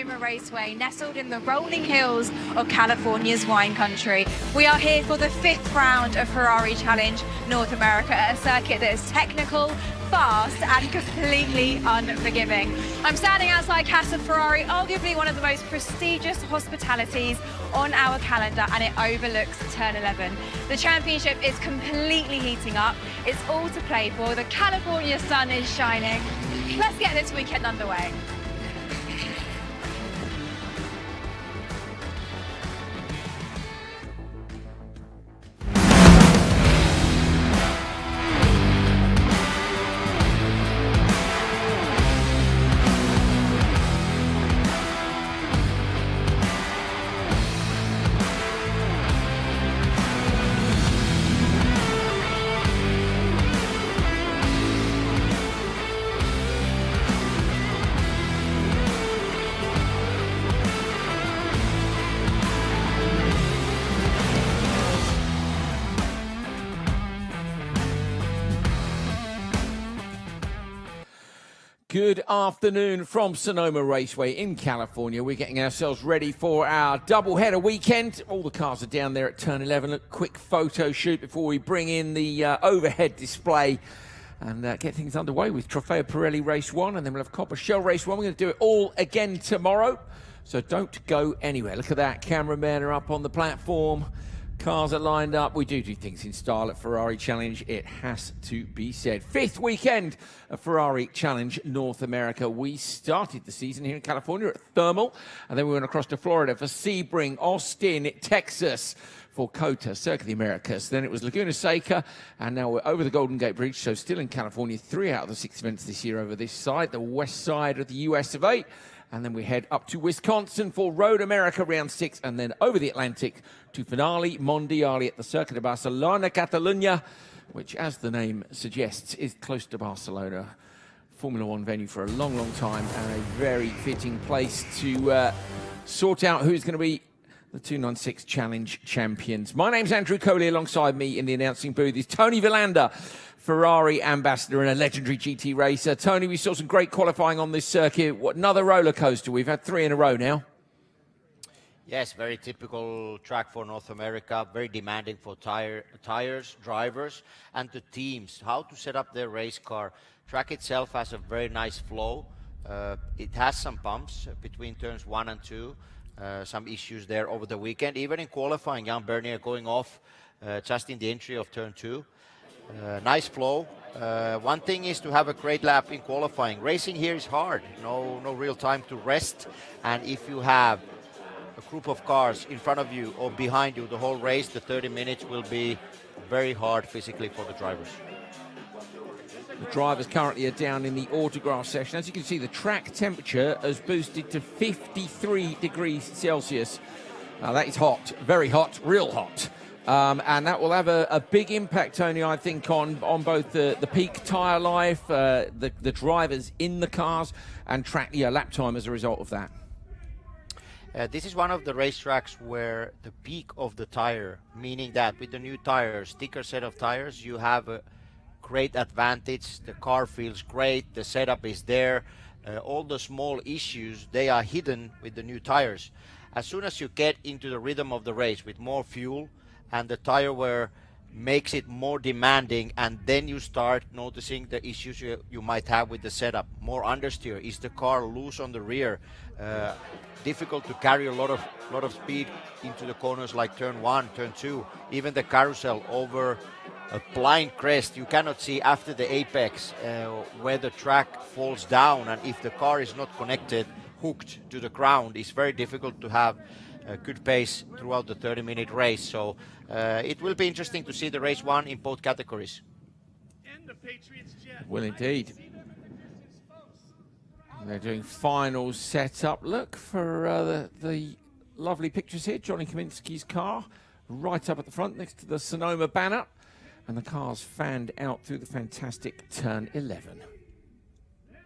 Sonoma Raceway, nestled in the rolling hills of California's wine country. We are here for the 5th round of Ferrari Challenge North America, a circuit that is technical, fast and completely unforgiving. I'm standing outside Casa Ferrari, arguably one of the most prestigious hospitalities on our calendar, and it overlooks Turn 11. The championship is completely heating up. It's all to play for. The California sun is shining. Let's get this weekend underway. Good afternoon from Sonoma Raceway in California. We're getting ourselves ready for our double-header weekend. All the cars are down there at Turn 11. A quick photo shoot before we bring in the overhead display and get things underway with Trofeo Pirelli Race 1, and then we'll have Copper Shell Race 1. We're going to do it all again tomorrow, so don't go anywhere. Look at that. Cameramen are up on the platform. Cars are lined up. We do things in style at Ferrari Challenge, it has to be said. 5th weekend of Ferrari Challenge North America. We started the season here in California at Thermal, and then we went across to Florida for Sebring, Austin, Texas for COTA, Circuit of the Americas. Then it was Laguna Seca, and now we're over the Golden Gate Bridge, so still in California. 3 out of the 6 events this year over this side, the west side of the US of A. And then we head up to Wisconsin for Road America Round 6, and then over the Atlantic to Finale Mondiale at the Circuit of Barcelona, Catalunya, which, as the name suggests, is close to Barcelona. Formula One venue for a long, long time, and a very fitting place to sort out who's going to be the 296 Challenge champions. My name's Andrew Coley. Alongside me in the announcing booth is Tony Villander, Ferrari ambassador and a legendary GT racer. Tony, we saw some great qualifying on this circuit. What another roller coaster. We've had 3 in a row now. Yes, very typical track for North America, very demanding for tires, drivers, and the teams, how to set up their race car. Track itself has a very nice flow. It has some bumps between turns 1 and 2, some issues there over the weekend. Even in qualifying, Jan Bernier going off just in the entry of turn 2. Nice flow. One thing is to have a great lap in qualifying. Racing here is hard. No real time to rest. And if you have a group of cars in front of you or behind you the whole race, the 30 minutes will be very hard physically for the drivers. The drivers currently are down in the autograph session. As you can see, the track temperature has boosted to 53 degrees Celsius. That is hot, very hot, real hot. And that will have a big impact, Tony, I think, on both the peak tyre life, the drivers in the cars, and lap time as a result of that. This is one of the racetracks where the peak of the tire, meaning that with the new tires, thicker set of tires, you have a great advantage. The car feels great, the setup is there. All the small issues, they are hidden with the new tires. As soon as you get into the rhythm of the race with more fuel, and the tire wear makes it more demanding, and then you start noticing the issues you might have with the setup. More understeer, is the car loose on the rear, difficult to carry a lot of speed into the corners like turn 1, turn 2, even the carousel over a blind crest. You cannot see after the apex where the track falls down, and if the car is not connected, hooked to the ground, it's very difficult to have a good pace throughout the 30-minute race. So it will be interesting to see the race 1 in both categories. Well, indeed. They're doing final setup. Look for the lovely pictures here. Johnny Kaminsky's car right up at the front next to the Sonoma banner, and the cars fanned out through the fantastic turn 11.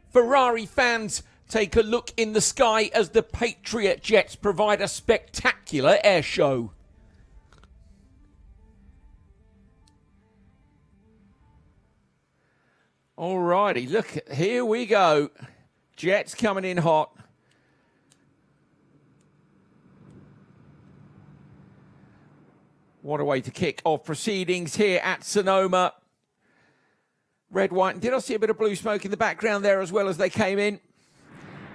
Ferrari fans, take a look in the sky as the Patriot jets provide a spectacular air show. Alrighty, look, here we go. Jets coming in hot. What a way to kick off proceedings here at Sonoma. Red, white, and did I see a bit of blue smoke in the background there as well as they came in?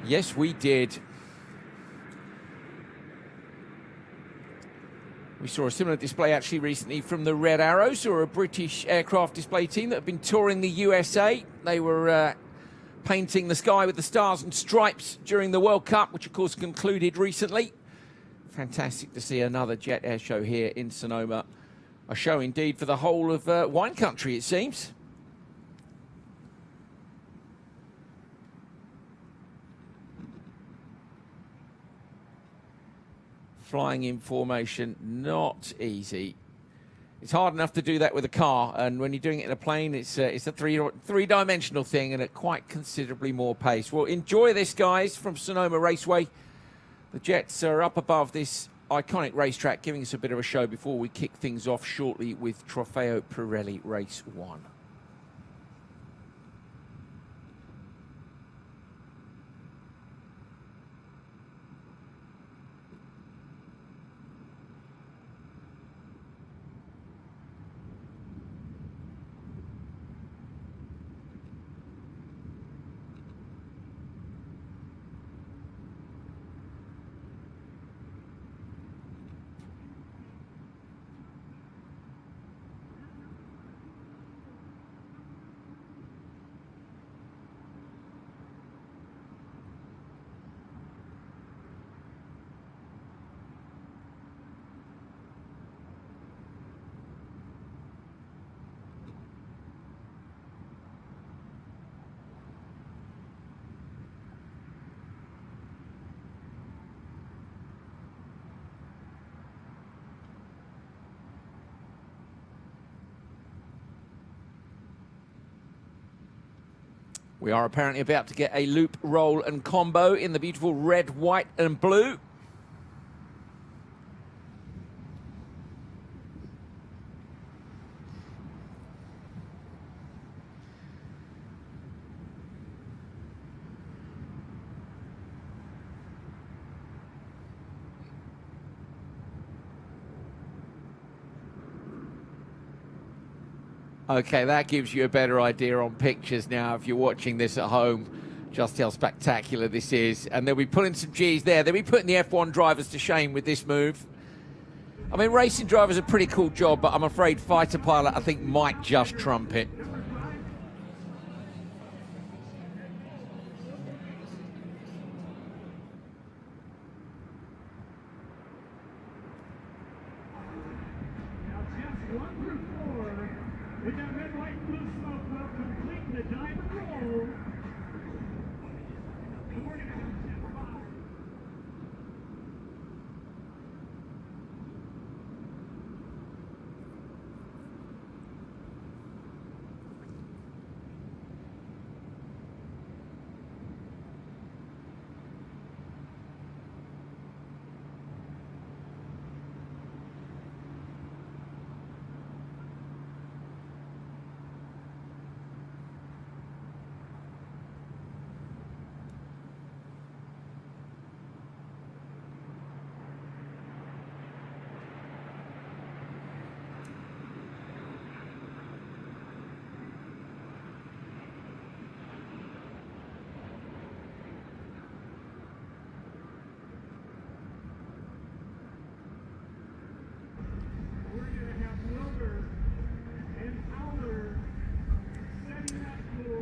Yes, we did. We saw a similar display actually recently from the Red Arrows, or a British aircraft display team that have been touring the USA. They were painting the sky with the stars and stripes during the World Cup, which of course concluded recently. Fantastic to see another jet air show here in Sonoma. A show indeed for the whole of wine country, it seems. Flying in formation, not easy. It's hard enough to do that with a car, and when you're doing it in a plane, it's a three-dimensional thing and at quite considerably more pace. Well, enjoy this, guys, from Sonoma Raceway. The Jets are up above this iconic racetrack, giving us a bit of a show before we kick things off shortly with Trofeo Pirelli Race 1. We are apparently about to get a loop, roll and combo in the beautiful red, white and blue. Okay, that gives you a better idea on pictures now if you're watching this at home, just how spectacular this is. And they'll be pulling some G's there. They'll be putting the F1 drivers to shame with this move. I mean, racing drivers are a pretty cool job, but I'm afraid fighter pilot, I think, might just trump it. With that red, white, and blue smoke will complete the diamond roll.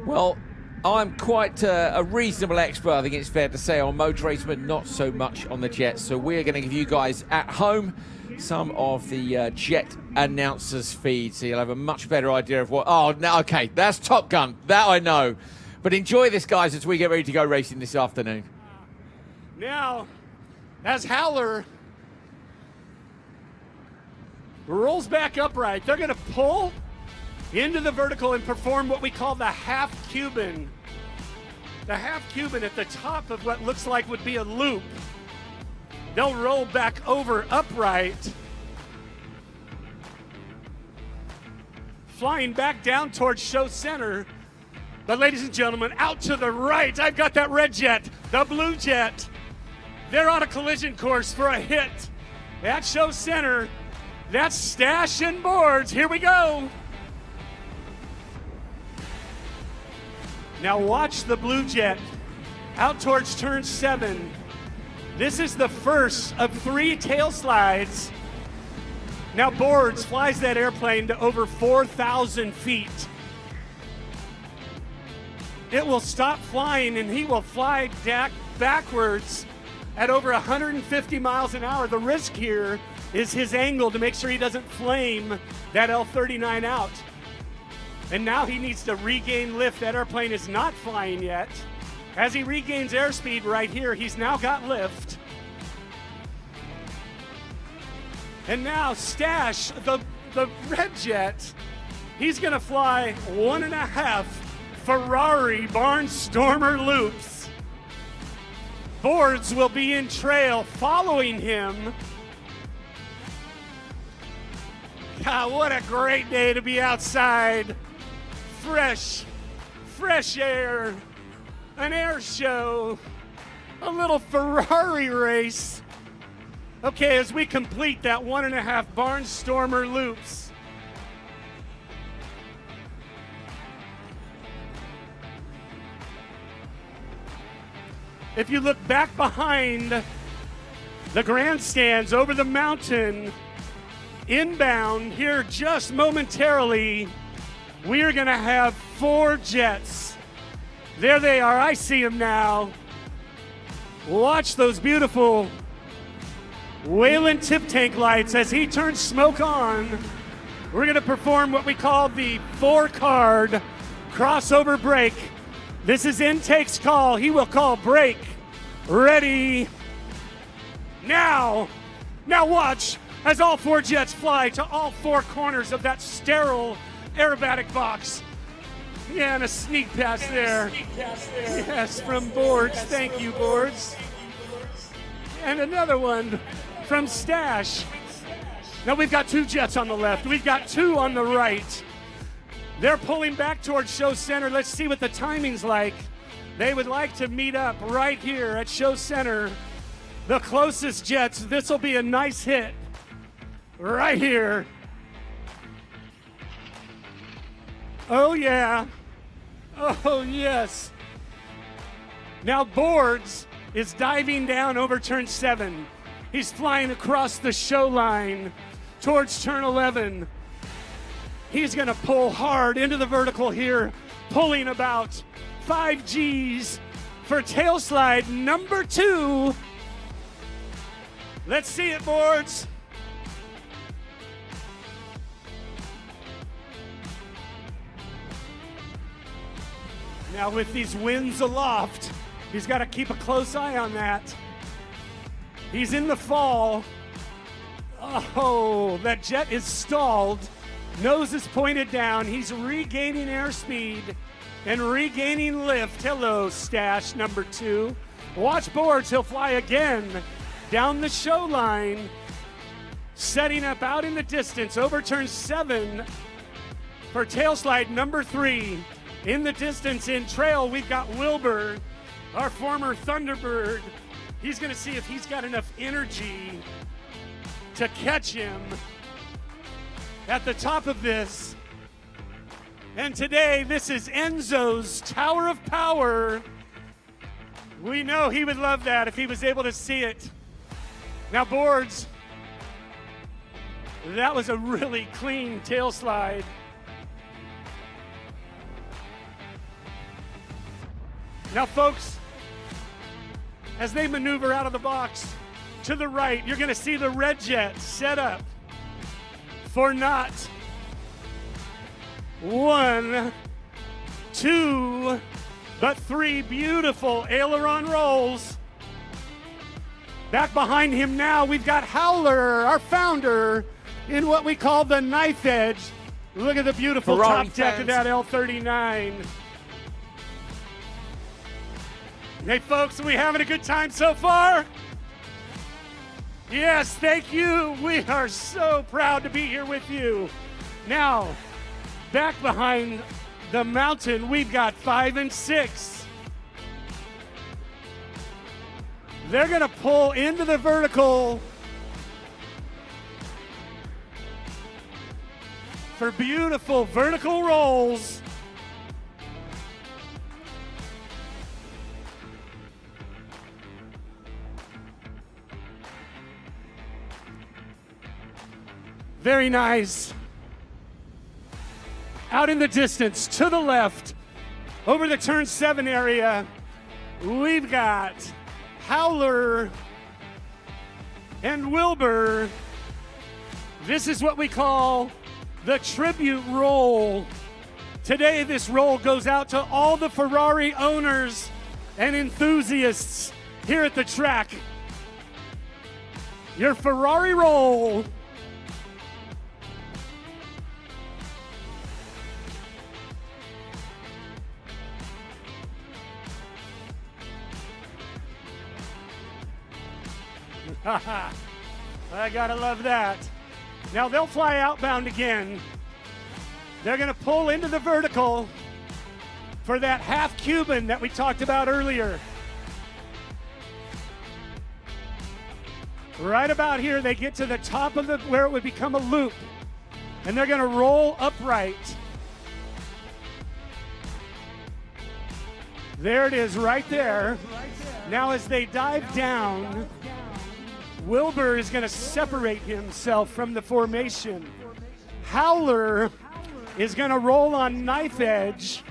Well, I'm quite a reasonable expert, I think it's fair to say, on motor race, but not so much on the Jets. So we're going to give you guys at home some of the Jet announcers' feed, so you'll have a much better idea of what... Oh, no, okay, that's Top Gun. That I know. But enjoy this, guys, as we get ready to go racing this afternoon. Now, as Howler rolls back upright, they're going to pull into the vertical and perform what we call the half Cuban. The half Cuban at the top of what looks like would be a loop. They'll roll back over upright, flying back down towards show center. But ladies and gentlemen, out to the right, I've got that red jet, the blue jet. They're on a collision course for a hit at show center. That's Stash and Boards. Here we go. Now watch the Blue Jet out towards turn 7. This is the first of 3 tail slides. Now Boards flies that airplane to over 4,000 feet. It will stop flying and he will fly backwards at over 150 miles an hour. The risk here is his angle to make sure he doesn't flame that L-39 out. And now he needs to regain lift. That airplane is not flying yet. As he regains airspeed right here, he's now got lift. And now Stash, the red jet, he's gonna fly 1.5 Ferrari Barnstormer loops. Boards will be in trail following him. God, what a great day to be outside. Fresh air, an air show, a little Ferrari race. Okay, as we complete that 1.5 Barnstormer loops, if you look back behind the grandstands over the mountain, inbound here just momentarily, we are gonna have 4 jets. There they are, I see them now. Watch those beautiful Whalen tip tank lights as he turns smoke on. We're gonna perform what we call the 4-card crossover break. This is intake's call. He will call break. Ready, now. Now watch as all 4 jets fly to all 4 corners of that sterile aerobatic box. Yeah, and a sneak pass there. Yes, from Boards. Thank you, Boards. And another one from Stash. Now we've got 2 jets on the left. We've got 2 on the right. They're pulling back towards show center. Let's see what the timing's like. They would like to meet up right here at show center. The closest jets. This will be a nice hit right here. Oh yeah. Oh yes. Now Boards is diving down over turn 7. He's flying across the show line towards turn 11. He's gonna pull hard into the vertical here, pulling about 5 Gs for tail slide number 2. Let's see it, Boards. Now with these winds aloft, he's got to keep a close eye on that. He's in the fall. Oh, that jet is stalled. Nose is pointed down. He's regaining airspeed and regaining lift. Hello, Stash number 2. Watch Boards. He'll fly again down the show line, setting up out in the distance over turn 7 for tail slide number 3. In the distance in trail, we've got Wilbur, our former Thunderbird. He's going to see if he's got enough energy to catch him at the top of this. And today, this is Enzo's Tower of Power. We know he would love that if he was able to see it. Now, Boards, that was a really clean tail slide. Now, folks, as they maneuver out of the box to the right, you're going to see the red jet set up for not 1, 2, but 3 beautiful aileron rolls. Back behind him now, we've got Howler, our founder, in what we call the knife edge. Look at the beautiful Ferrari top deck fans. of that L-39. Hey folks, are we having a good time so far? Yes, thank you. We are so proud to be here with you. Now, back behind the mountain, we've got 5 and 6. They're gonna pull into the vertical for beautiful vertical rolls. Very nice. Out in the distance, to the left, over the turn 7 area, we've got Howler and Wilbur. This is what we call the tribute roll. Today, this roll goes out to all the Ferrari owners and enthusiasts here at the track. Your Ferrari roll. I gotta love that. Now they'll fly outbound again. They're gonna pull into the vertical for that half Cuban that we talked about earlier. Right about here, they get to the top of where it would become a loop, and they're gonna roll upright. There it is right there. Now as they dive down, Wilbur is going to separate himself from the formation. Howler is going to roll on knife edge,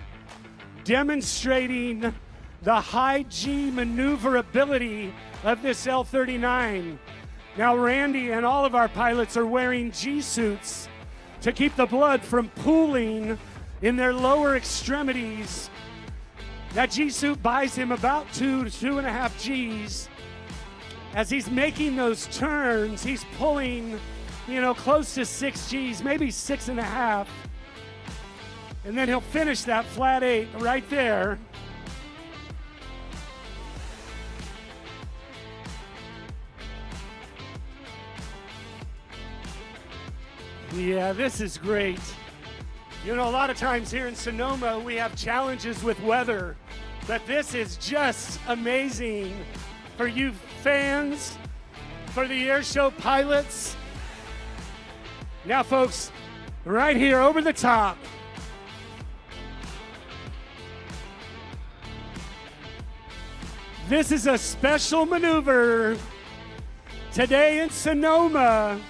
demonstrating the high G maneuverability of this L39. Now Randy and all of our pilots are wearing G suits to keep the blood from pooling in their lower extremities. That G suit buys him about 2 to 2.5 Gs. As he's making those turns, he's pulling, close to 6 Gs, maybe 6.5. And then he'll finish that flat 8 right there. Yeah, this is great. A lot of times here in Sonoma, we have challenges with weather, but this is just amazing for you fans, for the air show pilots. Now, folks, right here over the top, this is a special maneuver today in Sonoma.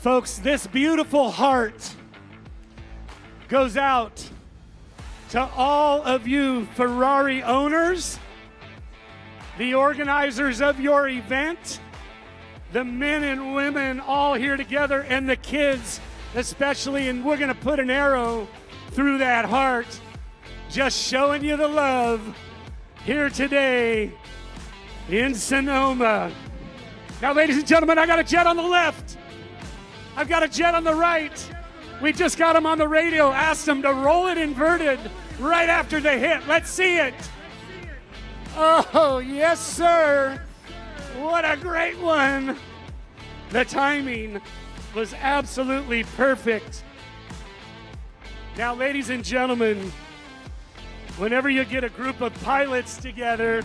Folks, this beautiful heart goes out to all of you Ferrari owners, the organizers of your event, the men and women all here together, and the kids especially, and we're going to put an arrow through that heart, just showing you the love here today in Sonoma. Now, ladies and gentlemen, I got a jet on the left. I've got a jet on the right. We just got him on the radio, asked him to roll it inverted right after the hit. Let's see it. Oh, yes, sir. What a great one. The timing was absolutely perfect. Now, ladies and gentlemen, whenever you get a group of pilots together,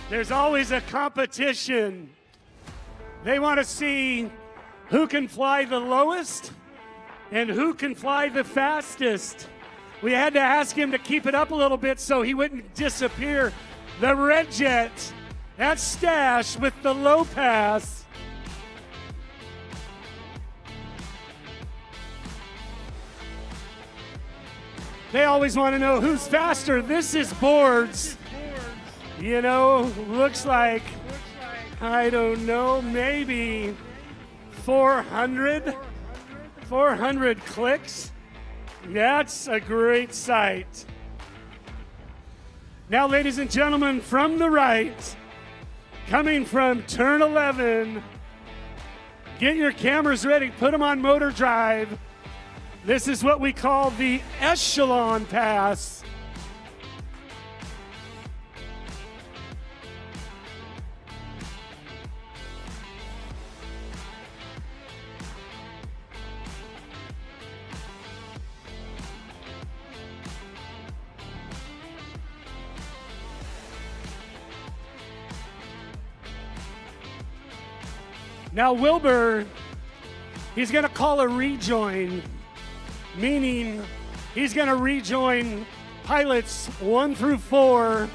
there's always a competition. They want to see who can fly the lowest and who can fly the fastest. We had to ask him to keep it up a little bit so he wouldn't disappear. The red jet, that stash with the low pass. They always want to know who's faster. This is boards. Looks like, I don't know, maybe 400 clicks. That's a great sight. Now, ladies and gentlemen, from the right, coming from turn 11, get your cameras ready, put them on motor drive. This is what we call the echelon pass. Now Wilbur, he's going to call a rejoin, meaning he's going to rejoin pilots 1 through 4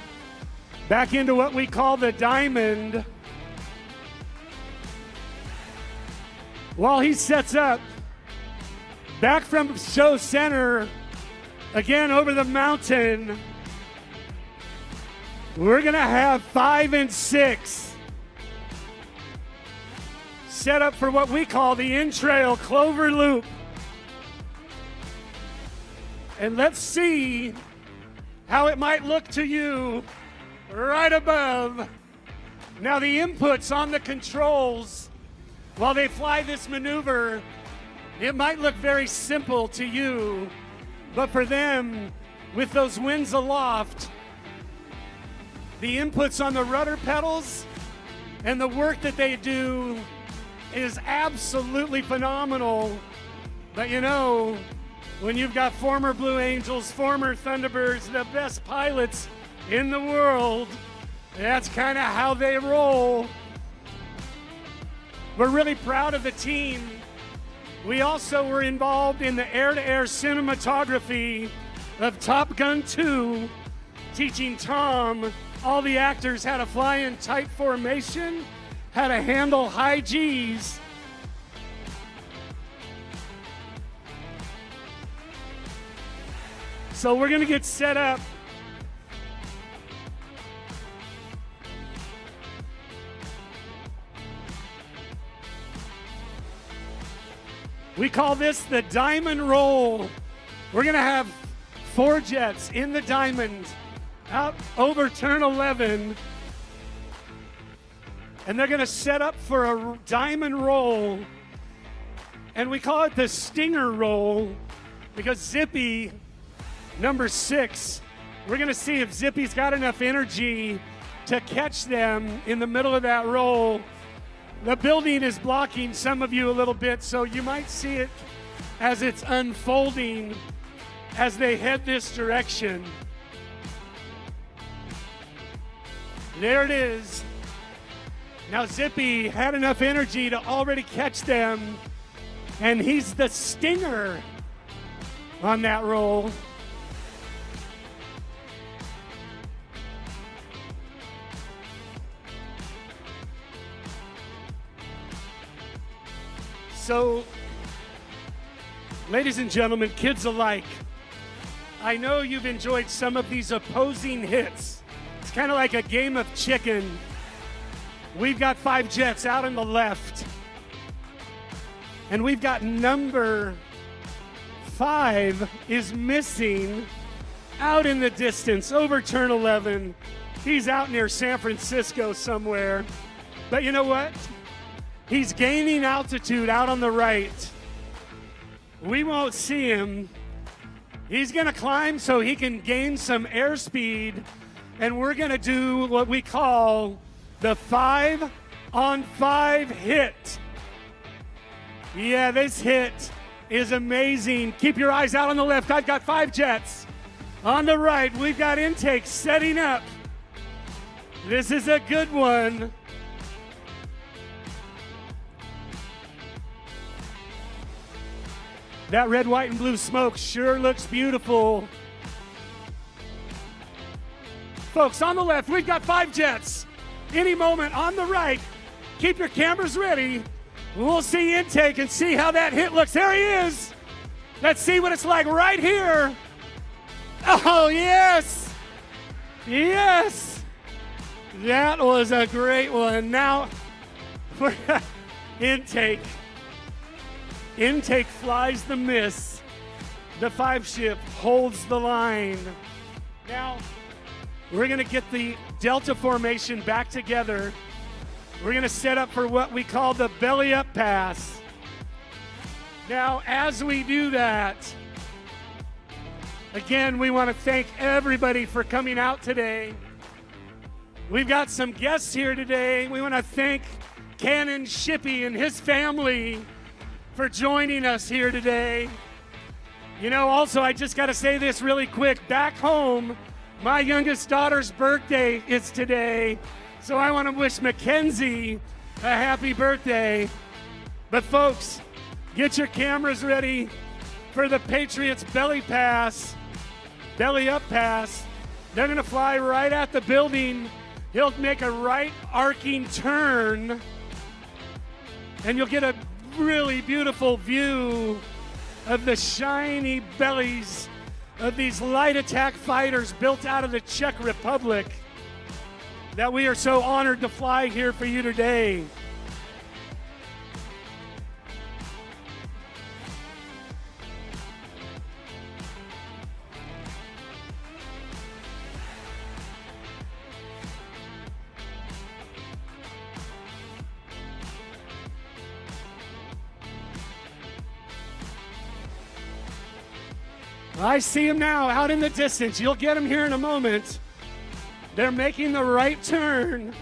back into what we call the diamond. While he sets up, back from show center, again over the mountain, we're going to have 5 and 6 set up for what we call the in-trail clover loop. And let's see how it might look to you right above. Now the inputs on the controls, while they fly this maneuver, it might look very simple to you, but for them, with those winds aloft, the inputs on the rudder pedals and the work that they do is absolutely phenomenal. But you know, when you've got former Blue Angels, former Thunderbirds, the best pilots in the world, that's kind of how they roll. We're really proud of the team. We also were involved in the air-to-air cinematography of Top Gun 2, teaching Tom, all the actors, how to fly in tight formation, how to handle high Gs. So we're gonna get set up. We call this the diamond roll. We're gonna have 4 jets in the diamond out over turn 11. And they're gonna set up for a diamond roll. And we call it the stinger roll because Zippy, number 6, we're gonna see if Zippy's got enough energy to catch them in the middle of that roll. The building is blocking some of you a little bit, so you might see it as it's unfolding as they head this direction. There it is. Now Zippy had enough energy to already catch them, and he's the stinger on that roll. So, ladies and gentlemen, kids alike, I know you've enjoyed some of these opposing hits. It's kind of like a game of chicken. We've got 5 jets out on the left, and we've got number 5 is missing out in the distance over turn 11. He's out near San Francisco somewhere. But you know what? He's gaining altitude out on the right. We won't see him. He's gonna climb so he can gain some airspeed, and we're gonna do what we call the 5-on-5 hit. Yeah, this hit is amazing. Keep your eyes out on the left. I've got 5 jets. On the right, we've got intake setting up. This is a good one. That red, white, and blue smoke sure looks beautiful. Folks, on the left, we've got 5 jets. Any moment on the right, keep your cameras ready. We'll see intake and see how that hit looks. There he is. Let's see what it's like right here. Oh, yes. Yes. That was a great one. Now, intake. Intake flies the miss. The 5 ship holds the line. Now, we're going to get the delta formation back together. We're going to set up for what we call the belly up pass. Now, as we do that, again, we want to thank everybody for coming out today. We've got some guests here today. We want to thank Cannon Shippey and his family for joining us here today. You know, also, I just got to say this really quick. Back home, my youngest daughter's birthday is today. So I want to wish Mackenzie a happy birthday. But folks, get your cameras ready for the Patriots belly up pass. They're gonna fly right at the building. He'll make a right arcing turn, and you'll get a really beautiful view of the shiny bellies of these light attack fighters built out of the Czech Republic that we are so honored to fly here for you today. I see him now out in the distance. You'll get him here in a moment. They're making the right turn.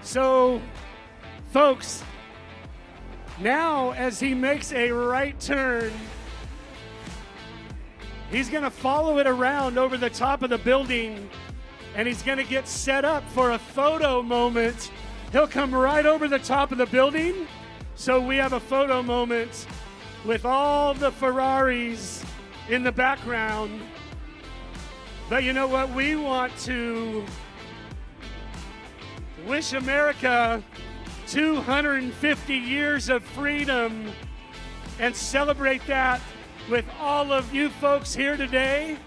So, folks, now as he makes a right turn, he's going to follow it around over the top of the building, and he's going to get set up for a photo moment. He'll come right over the top of the building, so we have a photo moment with all the Ferraris in the background. But you know what? We want to wish America 250 years of freedom and celebrate that with all of you folks here today.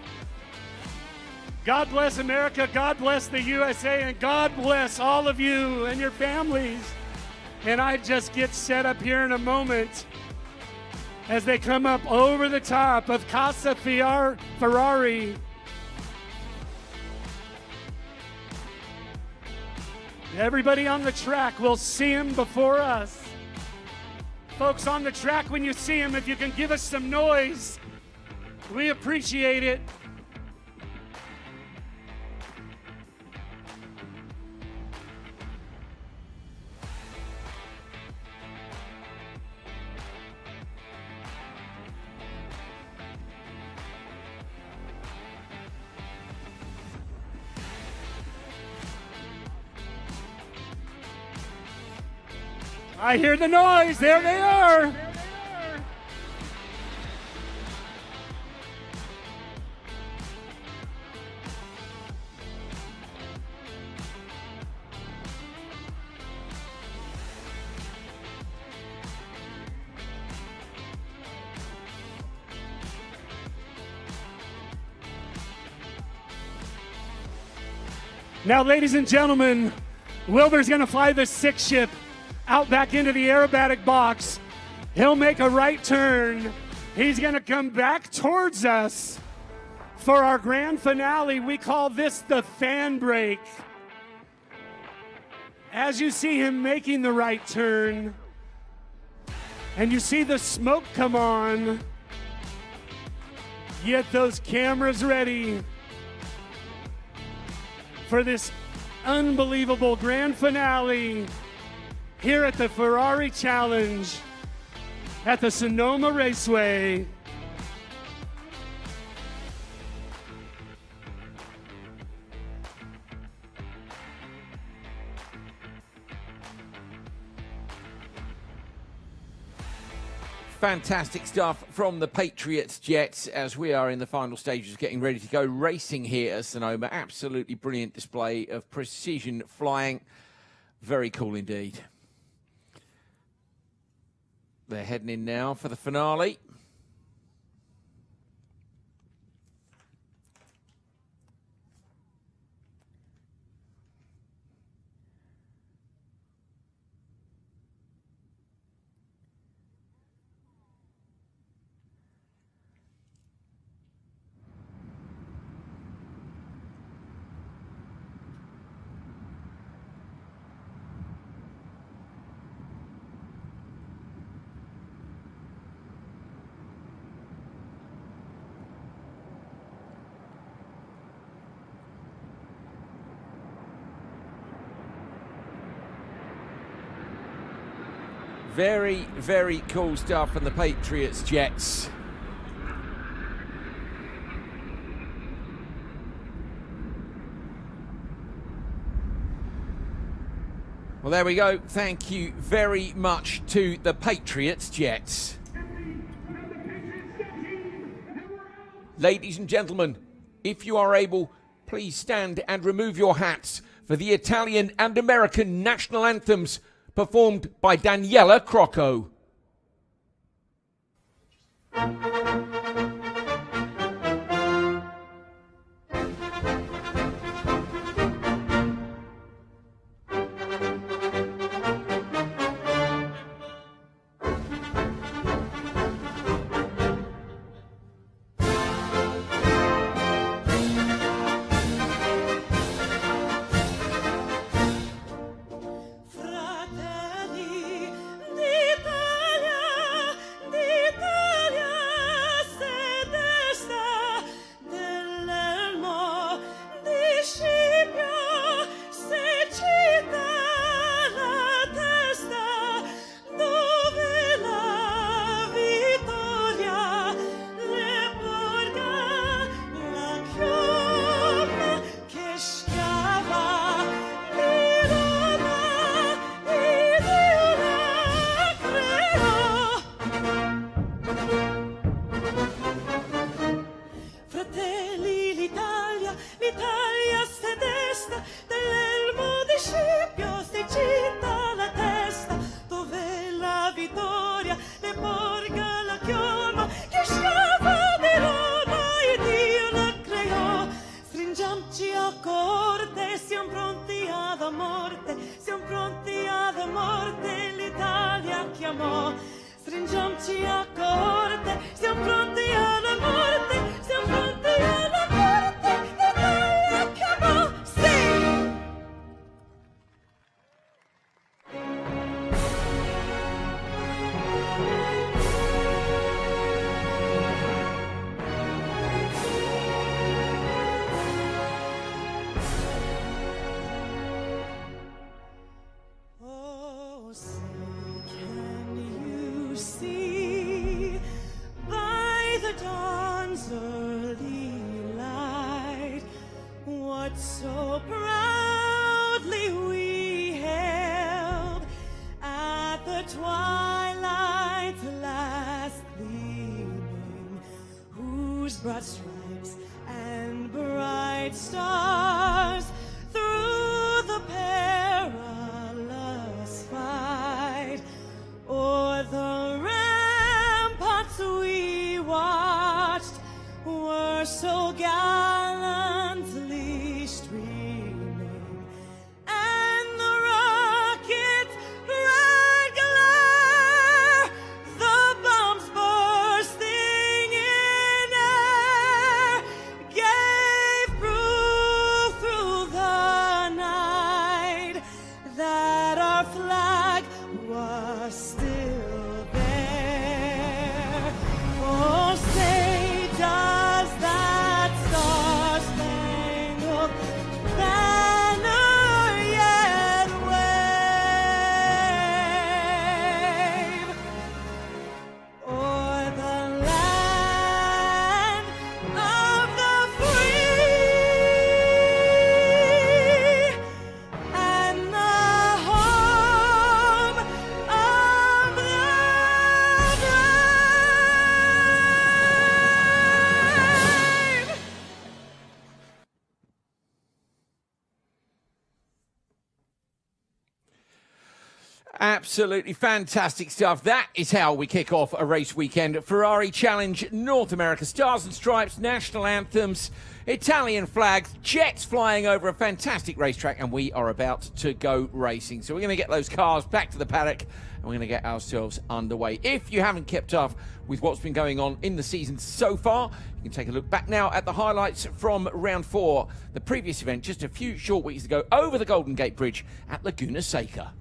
God bless America, God bless the USA, and God bless all of you and your families. And I just get set up here in a moment as they come up over the top of Casa Ferrari. Everybody on the track will see him before us. Folks on the track, when you see him, if you can give us some noise, we appreciate it. I hear the noise. There they are. Now, ladies and gentlemen, Wilbur's going to fly the sixth ship out back into the aerobatic box. He'll make a right turn. He's going to come back towards us for our grand finale. We call this the fan break. As you see him making the right turn, and you see the smoke come on, get those cameras ready for this unbelievable grand finale here at the Ferrari Challenge at the Sonoma Raceway. Fantastic stuff from the Patriots jets as we are in the final stages getting ready to go racing here at Sonoma. Absolutely brilliant display of precision flying. Very cool indeed. They're heading in now for the finale. Very, very cool stuff from the Patriots jets. Well, there we go. Thank you very much to the Patriots jets. Ladies and gentlemen, if you are able, please stand and remove your hats for the Italian and American national anthems performed by Daniela Crocco. Stringiamoci a corte, siamo pronti alla morte, siamo pronti alla morte, l'Italia chiamò, sì! Oh, say, can you see by the dawn's early light what so proudly we hailed at the twilight's last gleaming, whose broad stripes and bright stars through the perilous fight o'er the ramparts we watched were so gallantly streaming, and the rocket's red glare, the bombs bursting in air, gave proof through the night that our flag was still there. Oh, say, does that star-spangled banner yet wave o'er the land of the free and the home of the brave? Absolutely fantastic stuff. That is how we kick off a race weekend at Ferrari Challenge North America. Stars and stripes, national anthems, Italian flags, jets flying over a fantastic racetrack, and we are about to go racing. So we're going to get those cars back to the paddock and we're going to get ourselves underway. If you haven't kept up with what's been going on in the season so far, you can take a look back now at the highlights from round 4, the previous event just a few short weeks ago over the Golden Gate Bridge at Laguna Seca.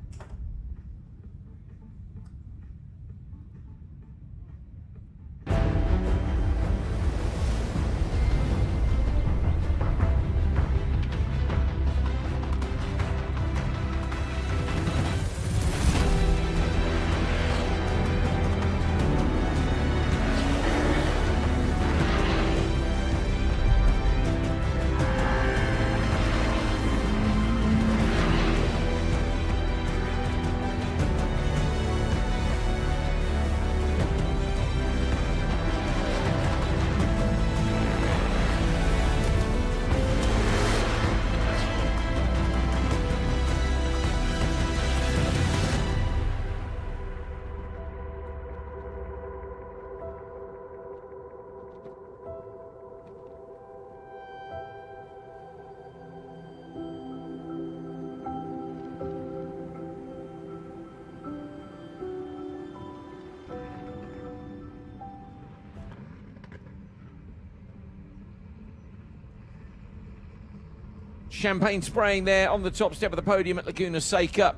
Champagne spraying there on the top step of the podium at Laguna Seca.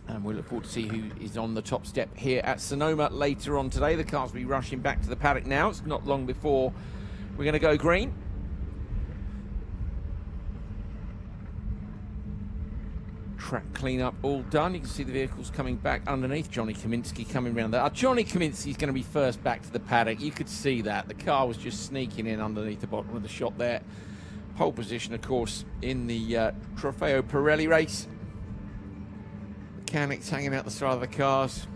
And we look forward to see who is on the top step here at Sonoma later on today. The cars will be rushing back to the paddock now. It's not long before we're going to go green. Track cleanup all done. You can see the vehicles coming back underneath. Johnny Kaminsky coming around there. Johnny Kaminsky's going to be first back to the paddock. You could see that. The car was just sneaking in underneath the bottom of the shot there. Pole position, of course, in the Trofeo Pirelli race. Mechanics hanging out the side of the cars.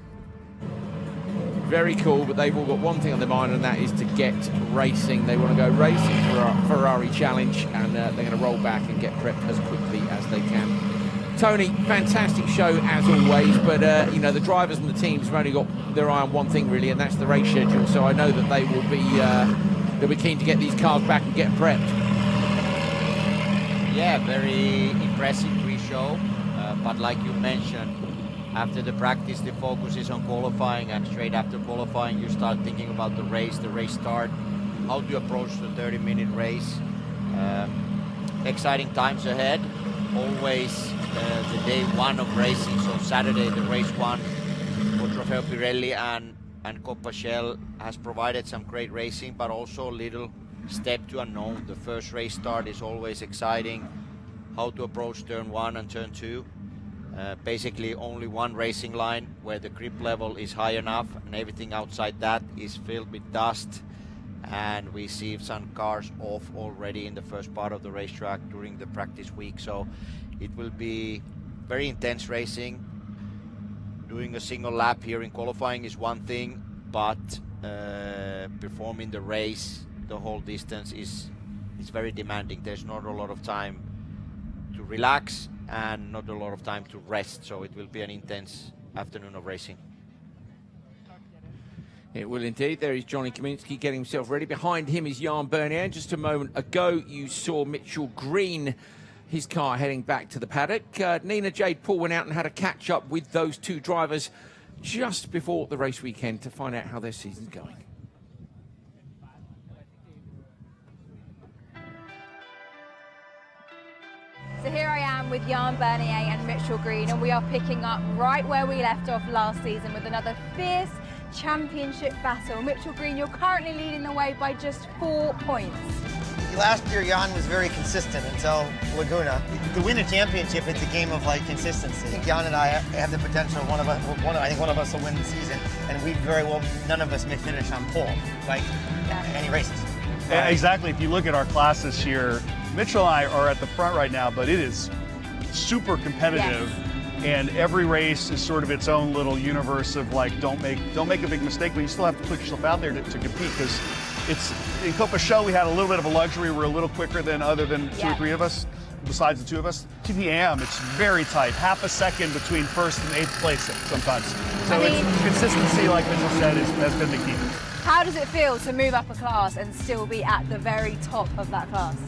Very cool, but they've all got one thing on their mind, and that is to get racing. They want to go racing for our Ferrari Challenge, and they're going to roll back and get prepped as quickly as they can. Tony, fantastic show as always, but you know, the drivers and the teams have only got their eye on one thing really, and that's the race schedule. So I know that they will be they'll be keen to get these cars back and get prepped. Yeah, very impressive pre-show, but like you mentioned, after the practice the focus is on qualifying, and straight after qualifying you start thinking about the race start, how to approach the 30-minute race. Exciting times ahead. Always the day one of racing, so Saturday the race one for Trofeo Pirelli and Coppa Shell has provided some great racing, but also a little step to unknown. The first race start is always exciting. How to approach turn 1 and turn 2. Basically only one racing line where the grip level is high enough, and everything outside that is filled with dust. And we see some cars off already in the first part of the racetrack during the practice week. So it will be very intense racing. Doing a single lap here in qualifying is one thing, but performing the race the whole distance is very demanding. There's not a lot of time to relax and not a lot of time to rest. So it will be an intense afternoon of racing. It will indeed. There is Johnny Kaminsky getting himself ready. Behind him is Jan Bernier. Just a moment ago, you saw Mitchell Green, his car heading back to the paddock. Nina Jade Paul went out and had a catch-up with those two drivers just before the race weekend to find out how their season's going. So here I am with Jan Bernier and Mitchell Green, and we are picking up right where we left off last season with another fierce championship battle. Mitchell Green, you're currently leading the way by just 4 points. Last year, Jan was very consistent until Laguna. To win a championship, it's a game of like consistency. I think Jan and I have the potential. I think one of us will win the season, and we very well, none of us may finish on pole, like any races. Yeah, exactly. If you look at our class this year, Mitchell and I are at the front right now, but it is super competitive. Yes. And every race is sort of its own little universe of like, don't make a big mistake, but you still have to put yourself out there to compete, because it's in Coppa Shell we had a little bit of a luxury. We're a little quicker than two or three of us, besides the two of us. TPM, it's very tight, half a second between first and eighth place sometimes. So it's consistency, like Mitchell said, has been the key. How does it feel to move up a class and still be at the very top of that class?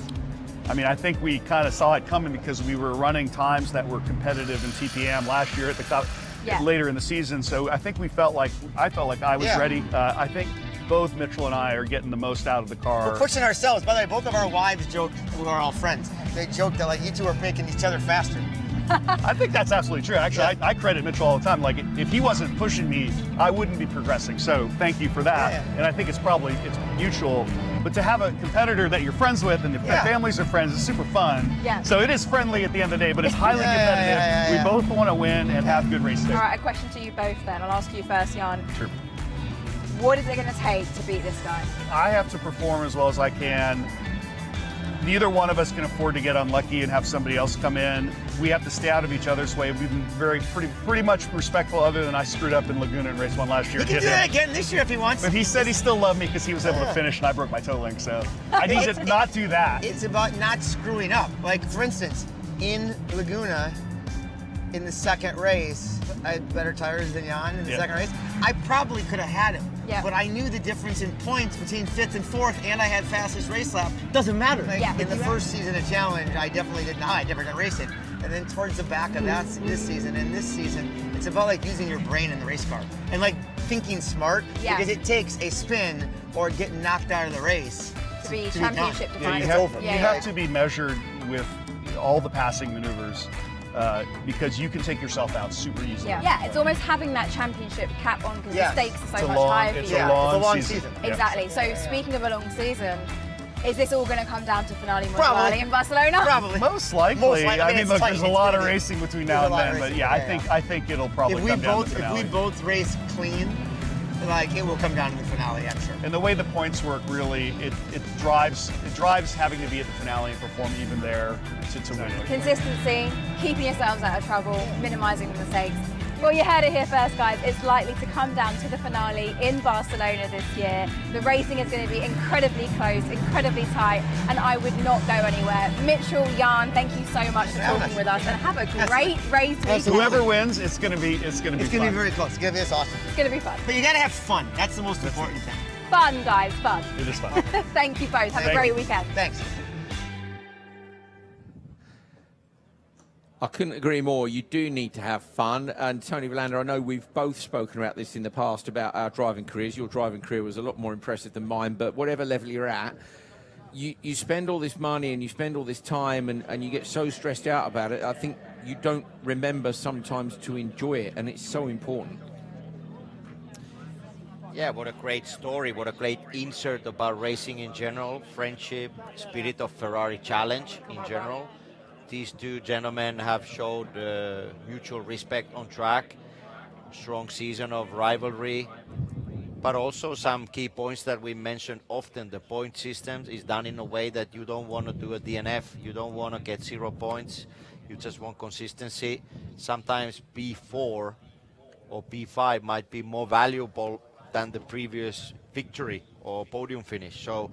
I mean, I think we kind of saw it coming because we were running times that were competitive in TPM last year at the cup later in the season. So I think I felt like I was ready. I think both Mitchell and I are getting the most out of the car. We're pushing ourselves. By the way, both of our wives joked, we are all friends. They joked that like you two are making each other faster. I think that's absolutely true. Actually, I credit Mitchell all the time. Like, if he wasn't pushing me, I wouldn't be progressing. So thank you for that. And I think it's mutual. But to have a competitor that you're friends with and their families are friends is super fun. So it is friendly at the end of the day, but it's highly competitive. We both want to win and have good races. All right, a question to you both then. I'll ask you first, Jan. Sure. What is it going to take to beat this guy? I have to perform as well as I can. Neither one of us can afford to get unlucky and have somebody else come in. We have to stay out of each other's way. We've been pretty much respectful, other than I screwed up in Laguna in race 1 last year. He can do that again this year if he wants. But he said he still loved me because he was able to finish and I broke my toe link, so I need to not do that. It's about not screwing up. Like, for instance, in Laguna, in the second race, I had better tires than Jan in the second race. I probably could have had him. But I knew the difference in points between 5th and 4th, and I had fastest race lap. Doesn't matter. In the first season of Challenge, I definitely did not. I never got racing. And then towards the back of that, this season, it's about like using your brain in the race car and like thinking smart, because it takes a spin or getting knocked out of the race to be championship defining. You have to be measured with all the passing maneuvers, because you can take yourself out super easily. Yeah, it's almost having that championship cap on because Yes. the stakes are so It's a much long- higher for it's you. a long it's a long season. season. Yeah. Exactly. So speaking of a long season, is this all going to come down to finale Probably. mortality in Barcelona? Probably. Most likely. Most likely. I I mean, mean, it's look, tight. there's a It's lot gonna of be- racing between there's now a and lot of then, but racing, yeah, yeah, I think it'll probably If we come down to both the if finale. we both race clean, like it will come down to the finale, I'm sure. And the way the points work, really, it drives having to be at the finale and perform even there to win it. Consistency, keeping yourselves out of trouble, minimising the mistakes. Well, you heard it here first, guys. It's likely to come down to the finale in Barcelona this year. The racing is going to be incredibly close, incredibly tight, and I would not go anywhere. Mitchell, Jan, thank you so much for talking with us, and have a great race weekend. Whoever wins, it's gonna be It's fun. gonna be very close. It's gonna be awesome. It's going to be fun. But you gotta have fun. That's the most important thing. Fun, guys, fun. It is fun. Thank you both. Have a Thank great you. weekend. Thanks. I couldn't agree more. You do need to have fun. And Tony Verlander, I know we've both spoken about this in the past about our driving careers. Your driving career was a lot more impressive than mine, but whatever level you're at, you spend all this money and you spend all this time and you get so stressed out about it. I think you don't remember sometimes to enjoy it, and it's so important. Yeah, what a great story, what a great insert about racing in general, friendship, spirit of Ferrari Challenge in general. These two gentlemen have showed mutual respect on track, strong season of rivalry, but also some key points that we mentioned often. The point system is done in a way that you don't want to do a DNF, you don't want to get 0 points, you just want consistency. Sometimes P4 or P5 might be more valuable than the previous victory or podium finish. So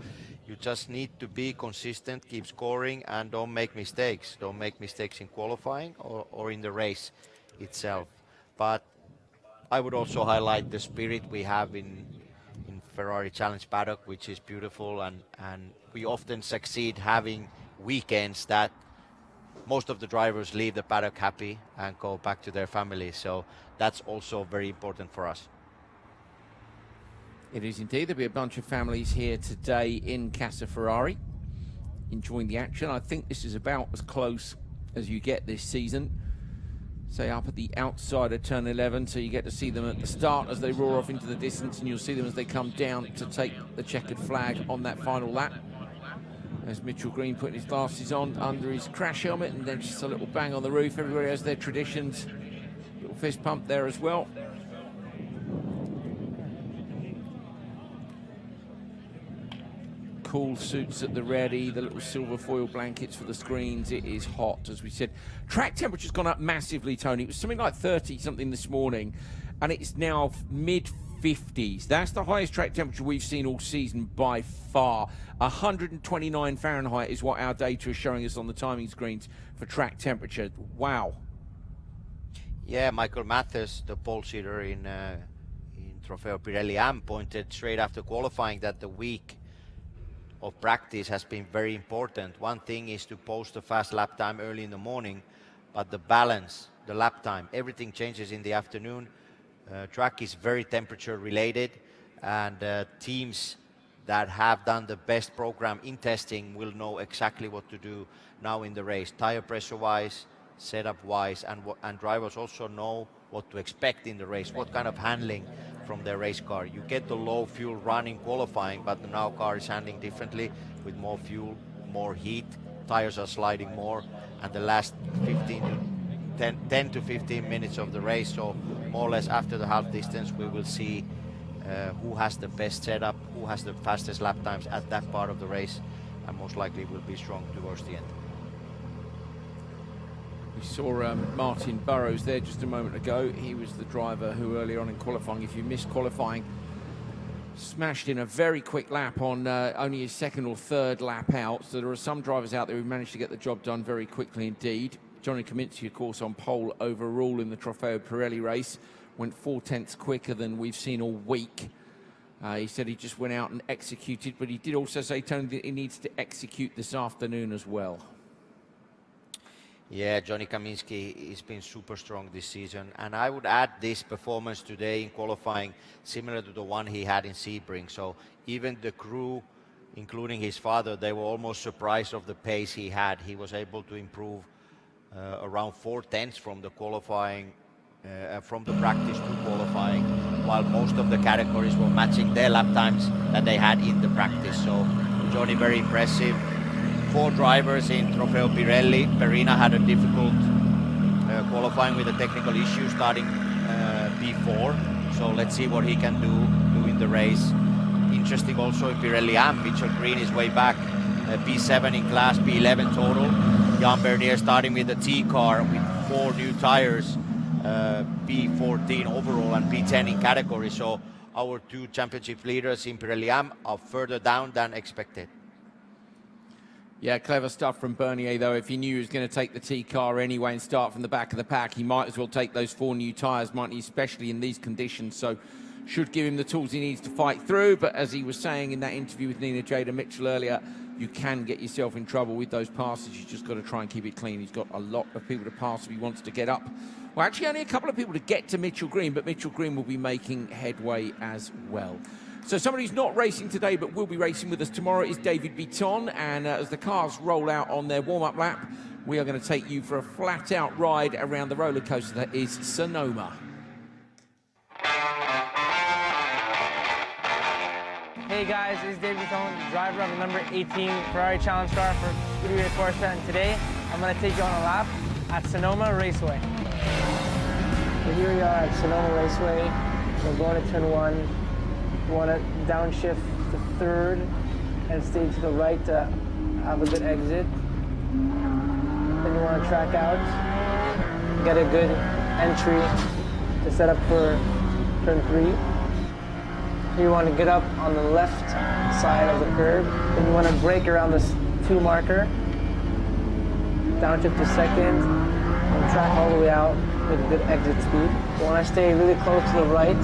you just need to be consistent, keep scoring, and don't make mistakes. Don't make mistakes in qualifying or in the race itself. But I would also highlight the spirit we have in Ferrari Challenge paddock, which is beautiful, and we often succeed having weekends that most of the drivers leave the paddock happy and go back to their families. So that's also very important for us. It is indeed. There'll be a bunch of families here today in Casa Ferrari enjoying the action. I think this is about as close as you get this season. Say up at the outside of turn 11, so you get to see them at the start as they roar off into the distance, and you'll see them as they come down to take the checkered flag on that final lap. There's Mitchell Green putting his glasses on under his crash helmet, and then just a little bang on the roof. Everybody has their traditions. Little fist pump there as well. Cool suits at the ready, the little silver foil blankets for the screens. It is hot, as we said. Track temperature's gone up massively, Tony. It was something like 30-something this morning, and it's now mid-50s. That's the highest track temperature we've seen all season by far. 129 Fahrenheit is what our data is showing us on the timing screens for track temperature. Wow. Yeah, Michael Mathis, the pole sitter in Trofeo Pirelli Am, pointed straight after qualifying that the week of practice has been very important. One thing is to post a fast lap time early in the morning, but the balance, the lap time, everything changes in the afternoon. Track is very temperature related, and teams that have done the best program in testing will know exactly what to do now in the race, tire pressure wise, setup wise, and drivers also know what to expect in the race, what kind of handling from their race car. You get the low fuel run in qualifying, but the now car is handling differently with more fuel, more heat, tires are sliding more, and the last 10 to 15 minutes of the race, so more or less after the half distance, we will see who has the best setup, who has the fastest lap times at that part of the race, and most likely will be strong towards the end. We saw Martin Burrows there just a moment ago. He was the driver who earlier on in qualifying, if you missed qualifying, smashed in a very quick lap on only his second or third lap out. So there are some drivers out there who managed to get the job done very quickly indeed. Johnny Kaminski, of course, on pole overall in the Trofeo Pirelli race, went 4/10 quicker than we've seen all week. He said he just went out and executed, but he did also say, Tony, that he needs to execute this afternoon as well. Yeah, Johnny Kaminski has been super strong this season, and I would add this performance today in qualifying similar to the one he had in Sebring. So even the crew including his father, they were almost surprised of the pace he had. He was able to improve around 4/10 from the qualifying, from the practice to qualifying, while most of the categories were matching their lap times that they had in the practice. So Johnny, very impressive. 4 drivers in Trofeo Pirelli. Perina had a difficult qualifying with a technical issue starting P4. So let's see what he can do in the race. Interesting also in Pirelli AM, Mitchell Green is way back, P7 in class, P11 total. Jan Bernier starting with the T car with 4 new tires, P14 overall and P10 in category. So our 2 championship leaders in Pirelli AM are further down than expected. Yeah, clever stuff from Bernier, though. If he knew he was going to take the T car anyway and start from the back of the pack, he might as well take those 4 new tyres, mightn't he, especially in these conditions. So should give him the tools he needs to fight through. But as he was saying in that interview with Nina Jada Mitchell earlier, you can get yourself in trouble with those passes. You've just got to try and keep it clean. He's got a lot of people to pass if he wants to get up. Well, actually, only a couple of people to get to Mitchell Green, but Mitchell Green will be making headway as well. So somebody who's not racing today but will be racing with us tomorrow is David Bitton, and as the cars roll out on their warm-up lap, we are going to take you for a flat-out ride around the roller coaster that is Sonoma. Hey guys, this is David Bitton, driver of the number 18 Ferrari Challenge car for Scuderia Corsa, and today I'm going to take you on a lap at Sonoma Raceway. So here we are at Sonoma Raceway. We're going to turn 1. You want to downshift to 3rd and stay to the right to have a good exit. Then you want to track out, get a good entry to set up for turn 3. So you want to get up on the left side of the curb. Then you want to brake around this 2 marker, downshift to 2nd, and track all the way out with good exit speed. You want to stay really close to the right.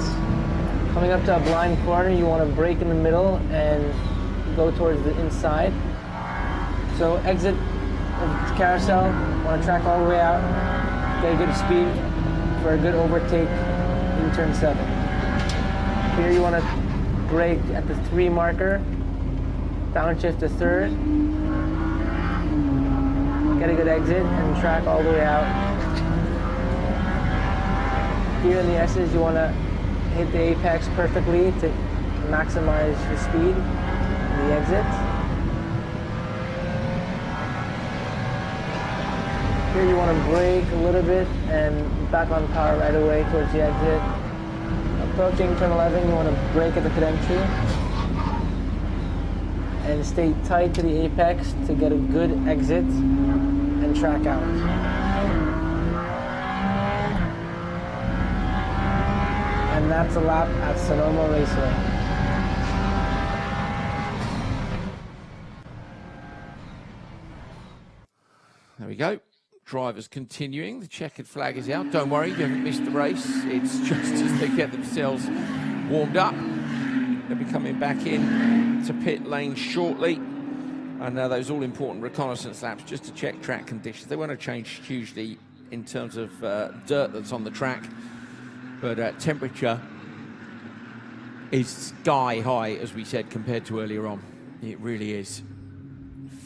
Coming up to a blind corner, you want to brake in the middle and go towards the inside. So exit the carousel, want to track all the way out, get a good speed for a good overtake in turn 7. Here you want to brake at the 3 marker, downshift to 3rd, get a good exit and track all the way out. Here in the S's, you want to hit the apex perfectly to maximize your speed in the exit. Here you want to brake a little bit and back on power right away towards the exit. Approaching turn 11, you want to brake at the pit entry and stay tight to the apex to get a good exit and track out. And that's a lap at Sonoma Raceway. There we go. Drivers continuing. The checkered flag is out. Don't worry, you haven't missed the race. It's just as they get themselves warmed up. They'll be coming back in to pit lane shortly. And those all-important reconnaissance laps just to check track conditions. They won't have changed hugely in terms of dirt that's on the track. But temperature is sky high, as we said, compared to earlier on. It really is.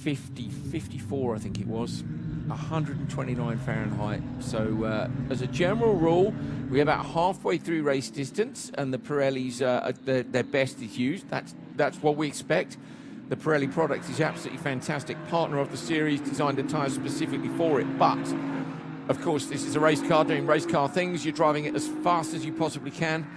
54, I think it was. 129 Fahrenheit. So as a general rule, we're about halfway through race distance, and the Pirellis, their best is used. That's what we expect. The Pirelli product is absolutely fantastic. Partner of the series, designed a tyre specifically for it. But of course, this is a race car doing race car things. You're driving it as fast as you possibly can.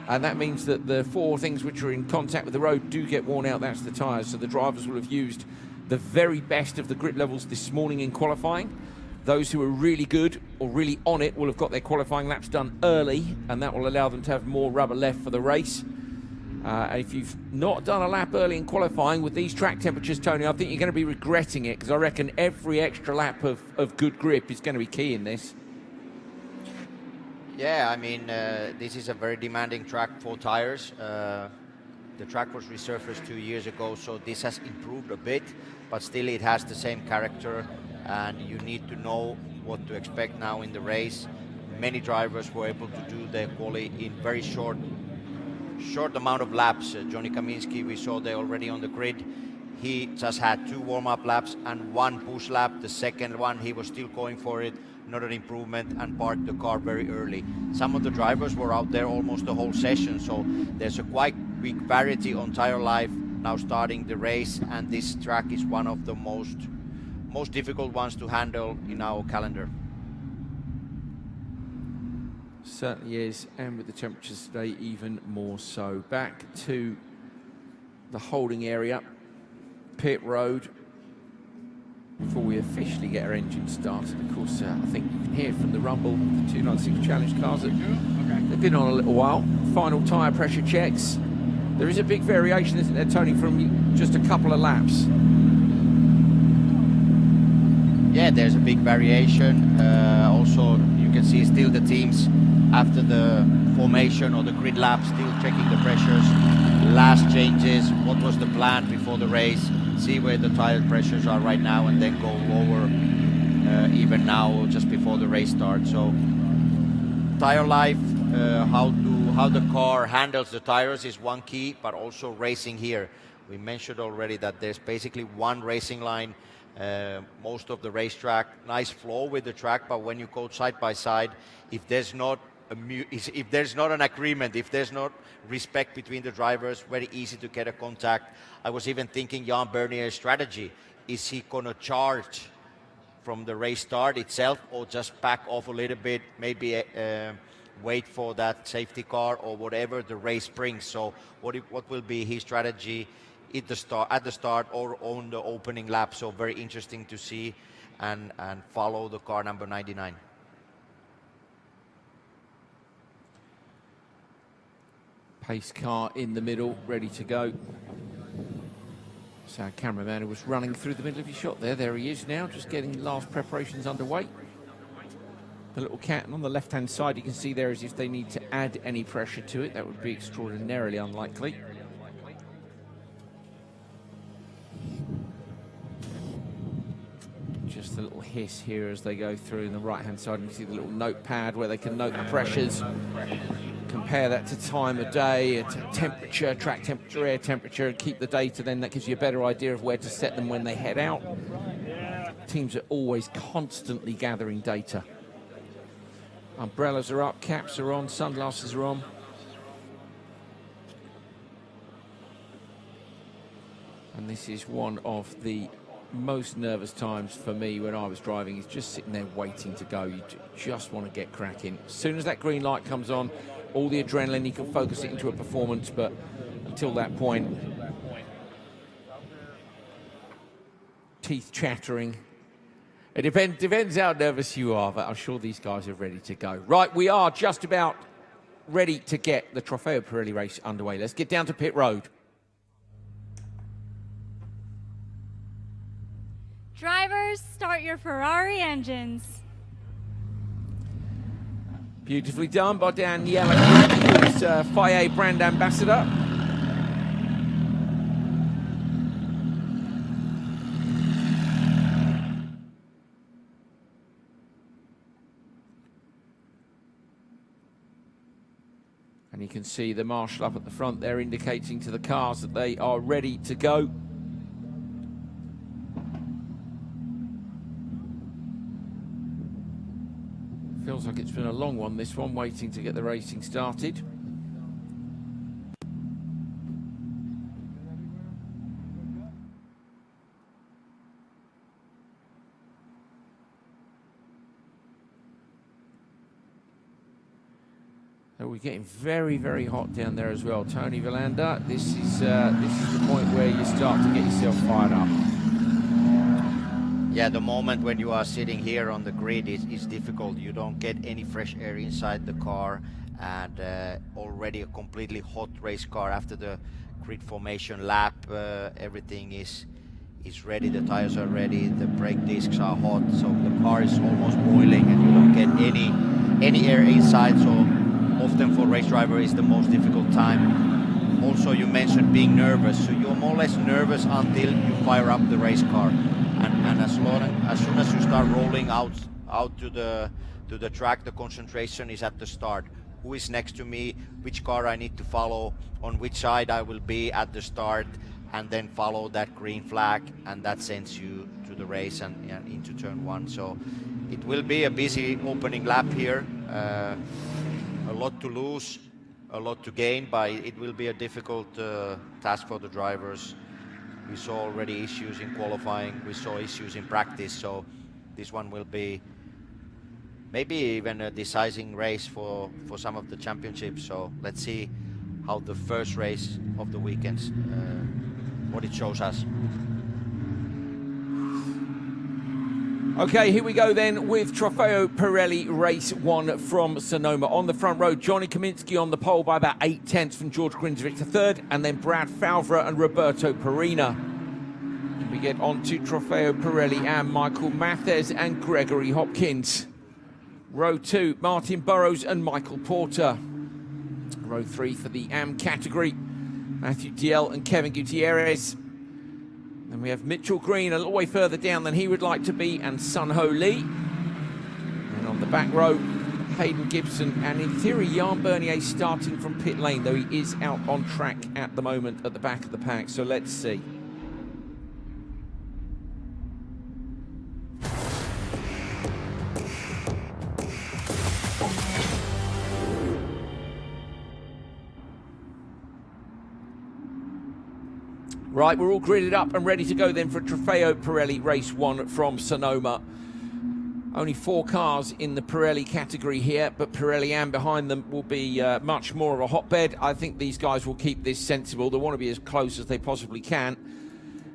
And that means that the 4 things which are in contact with the road do get worn out. That's the tyres. So the drivers will have used the very best of the grip levels this morning in qualifying. Those who are really good or really on it will have got their qualifying laps done early, and that will allow them to have more rubber left for the race. If you've not done a lap early in qualifying with these track temperatures, Tony, I think you're going to be regretting it, because I reckon every extra lap of good grip is going to be key in this. Yeah, I mean, this is a very demanding track for tires. The track was resurfaced 2 years ago, so this has improved a bit, but still it has the same character, and you need to know what to expect now in the race. Many drivers were able to do their quali in very short amount of laps. Johnny Kaminsky, we saw there already on the grid. He just had 2 warm-up laps and 1 push lap. The second one, he was still going for it, not an improvement, and parked the car very early. Some of the drivers were out there almost the whole session, so there's a quite big variety on tire life now starting the race, and this track is one of the most difficult ones to handle in our calendar. Certainly is, and with the temperatures today even more so. Back to the holding area, pit road, before we officially get our engine started. Of course, I think you can hear from the rumble of the 296 Challenge cars that they've been on a little while. Final tyre pressure checks. There is a big variation, isn't there, Tony, from just a couple of laps? Yeah, there's a big variation. Also, you can see still the teams after the formation or the grid lap still checking the pressures, last changes, what was the plan before the race, see where the tire pressures are right now, and then go lower even now just before the race starts. So tire life, how the car handles the tires is one key, but also racing here. We mentioned already that there's basically one racing line most of the racetrack, nice flow with the track, but when you go side by side, if there's not an agreement, if there's not respect between the drivers, very easy to get a contact. I was even thinking Jan Bernier's strategy. Is he gonna charge from the race start itself, or just back off a little bit, maybe wait for that safety car or whatever the race brings? So what will be his strategy at the start or on the opening lap? So very interesting to see and follow the car number 99. Pace car in the middle, ready to go. So our cameraman who was running through the middle of his shot there he is now, just getting last preparations underway. The little cat, and on the left-hand side you can see there is if they need to add any pressure to it. That would be extraordinarily unlikely. Just a little hiss here as they go through. On the right-hand side you can see the little notepad where they can note the pressures. Compare that to time of day, to temperature, track temperature, air temperature, and keep the data. Then that gives you a better idea of where to set them when they head out. Teams are always constantly gathering data. Umbrellas are up, caps are on, sunglasses are on. And this is one of the most nervous times for me when I was driving, is just sitting there waiting to go. You just want to get cracking. As soon as that green light comes on, all the adrenaline, you can focus it into a performance, but until that point, teeth chattering. It depends how nervous you are, but I'm sure these guys are ready to go. Right, we are just about ready to get the Trofeo Pirelli race underway. Let's get down to pit road. Drivers, start your Ferrari engines. Beautifully done by Daniela, who's FIA brand ambassador. And you can see the marshal up at the front there indicating to the cars that they are ready to go. Feels like it's been a long one, this one, waiting to get the racing started. So we're getting very, very hot down there as well. Tony Villander, this is the point where you start to get yourself fired up. Yeah, the moment when you are sitting here on the grid is difficult. You don't get any fresh air inside the car, and already a completely hot race car after the grid formation lap. Everything is ready, the tires are ready, the brake discs are hot, so the car is almost boiling and you don't get any air inside. So often for race driver is the most difficult time. Also, you mentioned being nervous, so you're more or less nervous until you fire up the race car. And as soon as you start rolling out to the track, the concentration is at the start. Who is next to me? Which car I need to follow? On which side I will be at the start? and then follow that green flag, and that sends you to the race and into turn 1. So it will be a busy opening lap here. A lot to lose, a lot to gain, but it will be a difficult task for the drivers. We saw already issues in qualifying, we saw issues in practice, so this one will be maybe even a deciding race for some of the championships. So let's see how the first race of the weekends, what it shows us. Okay, here we go then with Trofeo Pirelli Race 1 from Sonoma. On the front row, Johnny Kaminsky on the pole by about 8 tenths from George Grinzovic to third, and then Brad Favre and Roberto Perina. We get on to Trofeo Pirelli and Michael Mathes and Gregory Hopkins. Row 2, Martin Burrows and Michael Porter. Row 3 for the AM category, Matthew Diel and Kevin Gutierrez. Then we have Mitchell Green a little way further down than he would like to be, and Sun Ho Lee. And on the back row, Hayden Gibson, and in theory, Jan Bernier starting from pit lane, though he is out on track at the moment at the back of the pack. So let's see. Right, we're all gridded up and ready to go then for Trofeo Pirelli Race 1 from Sonoma. Only 4 cars in the Pirelli category here, but Pirelli AM behind them will be much more of a hotbed. I think these guys will keep this sensible. They want to be as close as they possibly can.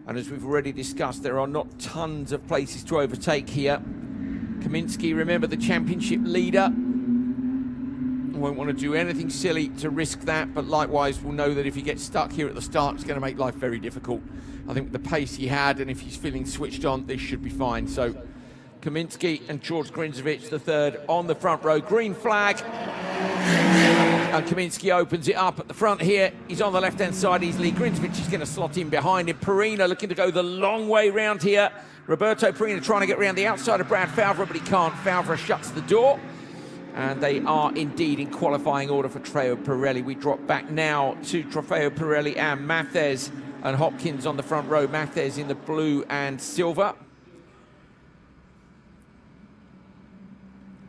And as we've already discussed, there are not tons of places to overtake here. Kaminsky, remember, the championship leader. Won't want to do anything silly to risk that, but likewise we'll know that if he gets stuck here at the start, it's going to make life very difficult. I think with the pace he had, and if he's feeling switched on, this should be fine. So Kaminsky and George Grinzovic, the third on the front row. Green flag. And Kaminsky opens it up at the front here. He's on the left-hand side easily. Grinzovic is going to slot in behind him. Perina looking to go the long way round here. Roberto Perina trying to get around the outside of Brad Favre, but he can't. Favre shuts the door. And they are indeed in qualifying order for Trofeo Pirelli. We drop back now to Trofeo Pirelli and Mathes and Hopkins on the front row. Mathes in the blue and silver.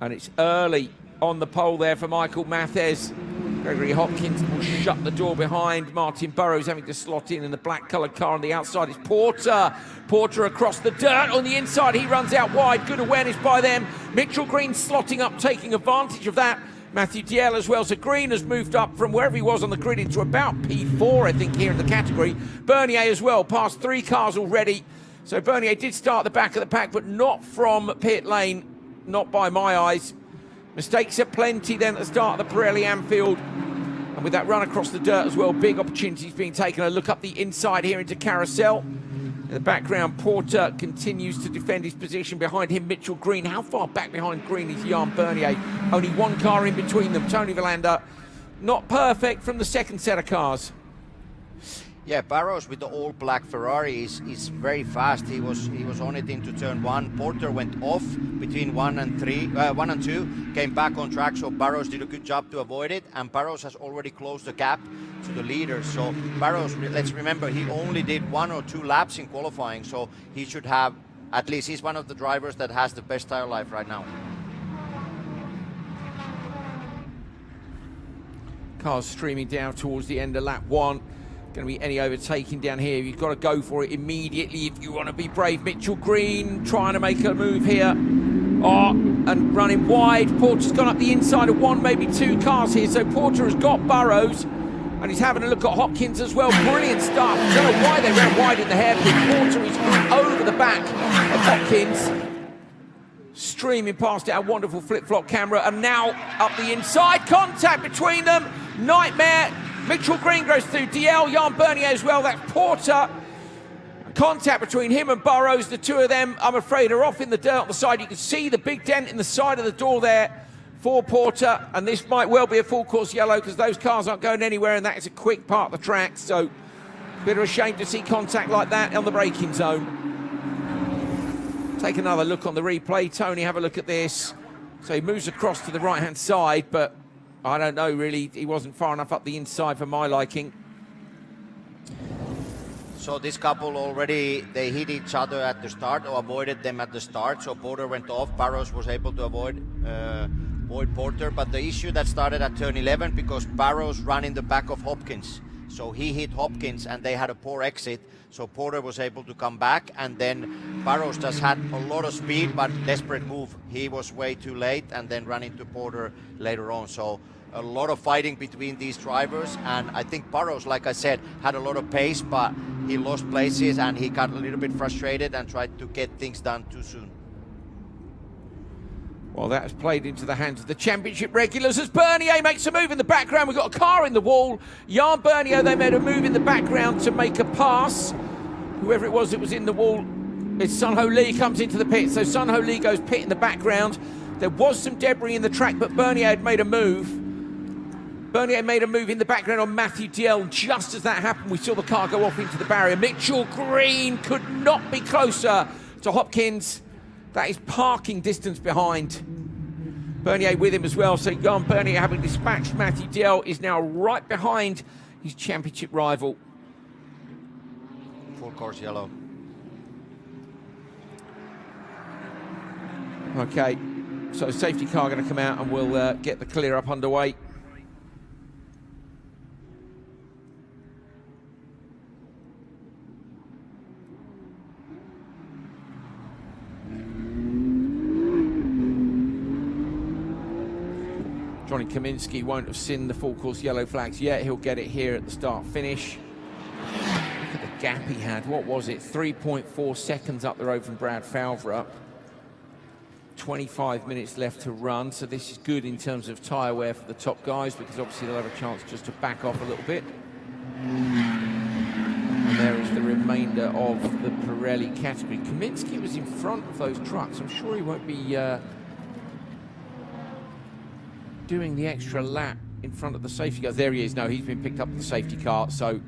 And it's early on the pole there for Michael Mathes. Gregory Hopkins will shut the door behind. Martin Burrows having to slot in the black-coloured car on the outside is Porter. Porter across the dirt. On the inside, he runs out wide. Good awareness by them. Mitchell Green slotting up, taking advantage of that. Matthew Diel as well. So Green has moved up from wherever he was on the grid into about P4, I think, here in the category. Bernier as well, past 3 cars already. So Bernier did start at the back of the pack, but not from pit lane, not by my eyes. Mistakes are plenty then at the start of the Pirelli Anfield. And with that run across the dirt as well, big opportunities being taken. A look up the inside here into Carousel. In the background, Porter continues to defend his position. Behind him, Mitchell Green. How far back behind Green is Jan Bernier? Only 1 car in between them. Tony Villander, not perfect from the second set of cars. Yeah, Barros with the all-black Ferrari is very fast. He was on it into turn 1. Porter went off between 1 and 2, came back on track. So Barros did a good job to avoid it, and Barros has already closed the gap to the leader. So Barros, let's remember, he only did 1 or 2 laps in qualifying, so he should have, at least he's one of the drivers that has the best tire life right now. Cars streaming down towards the end of lap 1. Going to be any overtaking down here. You've got to go for it immediately if you want to be brave. Mitchell Green trying to make a move here. And running wide. Porter's gone up the inside of 1, maybe 2 cars here. So Porter has got Burrows. And he's having a look at Hopkins as well. Brilliant stuff. I don't know why they ran wide in the hairpin. Porter is over the back of Hopkins. Streaming past it, a wonderful flip-flop camera. And now up the inside. Contact between them. Nightmare. Mitchell Green goes through. Diel, Jan Bernier as well. That's Porter. Contact between him and Burrows. The 2 of them, I'm afraid, are off in the dirt on the side. You can see the big dent in the side of the door there for Porter. And this might well be a full course yellow because those cars aren't going anywhere, and that is a quick part of the track. So, bit of a shame to see contact like that on the braking zone. Take another look on the replay. Tony, have a look at this. So he moves across to the right-hand side, but I don't know, really. He wasn't far enough up the inside for my liking. So this couple already, they hit each other at the start or avoided them at the start. So Porter went off. Barros was able to avoid Porter. But the issue that started at turn 11 because Barros ran in the back of Hopkins. So he hit Hopkins and they had a poor exit. So Porter was able to come back, and then Barros just had a lot of speed but desperate move. He was way too late and then ran into Porter later on. So a lot of fighting between these drivers, and I think Barros, like I said, had a lot of pace, but he lost places and he got a little bit frustrated and tried to get things done too soon. Well, that's played into the hands of the championship regulars as Bernier makes a move in the background. We've got a car in the wall. Jan Bernier, they made a move in the background to make a pass. Whoever it was that was in the wall, it's Sun Ho Lee comes into the pit. So Sun Ho Lee goes pit in the background. There was some debris in the track, but Bernier had made a move. Bernier made a move in the background on Matthew Diel. Just as that happened, we saw the car go off into the barrier. Mitchell Green could not be closer to Hopkins. That is parking distance behind. Bernier with him as well. So Jan Bernier, having dispatched Matthew Diel, is now right behind his championship rival. Full course yellow. Okay, so safety car going to come out and we'll get the clear up underway. Johnny Kaminsky won't have seen the full course yellow flags yet. He'll get it here at the start finish. Look at the gap he had. What was it? 3.4 seconds up the road from Brad Falvera. 25 minutes left to run, so this is good in terms of tyre wear for the top guys because obviously they'll have a chance just to back off a little bit. And there is the remainder of the Pirelli category. Kaminsky was in front of those trucks. I'm sure he won't be doing the extra lap in front of the safety car. There he is. No, he's been picked up with the safety car. So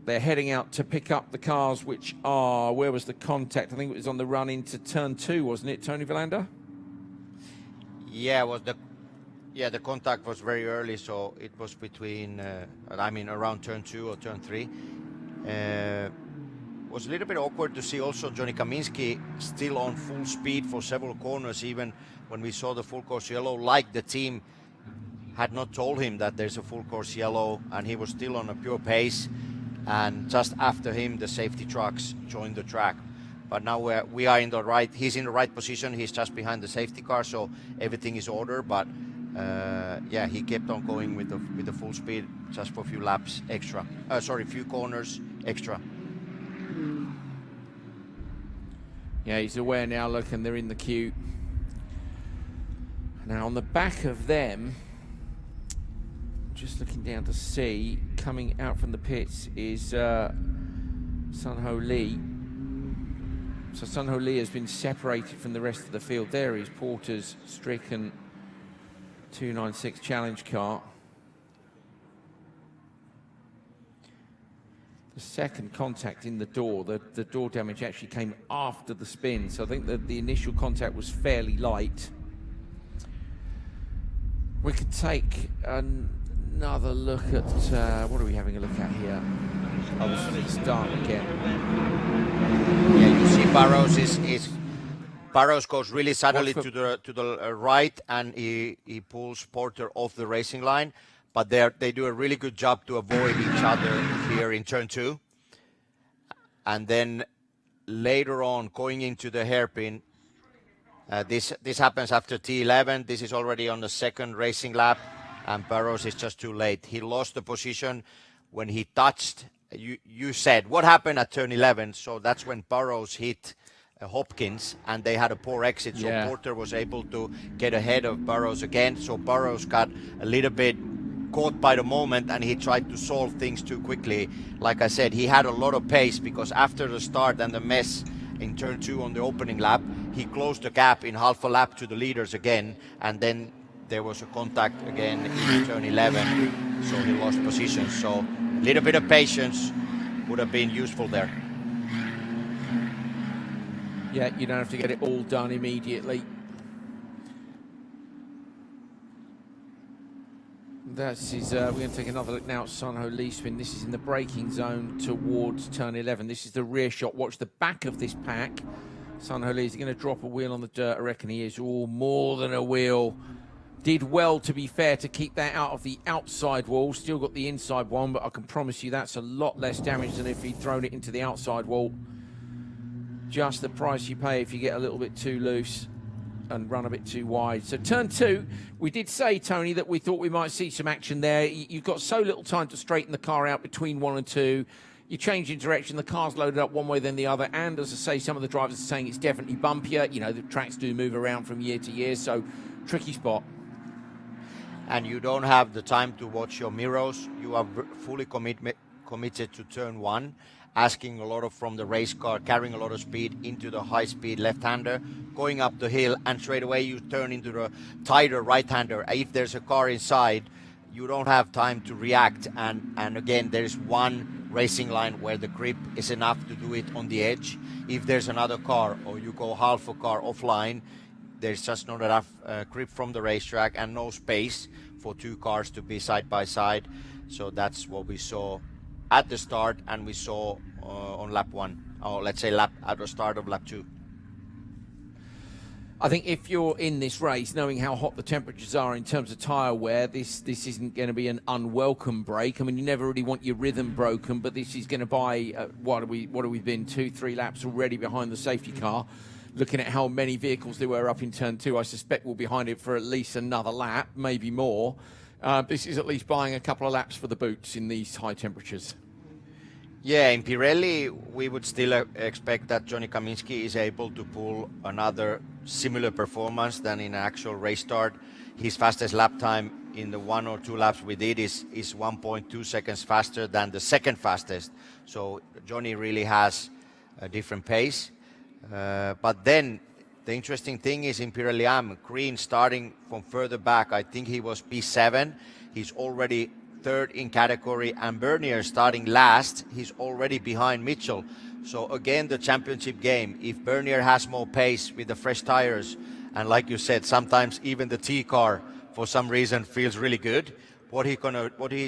they're heading out to pick up the cars, which are, where was the contact? I think it was on the run into turn 2, wasn't it, Tony Villander? Yeah, the contact was very early, so it was between, around turn 2 or turn 3. Was a little bit awkward to see also Johnny Kaminsky still on full speed for several corners, even when we saw the full course yellow, like the team had not told him that there's a full course yellow, and he was still on a pure pace. And just after him, the safety trucks joined the track. But now we are in the right, he's in the right position. He's just behind the safety car, so everything is ordered. But yeah, he kept on going with the full speed just for a few laps extra. Few corners extra. Yeah, he's aware now, look, and they're in the queue. Now on the back of them, just looking down to see, coming out from the pits is Sun Ho Lee. So Sun Ho Lee has been separated from the rest of the field. There is Porter's stricken 296 challenge car. The second contact in the door, the door damage actually came after the spin. So I think that the initial contact was fairly light. We could take another look at, what are we having a look at here? Oh, this is the start again. Yeah, you see Barros goes really suddenly to the right, and he pulls Porter off the racing line. But they do a really good job to avoid each other here in turn 2. And then later on, going into the hairpin, this happens after T11. This is already on the second racing lap, and Barros is just too late. He lost the position when he touched. You said, what happened at turn 11? So that's when Barros hit Hopkins, and they had a poor exit. So yeah. Porter was able to get ahead of Barros again. So Barros got a little bit caught by the moment, and he tried to solve things too quickly. Like I said, he had a lot of pace because after the start and the mess in turn 2 on the opening lap, he closed the gap in half a lap to the leaders again, and then there was a contact again in turn 11, so he lost position. So a little bit of patience would have been useful there. Yeah, you don't have to get it all done immediately. We're going to take another look now at Sanho Lee spin. This is in the braking zone towards turn 11. This is the rear shot. Watch the back of this pack. Sanho Lee is going to drop a wheel on the dirt. I reckon he is. Oh, more than a wheel. Did well, to be fair, to keep that out of the outside wall. Still got the inside one, but I can promise you that's a lot less damage than if he'd thrown it into the outside wall. Just the price you pay if you get a little bit too loose and run a bit too wide. So turn 2, we did say, Tony, that we thought we might see some action there. You've got so little time to straighten the car out between 1 and 2. You change in direction, the car's loaded up one way then the other, and as I say, some of the drivers are saying it's definitely bumpier. You know, the tracks do move around from year to year, so tricky spot. And you don't have the time to watch your mirrors. You are fully committed to turn 1, asking a lot from the race car, carrying a lot of speed into the high-speed left-hander, going up the hill, and straight away you turn into the tighter right-hander. If there's a car inside, you don't have time to react. And again, there's one racing line where the grip is enough to do it on the edge. If there's another car or you go half a car offline, there's just not enough grip from the racetrack and no space for 2 cars to be side by side. So that's what we saw at the start, and we saw on lap 1, or let's say at the start of lap 2. I think if you're in this race, knowing how hot the temperatures are in terms of tyre wear, this isn't going to be an unwelcome break. I mean, you never really want your rhythm broken, but this is going to buy, what have we been, 2-3 laps already behind the safety car. Looking at how many vehicles there were up in turn 2, I suspect we'll be behind it for at least another lap, maybe more. This is at least buying a couple of laps for the boots in these high temperatures. Yeah, in Pirelli, we would still expect that Johnny Kaminski is able to pull another similar performance than in an actual race start. His fastest lap time in the 1 or 2 laps we did is 1.2 seconds faster than the second fastest. So Johnny really has a different pace. But then the interesting thing is in Pirelli Am, Green starting from further back, I think he was P7. He's already 3rd in category, and Bernier starting last, he's already behind Mitchell. So again, the championship game, if Bernier has more pace with the fresh tires, and like you said, sometimes even the T car for some reason feels really good, what he's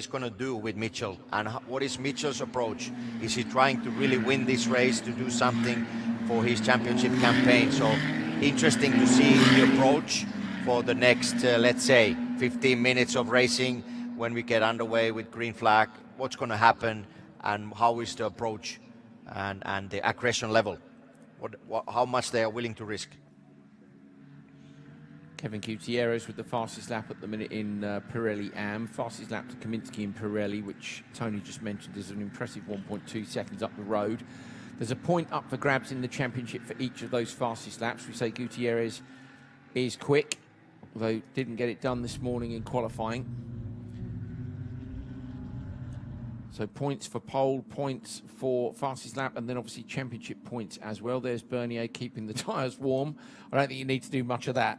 gonna do with Mitchell, and what is Mitchell's approach? Is he trying to really win this race to do something for his championship campaign? So interesting to see the approach for the next, let's say, 15 minutes of racing. When we get underway with green flag, what's going to happen, and how is the approach and the aggression level? How much they are willing to risk? Kevin Gutierrez with the fastest lap at the minute in Pirelli Am. Fastest lap to Kaminski in Pirelli, which Tony just mentioned is an impressive 1.2 seconds up the road. There's a point up for grabs in the championship for each of those fastest laps. We say Gutierrez is quick, although didn't get it done this morning in qualifying. So points for pole, points for fastest lap, and then obviously championship points as well. There's Bernier keeping the tyres warm. I don't think you need to do much of that.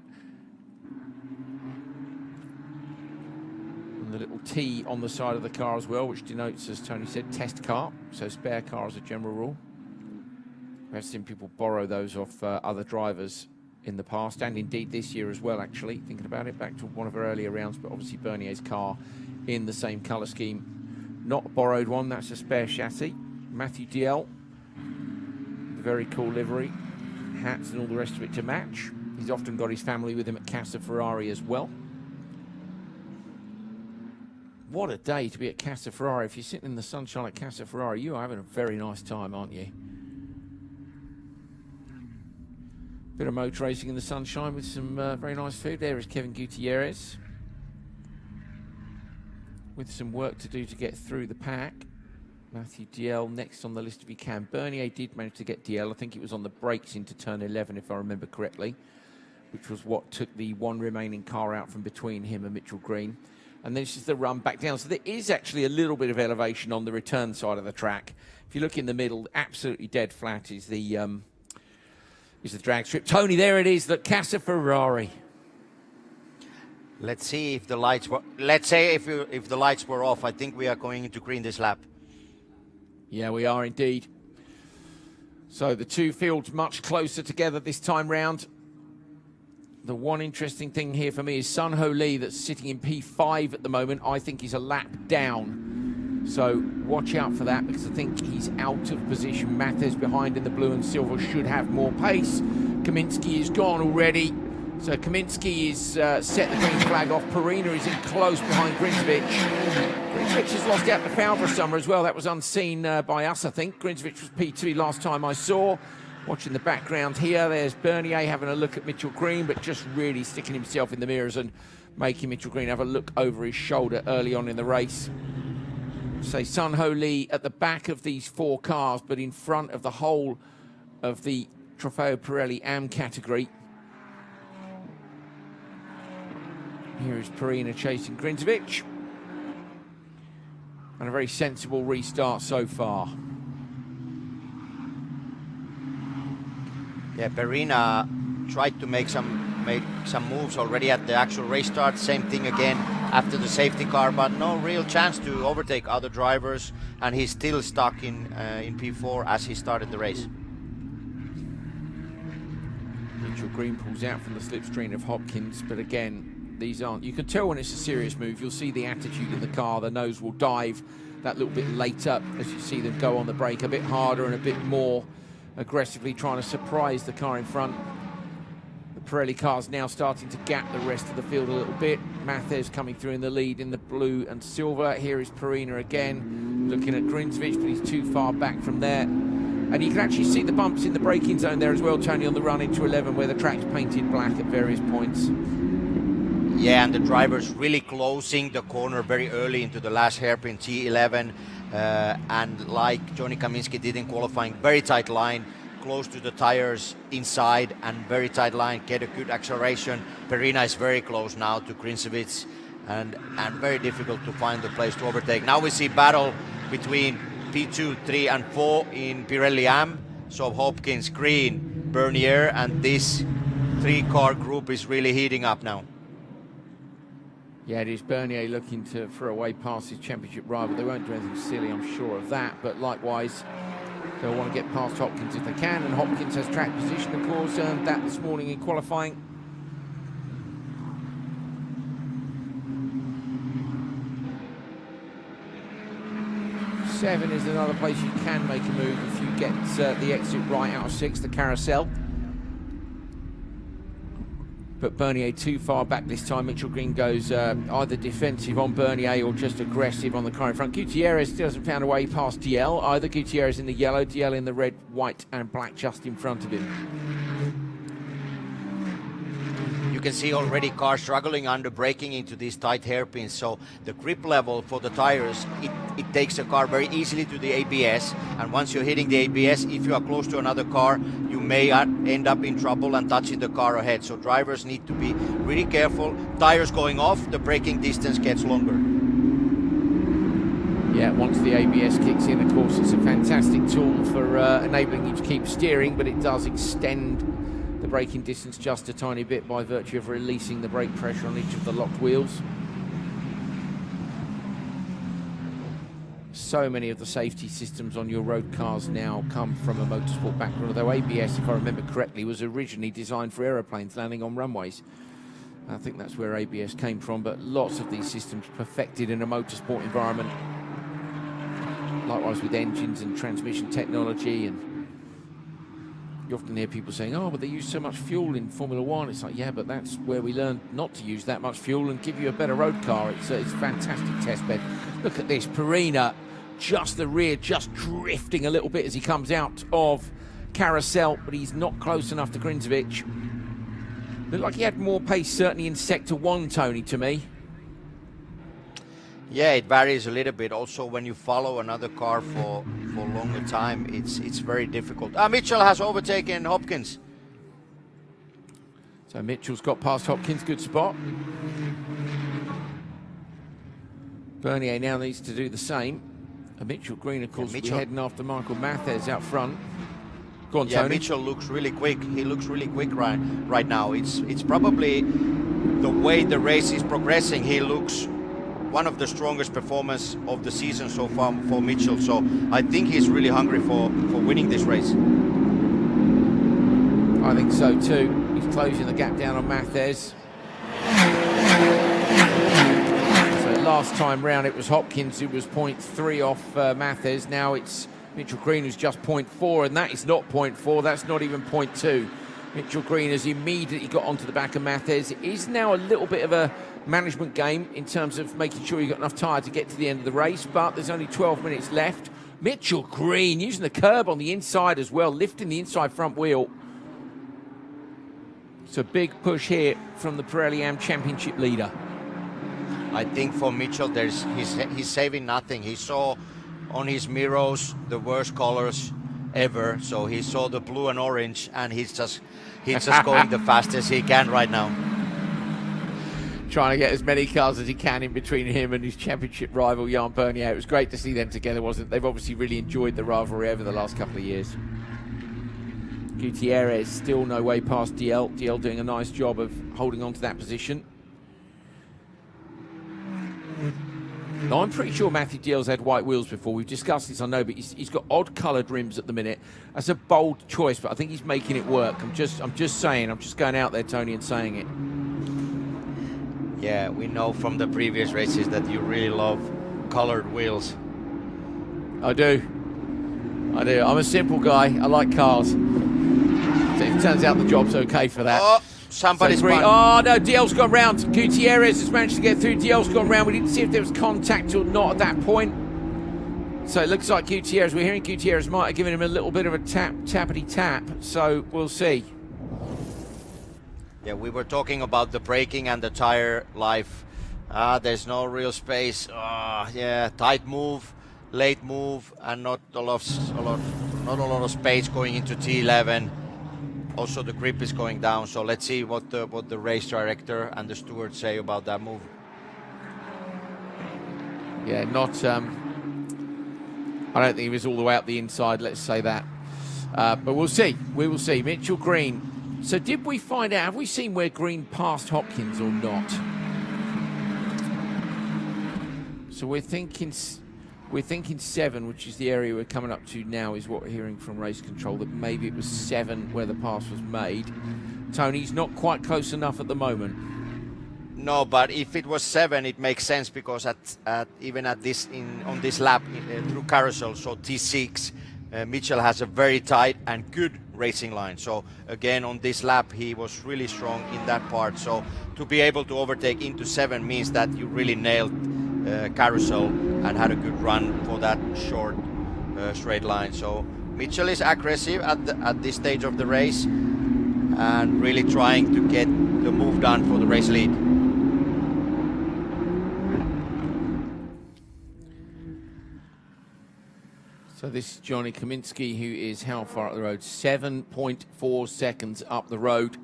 And the little T on the side of the car as well, which denotes, as Tony said, test car. So spare car as a general rule. We've seen people borrow those off other drivers in the past, and indeed this year as well, actually. Thinking about it, back to one of our earlier rounds, but obviously Bernier's car in the same colour scheme. Not a borrowed one, that's a spare chassis. Matthew DL, very cool livery, hats and all the rest of it to match. He's often got his family with him at Casa Ferrari as well. What a day to be at Casa Ferrari. If you're sitting in the sunshine at Casa Ferrari, you are having a very nice time, aren't you? Bit of motor racing in the sunshine with some very nice food. There is Kevin Gutierrez, with some work to do to get through the pack. Matthew DL next on the list if he can. Bernier did manage to get DL. I think it was on the brakes into turn 11, if I remember correctly, which was what took the one remaining car out from between him and Mitchell Green. And then this is the run back down. So there is actually a little bit of elevation on the return side of the track. If you look in the middle, absolutely dead flat is the drag strip. Tony, there it is, the Casa Ferrari. Let's see if the lights were. Let's say if the lights were off, I think we are going into green this lap. Yeah, we are indeed. So the two fields much closer together this time round. The one interesting thing here for me is Sun Ho Lee, that's sitting in P5 at the moment. I think he's a lap down. So watch out for that, because I think he's out of position. Mathes behind in the blue and silver should have more pace. Kaminski is gone already. So Kaminski is set the green flag off. Perina is in close behind Grinzevich. Grinzevich has lost out the foul for summer as well. That was unseen by us, I think. Grinzevich was P2 last time I saw. Watching the background here, there's Bernier having a look at Mitchell Green, but just really sticking himself in the mirrors and making Mitchell Green have a look over his shoulder early on in the race. Say Sun Ho Lee at the back of these 4 cars, but in front of the whole of the Trofeo Pirelli AM category. Here is Perina chasing Grinzevich. And a very sensible restart so far. Yeah, Perina tried to make some moves already at the actual race start. Same thing again after the safety car, but no real chance to overtake other drivers, and he's still stuck in P4 as he started the race. Mitchell Green pulls out from the slipstream of Hopkins, but again, these aren't. You can tell when it's a serious move. You'll see the attitude in the car. The nose will dive that little bit later as you see them go on the brake a bit harder and a bit more aggressively, trying to surprise the car in front. The Pirelli car's now starting to gap the rest of the field a little bit. Mathes coming through in the lead in the blue and silver. Here is Perina again, looking at Grinzevich, but he's too far back from there. And you can actually see the bumps in the braking zone there as well, Tony, on the run into 11, where the track's painted black at various points. Yeah, and the driver's really closing the corner very early into the last hairpin, T11. And like Johnny Kaminski did in qualifying, very tight line, close to the tires inside, and very tight line, get a good acceleration. Perina is very close now to Grinzevich, and very difficult to find the place to overtake. Now we see battle between P2, 3 and 4 in Pirelli AM. So Hopkins, Green, Bernier, and this 3-car group is really heating up now. Yeah, it is Bernier looking to throw away past his championship rival. They won't do anything silly, I'm sure of that. But likewise, they'll want to get past Hopkins if they can. And Hopkins has track position, of course, earned that this morning in qualifying. Seven is another place you can make a move if you get the exit right out of 6, the carousel. But Bernier too far back this time. Mitchell Green goes either defensive on Bernier or just aggressive on the car in front. Gutierrez still hasn't found a way past DL either. Gutierrez in the yellow, DL in the red, white and black just in front of him. You can see already cars struggling under braking into these tight hairpins, so the grip level for the tires, it takes the car very easily to the ABS, and once you're hitting the ABS, if you are close to another car, you may end up in trouble and touching the car ahead. So drivers need to be really careful. Tires going off, the braking distance gets longer. Yeah, once the ABS kicks in, of course, it's a fantastic tool for enabling you to keep steering, but it does extend the braking distance just a tiny bit by virtue of releasing the brake pressure on each of the locked wheels. So many of the safety systems on your road cars now come from a motorsport background, although ABS, if I remember correctly, was originally designed for aeroplanes landing on runways. I think that's where ABS came from, but lots of these systems perfected in a motorsport environment. Likewise with engines and transmission technology, and you often hear people saying, oh, but they use so much fuel in Formula One. It's like, yeah, but that's where we learned not to use that much fuel and give you a better road car. It's a fantastic test bed. Look at this, Perina, just the rear, just drifting a little bit as he comes out of carousel, but he's not close enough to Grinzevich. Looked like he had more pace, certainly in Sector 1, Tony, to me. Yeah, it varies a little bit. Also, when you follow another car for a longer time, it's very difficult. Mitchell has overtaken Hopkins. So Mitchell's got past Hopkins, good spot. Bernier now needs to do the same. Mitchell Green, of course, will be heading after Michael Mathes out front. Go on, yeah, Tony. Mitchell looks really quick. He looks really quick right now. It's probably the way the race is progressing. He looks one of the strongest performers of the season so far for Mitchell. So I think he's really hungry for winning this race. I think so too. He's closing the gap down on Mathes. So last time round it was Hopkins who was 0.3 off Mathes. Now it's Mitchell Green who's just 0.4, and that is not 0.4, that's not even 0.2. Mitchell Green has immediately got onto the back of Mathes. It is now a little bit of a management game in terms of making sure you've got enough tyre to get to the end of the race, but there's only 12 minutes left. Mitchell Green using the curb on the inside as well, lifting the inside front wheel. It's a big push here from the Pirelli Am Championship leader. I think for Mitchell, he's saving nothing. He saw on his mirrors the worst colors ever, so he saw the blue and orange, and he's just going the fastest he can right now. Trying to get as many cars as he can in between him and his championship rival Jan Bernier. It was great to see them together, wasn't it? They've obviously really enjoyed the rivalry over the last couple of years. Gutierrez still no way past DL. DL doing a nice job of holding on to that position. Now, I'm pretty sure Matthew DL's had white wheels before. We've discussed this, I know, but he's got odd coloured rims at the minute. That's a bold choice, but I think he's making it work. I'm just saying. I'm just going out there, Tony, and saying it. Yeah, we know from the previous races that you really love coloured wheels. I do. I'm a simple guy. I like cars. It turns out the job's okay for that. Oh, somebody's so oh no, DL's gone round. Gutierrez has managed to get through. DL's gone round. We didn't see if there was contact or not at that point. So it looks like Gutierrez, we're hearing Gutierrez might have given him a little bit of a tappity tap. So we'll see. Yeah, we were talking about the braking and the tire life. There's no real space. Yeah, tight move, late move, and not a lot of space going into T11. Also, the grip is going down. So let's see what the race director and the steward say about that move. Yeah, not. I don't think he was all the way up the inside. Let's say that. But we'll see. We will see. Mitchell Green. So did we find out, have we seen where Green passed Hopkins or not? So we're thinking 7, which is the area we're coming up to now, is what we're hearing from race control, that maybe it was 7 where the pass was made. Tony's not quite close enough at the moment. No, but if it was 7, it makes sense, because even on this lap through carousel, so T6, Mitchell has a very tight and good racing line. So again, on this lap, he was really strong in that part. So to be able to overtake into 7 means that you really nailed carousel and had a good run for that short straight line. So Mitchell is aggressive at this stage of the race and really trying to get the move done for the race lead. So this is Johnny Kaminsky, who is how far up the road? 7.4 seconds up the road.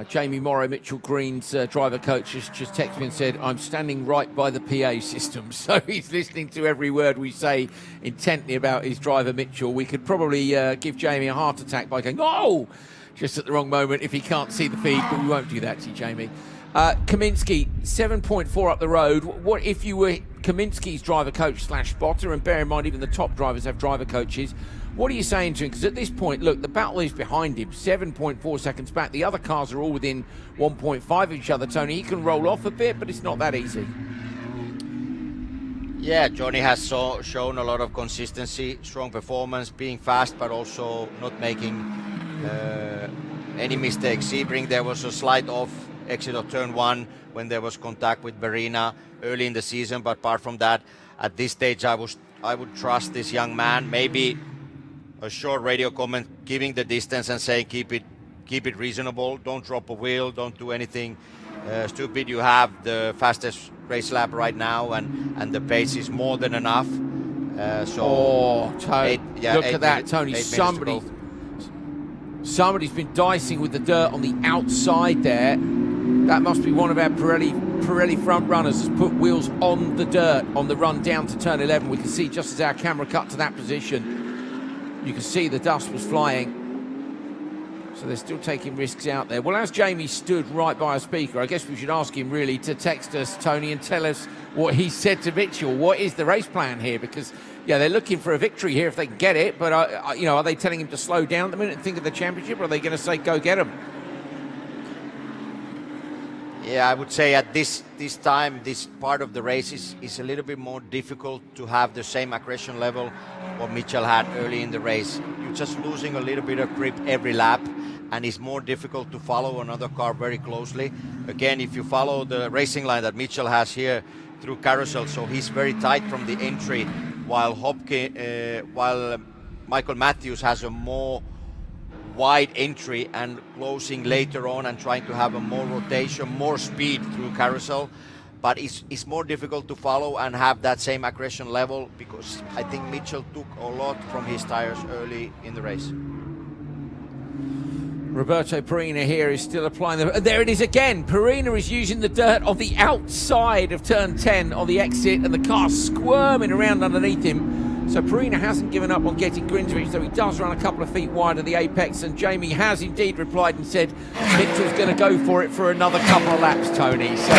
Jamie Morrow, Mitchell Green's driver coach, just texted me and said, I'm standing right by the PA system. So he's listening to every word we say intently about his driver, Mitchell. We could probably give Jamie a heart attack by going, oh, just at the wrong moment if he can't see the feed, but we won't do that to you, Jamie. Kaminsky, 7.4 up the road. What if you were Kaminsky's driver coach / spotter, and bear in mind even the top drivers have driver coaches, what are you saying to him? Because at this point, look, the battle is behind him, 7.4 seconds back. The other cars are all within 1.5 of each other, Tony. He can roll off a bit, but it's not that easy. Yeah, Johnny has shown a lot of consistency, strong performance, being fast, but also not making any mistakes. Sebring, there was a slight off exit of turn 1 when there was contact with Verina early in the season, but apart from that, at this stage I would trust this young man. Maybe a short radio comment giving the distance and saying keep it reasonable, don't drop a wheel, don't do anything stupid. You have the fastest race lap right now, and the pace is more than enough. Tony, look at that, Tony. Somebody's been dicing with the dirt on the outside there. That must be one of our Pirelli front runners has put wheels on the dirt on the run down to turn 11. We can see just as our camera cut to that position, you can see the dust was flying. So they're still taking risks out there. Well, as Jamie stood right by a speaker, I guess we should ask him really to text us, Tony, and tell us what he said to Mitchell. What is the race plan here? Because Yeah, they're looking for a victory here if they can get it, but are they telling him to slow down at the minute and think of the championship, or are they going to say go get him? Yeah, I would say at this time, this part of the race is a little bit more difficult to have the same aggression level what Mitchell had early in the race. You're just losing a little bit of grip every lap, and it's more difficult to follow another car very closely. Again, if you follow the racing line that Mitchell has here through carousel, so he's very tight from the entry, while Michael Matthews has a more wide entry and closing later on and trying to have a more rotation, more speed through carousel. But it's more difficult to follow and have that same aggression level because I think Mitchell took a lot from his tires early in the race. Roberto Perina here is still applying there it is again. Perina is using the dirt on the outside of turn 10 on the exit, and the car's squirming around underneath him. So Perina hasn't given up on getting Grinzovich, though he does run a couple of feet wide of the apex, and Jamie has indeed replied and said Mitchell's going to go for it for another couple of laps, Tony. So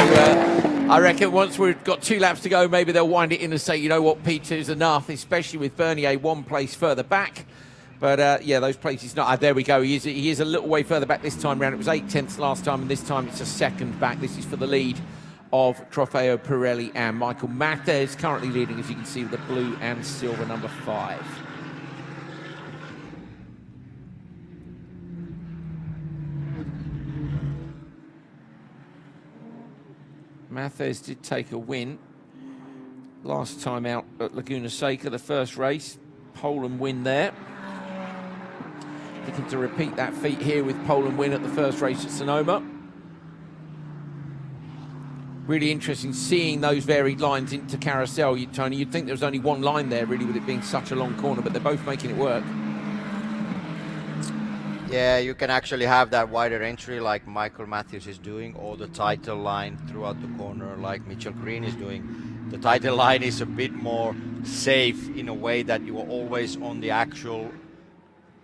I reckon once we've got 2 laps to go, maybe they'll wind it in and say, you know what, P2's enough, especially with Bernier one place further back. But yeah, those places not. There we go. He is a little way further back this time round. It was 8/10 last time, and this time it's a second back. This is for the lead of Trofeo Pirelli and Michael Mathes, currently leading, as you can see, with the blue and silver number 5. Mathes did take a win last time out at Laguna Seca, the first race. Pole and win there. Looking to repeat that feat here with pole and win at the first race at Sonoma. Really interesting seeing those varied lines into carousel, Tony. You'd think there was only one line there, really, with it being such a long corner, but they're both making it work. Yeah, you can actually have that wider entry like Michael Matthews is doing, or the title line throughout the corner like Mitchell Green is doing. The title line is a bit more safe in a way that you are always on the actual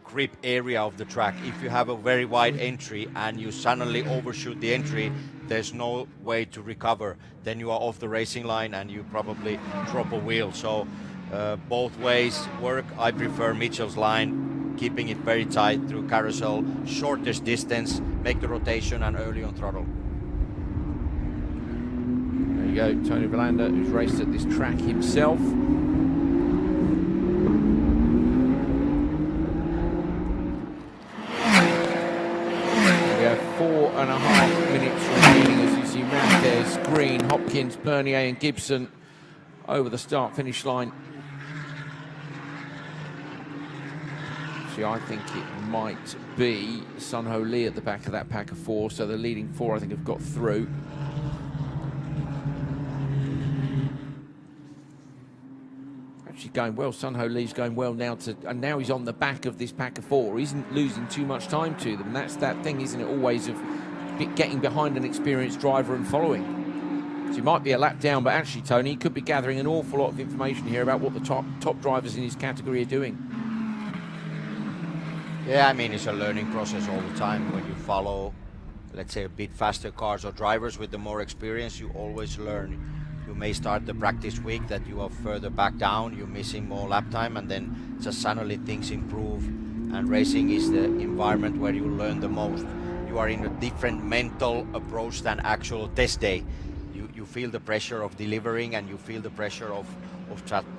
grip area of the track. If you have a very wide entry and you suddenly overshoot the entry, there's no way to recover. Then you are off the racing line and you probably drop a wheel. So both ways work. I prefer Mitchell's line, keeping it very tight through carousel, shortest distance, make the rotation and early on throttle. There you go, Tony Verlander, who's raced at this track himself. We have 4.5 minutes remaining as you see Mathes, Green, Hopkins, Bernier and Gibson over the start-finish line. Actually, I think it might be Sun Ho Lee at the back of that pack of 4, so the leading 4 I think have got through. Actually going well. Sun Ho Lee's going well now, and now he's on the back of this pack of 4. He isn't losing too much time to them. And that's that thing, isn't it, always, of getting behind an experienced driver and following. So he might be a lap down, but actually, Tony, he could be gathering an awful lot of information here about what the top drivers in his category are doing. Yeah, I mean, it's a learning process all the time. When you follow, let's say, a bit faster cars or drivers with the more experience, you always learn. You may start the practice week that you are further back down, you're missing more lap time, and then just suddenly things improve. And racing is the environment where you learn the most. You are in a different mental approach than actual test day. You feel the pressure of delivering, and you feel the pressure of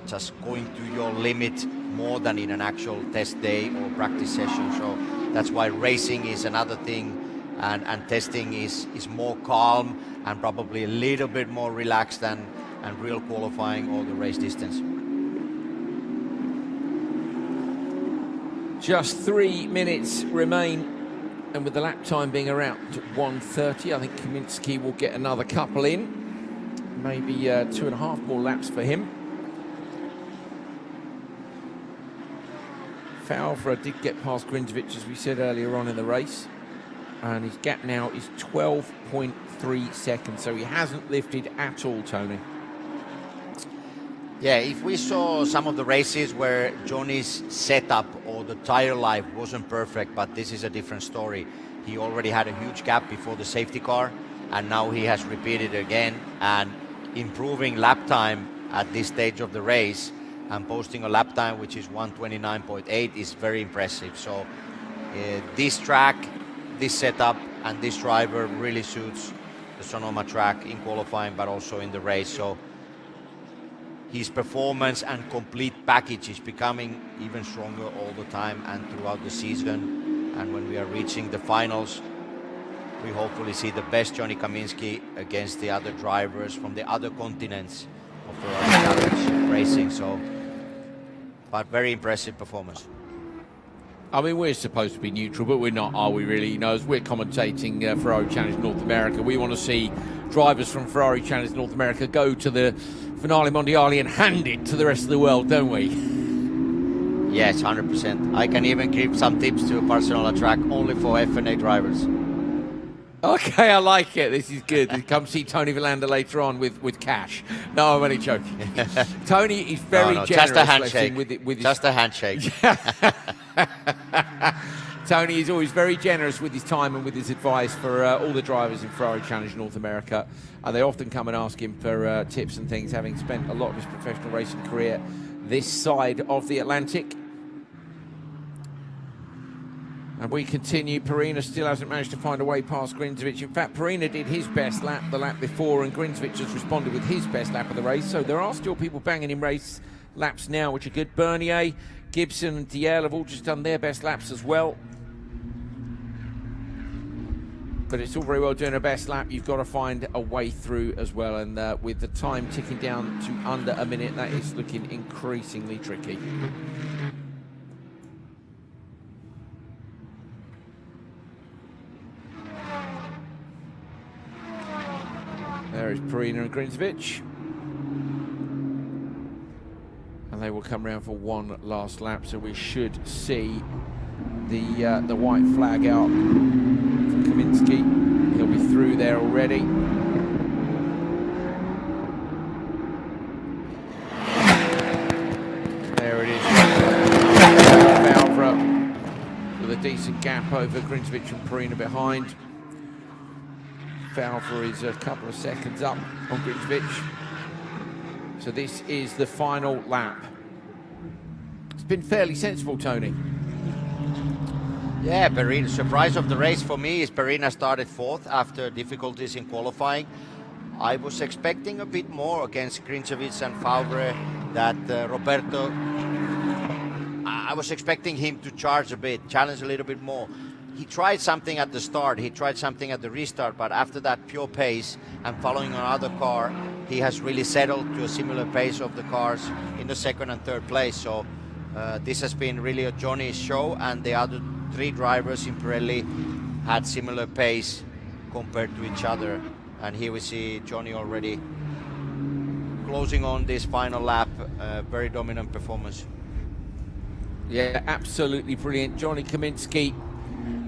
just going to your limit more than in an actual test day or practice session. So that's why racing is another thing, and testing is more calm and probably a little bit more relaxed than real qualifying or the race distance. Just 3 minutes remain, and with the lap time being around 1:30, I think Kaminsky will get another couple in. Maybe 2.5 more laps for him. Favre did get past Grinzovich, as we said earlier on in the race, and his gap now is 12.3 seconds, so he hasn't lifted at all, Tony. Yeah, if we saw some of the races where Johnny's setup or the tire life wasn't perfect, but this is a different story. He already had a huge gap before the safety car, and now he has repeated again, and improving lap time at this stage of the race and posting a lap time which is 1:29.8 is very impressive. So this track, this setup, and this driver really suits the Sonoma track in qualifying, but also in the race. So his performance and complete package is becoming even stronger all the time and throughout the season. And when we are reaching the finals, we hopefully see the best Johnny Kaminsky against the other drivers from the other continents of Ferrari Challenge racing. So, but very impressive performance. I mean, we're supposed to be neutral, but we're not, are we really? You know, as we're commentating Ferrari Challenge North America, we want to see drivers from Ferrari Challenge North America go to the Finale Mondiale and hand it to the rest of the world, don't we? Yes, 100%. I can even give some tips to a Barcelona track only for FNA drivers. Okay, I like it. This is good. Come see Tony Villander later on with cash. No, I'm only joking. Tony is very generous. Just a handshake. With just a handshake. Tony is always very generous with his time and with his advice for all the drivers in Ferrari Challenge North America. They often come and ask him for tips and things, having spent a lot of his professional racing career this side of the Atlantic. And we continue. Perina still hasn't managed to find a way past Grinzovic. In fact, Perina did his best lap the lap before, and Grinzovic has responded with his best lap of the race. So there are still people banging in race laps now, which are good. Bernier, Gibson and DL have all just done their best laps as well. But it's all very well doing a best lap. You've got to find a way through as well. And with the time ticking down to under a minute, that is looking increasingly tricky. There is Perina and Grinzovic. And they will come round for one last lap, so we should see the white flag out for Kaminsky. He'll be through there already. There it is. Valvra with a decent gap over Grinzovic and Perina behind. Valvra is a couple of seconds up on Grinzovic. So this is the final lap. It's been fairly sensible, Tony. Yeah, Perina. Surprise of the race for me is Perina started fourth after difficulties in qualifying. I was expecting a bit more against Grinzovic and Favre that Roberto. I was expecting him to charge a bit, challenge a little bit more. He tried something at the start, he tried something at the restart, but after that pure pace and following another car, he has really settled to a similar pace of the cars in the second and third place. So this has been really a Johnny show, and the other three drivers in Pirelli had similar pace compared to each other. And here we see Johnny already closing on this final lap, very dominant performance. Yeah, absolutely brilliant. Johnny Kaminsky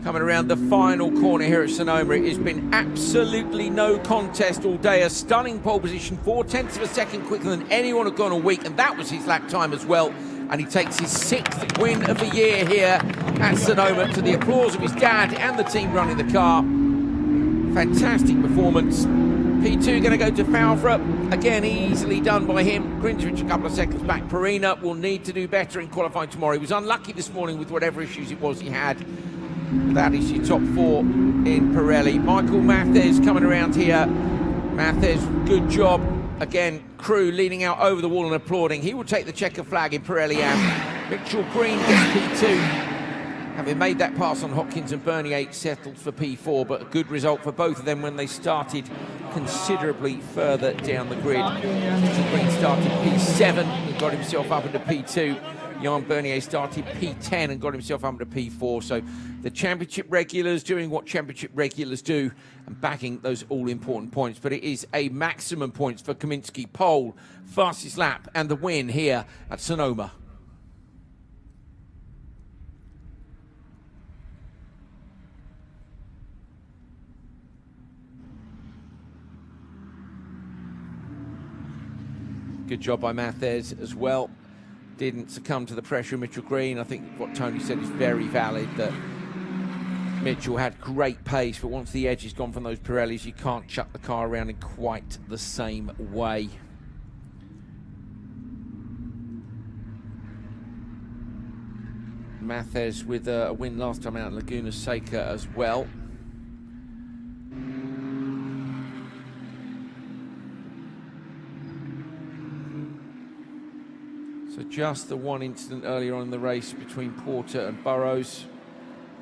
coming around the final corner here at Sonoma. It has been absolutely no contest all day. A stunning pole position, 0.4 of a second quicker than anyone had gone all week, and that was his lap time as well. And he takes his 6th win of the year here at Sonoma, to the applause of his dad and the team running the car. Fantastic performance. P2 going to go to Favre. Again, easily done by him. Grinzovic a couple of seconds back. Perina will need to do better in qualifying tomorrow. He was unlucky this morning with whatever issues it was he had. That is your top four in Pirelli. Michael Mathes coming around here. Mathes, good job. Again, crew leaning out over the wall and applauding. He will take the checker flag in Pirelli Am. Mitchell Green gets P2. Having made that pass on Hopkins and Bernier, settled for P4, but a good result for both of them when they started considerably further down the grid. Mitchell Green started P7 and got himself up into P2. Jan Bernier started P10 and got himself up into P4. So the championship regulars doing what championship regulars do and bagging those all-important points. But it is a maximum points for Kaminsky. Pole, fastest lap, and the win here at Sonoma. Good job by Mathes as well. Didn't succumb to the pressure of Mitchell Green. I think what Tony said is very valid, that Mitchell had great pace, but once the edge is gone from those Pirellis, you can't chuck the car around in quite the same way. Mathes with a win last time out in Laguna Seca as well. So just the one incident earlier on in the race between Porter and Burrows.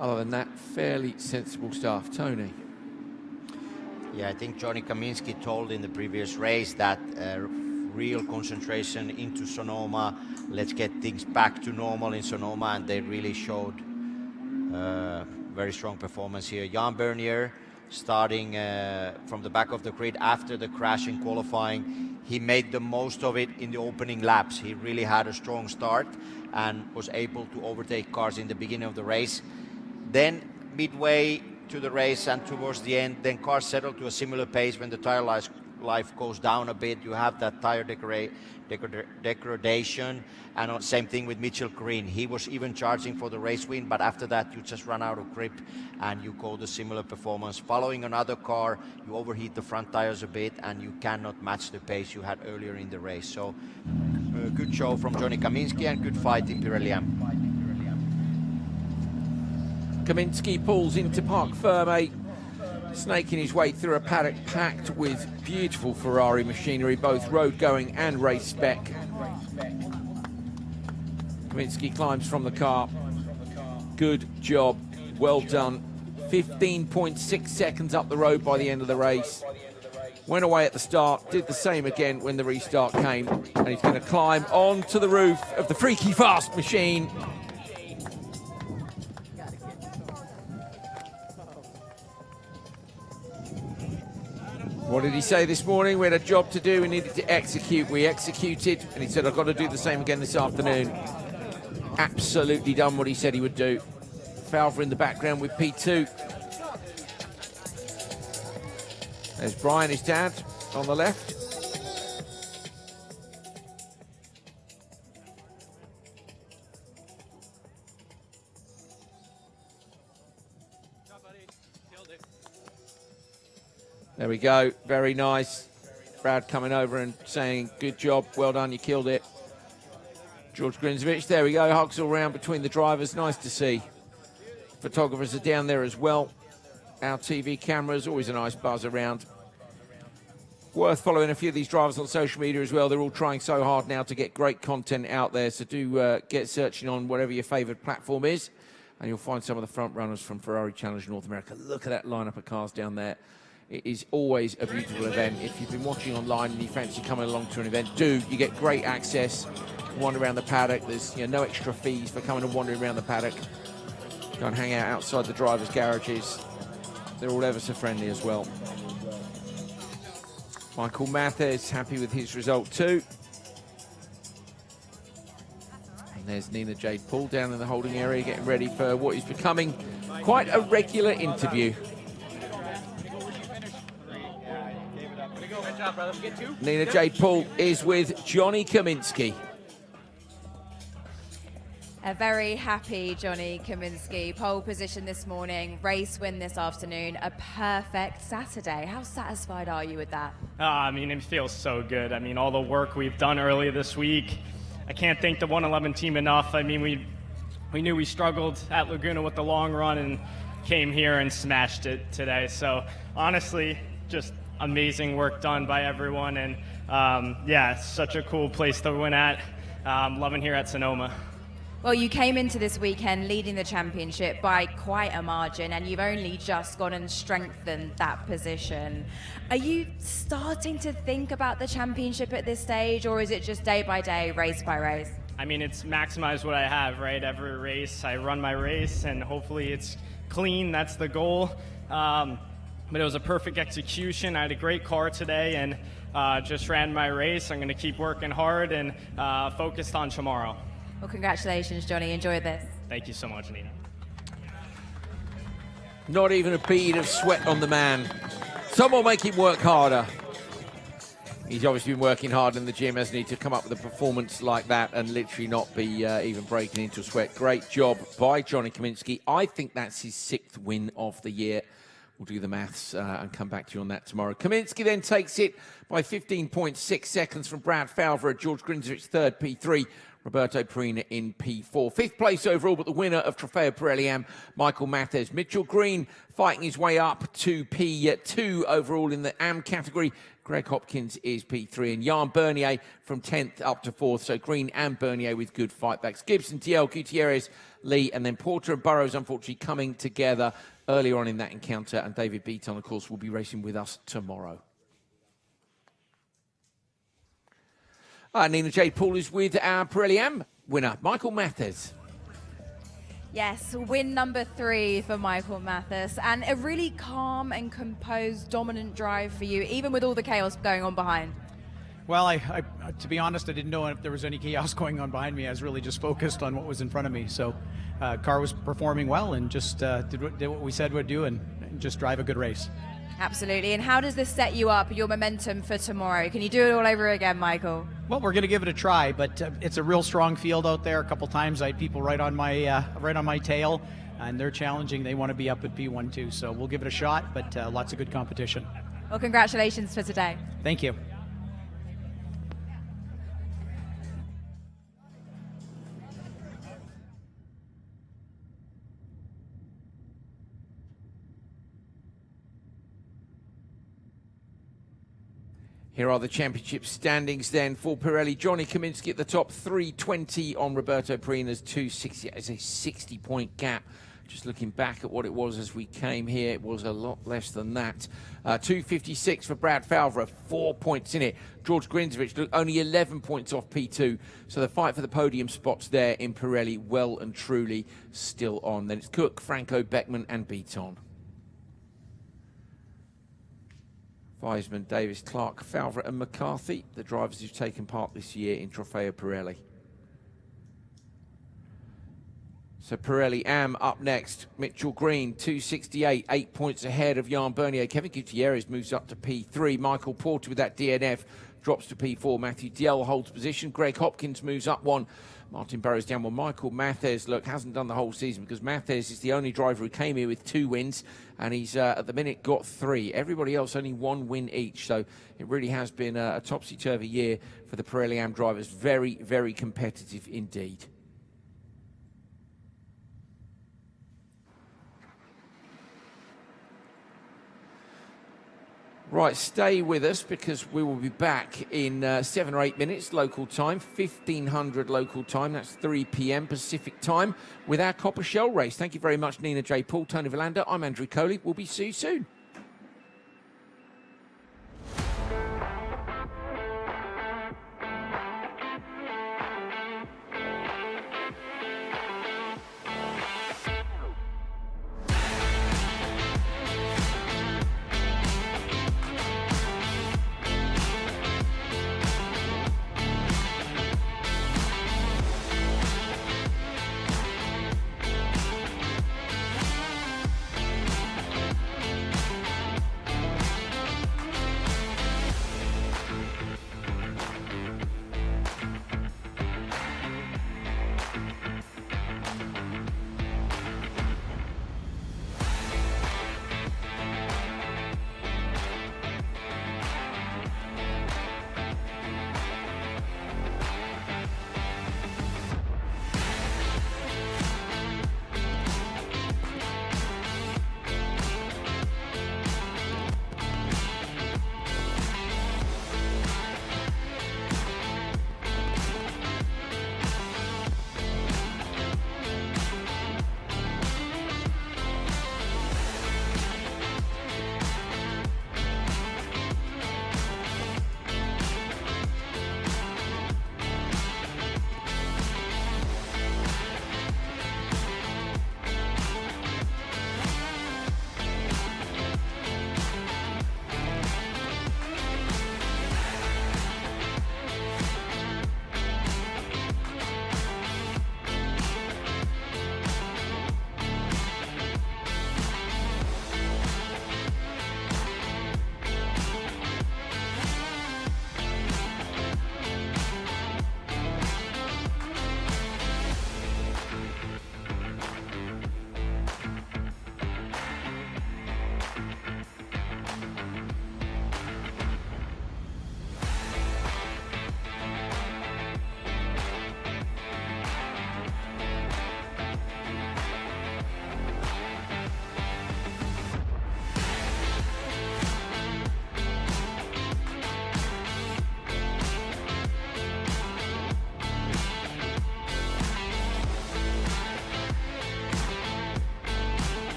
Other than that, fairly sensible stuff. Tony. Yeah, I think Johnny Kaminsky told in the previous race that real concentration into Sonoma. Let's get things back to normal in Sonoma, and they really showed very strong performance here. Jan Bernier starting from the back of the grid after the crash in qualifying. He made the most of it in the opening laps. He really had a strong start and was able to overtake cars in the beginning of the race. Then midway to the race and towards the end, then cars settled to a similar pace. When the tire life goes down a bit, you have that tire degradation. And same thing with Mitchell Green. He was even charging for the race win, but after that you just run out of grip and you go the similar performance. Following another car, you overheat the front tires a bit and you cannot match the pace you had earlier in the race. So good show from Johnny Kaminsky and good fight in Pirelli. Kaminsky pulls into Parc Ferme, snaking his way through a paddock packed with beautiful Ferrari machinery, both road going and race spec. Kaminsky climbs from the car. Good job, well done. 15.6 seconds up the road by the end of the race. Went away at the start, did the same again when the restart came, and he's going to climb onto the roof of the freaky fast machine. What did he say this morning? We had a job to do, we needed to execute. We executed, and he said, I've got to do the same again this afternoon. Absolutely done what he said he would do. Falva in the background with P2. There's Brian, his dad, on the left. There we go, very nice. Brad coming over and saying, good job, well done, you killed it. George Grinzovich, there we go, hugs all around between the drivers, nice to see. Photographers are down there as well. Our TV cameras, always a nice buzz around. Worth following a few of these drivers on social media as well. They're all trying so hard now to get great content out there, so do get searching on whatever your favourite platform is, and you'll find some of the front runners from Ferrari Challenge North America. Look at that lineup of cars down there. It is always a beautiful event. If you've been watching online and you fancy coming along to an event, you get great access. Wander around the paddock. There's no extra fees for coming and wandering around the paddock. Go and hang out outside the drivers' garages. They're all ever so friendly as well. Michael Mathes happy with his result too. And there's Nina Jade Paul down in the holding area getting ready for what is becoming quite a regular interview. Nina Jade Paul is with Johnny Kaminsky. A very happy Johnny Kaminsky. Pole position this morning, race win this afternoon, a perfect Saturday. How satisfied are you with that? I mean, it feels so good. I mean, all the work we've done earlier this week, I can't thank the 111 team enough. I mean, we knew we struggled at Laguna with the long run and came here and smashed it today. So honestly, just amazing work done by everyone. And yeah, it's such a cool place to win at. Loving here at Sonoma. Well, you came into this weekend leading the championship by quite a margin, and you've only just gone and strengthened that position. Are you starting to think about the championship at this stage, or is it just day by day, race by race? I mean, it's maximize what I have, right? Every race, I run my race, and hopefully it's clean. That's the goal. But it was a perfect execution. I had a great car today, and just ran my race. I'm going to keep working hard and focused on tomorrow. Well, congratulations, Johnny. Enjoy this. Thank you so much, Nina. Not even a bead of sweat on the man. Someone make him work harder. He's obviously been working hard in the gym, hasn't he, to come up with a performance like that and literally not be even breaking into a sweat. Great job by Johnny Kaminsky. I think that's his 6th win of the year. We'll do the maths and come back to you on that tomorrow. Kaminsky then takes it by 15.6 seconds from Brad Falva at George Grinzovich's third P3. Roberto Perina in P4. 5th place overall, but the winner of Trofeo Pirelli Am, Michael Mathes. Mitchell Green fighting his way up to P2 overall in the Am category. Greg Hopkins is P3, and Jan Bernier from 10th up to 4th. So Green and Bernier with good fightbacks. Gibson, TL, Gutierrez, Lee, and then Porter and Burrows, unfortunately, coming together earlier on in that encounter. And David Beaton, of course, will be racing with us tomorrow. Nina J. Paul is with our Pirelli Am winner, Michael Mathes. Yes, win number 3 for Michael Mathes, and a really calm and composed, dominant drive for you, even with all the chaos going on behind. Well, I to be honest, I didn't know if there was any chaos going on behind me. I was really just focused on what was in front of me. So, car was performing well, and just did what we said we'd do, and just drive a good race. Absolutely. And how does this set you up, your momentum for tomorrow? Can you do it all over again, Michael? Well, we're going to give it a try, but it's a real strong field out there. A couple times I had people right on my tail, and they're challenging. They want to be up at P1 too, so we'll give it a shot, but lots of good competition. Well, congratulations for today. Thank you. Here are the championship standings then for Pirelli. Johnny Kaminsky at the top, 320 on Roberto Perina's 260. It's a 60-point gap. Just looking back at what it was as we came here, it was a lot less than that. 256 for Brad Falvera, 4 points in it. George Grinzovich only 11 points off P2. So the fight for the podium spots there in Pirelli well and truly still on. Then it's Cook, Franco, Beckman and Beaton. Weisman, Davis, Clark, Falvera and McCarthy, the drivers who've taken part this year in Trofeo Pirelli. So Pirelli Am up next. Mitchell Green, 268, 8 points ahead of Jan Bernier. Kevin Gutierrez moves up to P3. Michael Porter with that DNF drops to P4. Matthew Diel holds position. Greg Hopkins moves up 1. Martin Burrows down 1. Michael Mathes, look, hasn't done the whole season because Mathes is the only driver who came here with 2 wins, and he's at the minute got 3. Everybody else only 1 win each, so it really has been a topsy-turvy year for the Pirelli Am drivers. Very, very competitive indeed. Right, stay with us because we will be back in 7 or 8 minutes local time, 1500 local time. That's 3 p.m. Pacific time with our Copper Shell race. Thank you very much, Nina J. Paul, Tony Verlander. I'm Andrew Coley. We'll see you soon.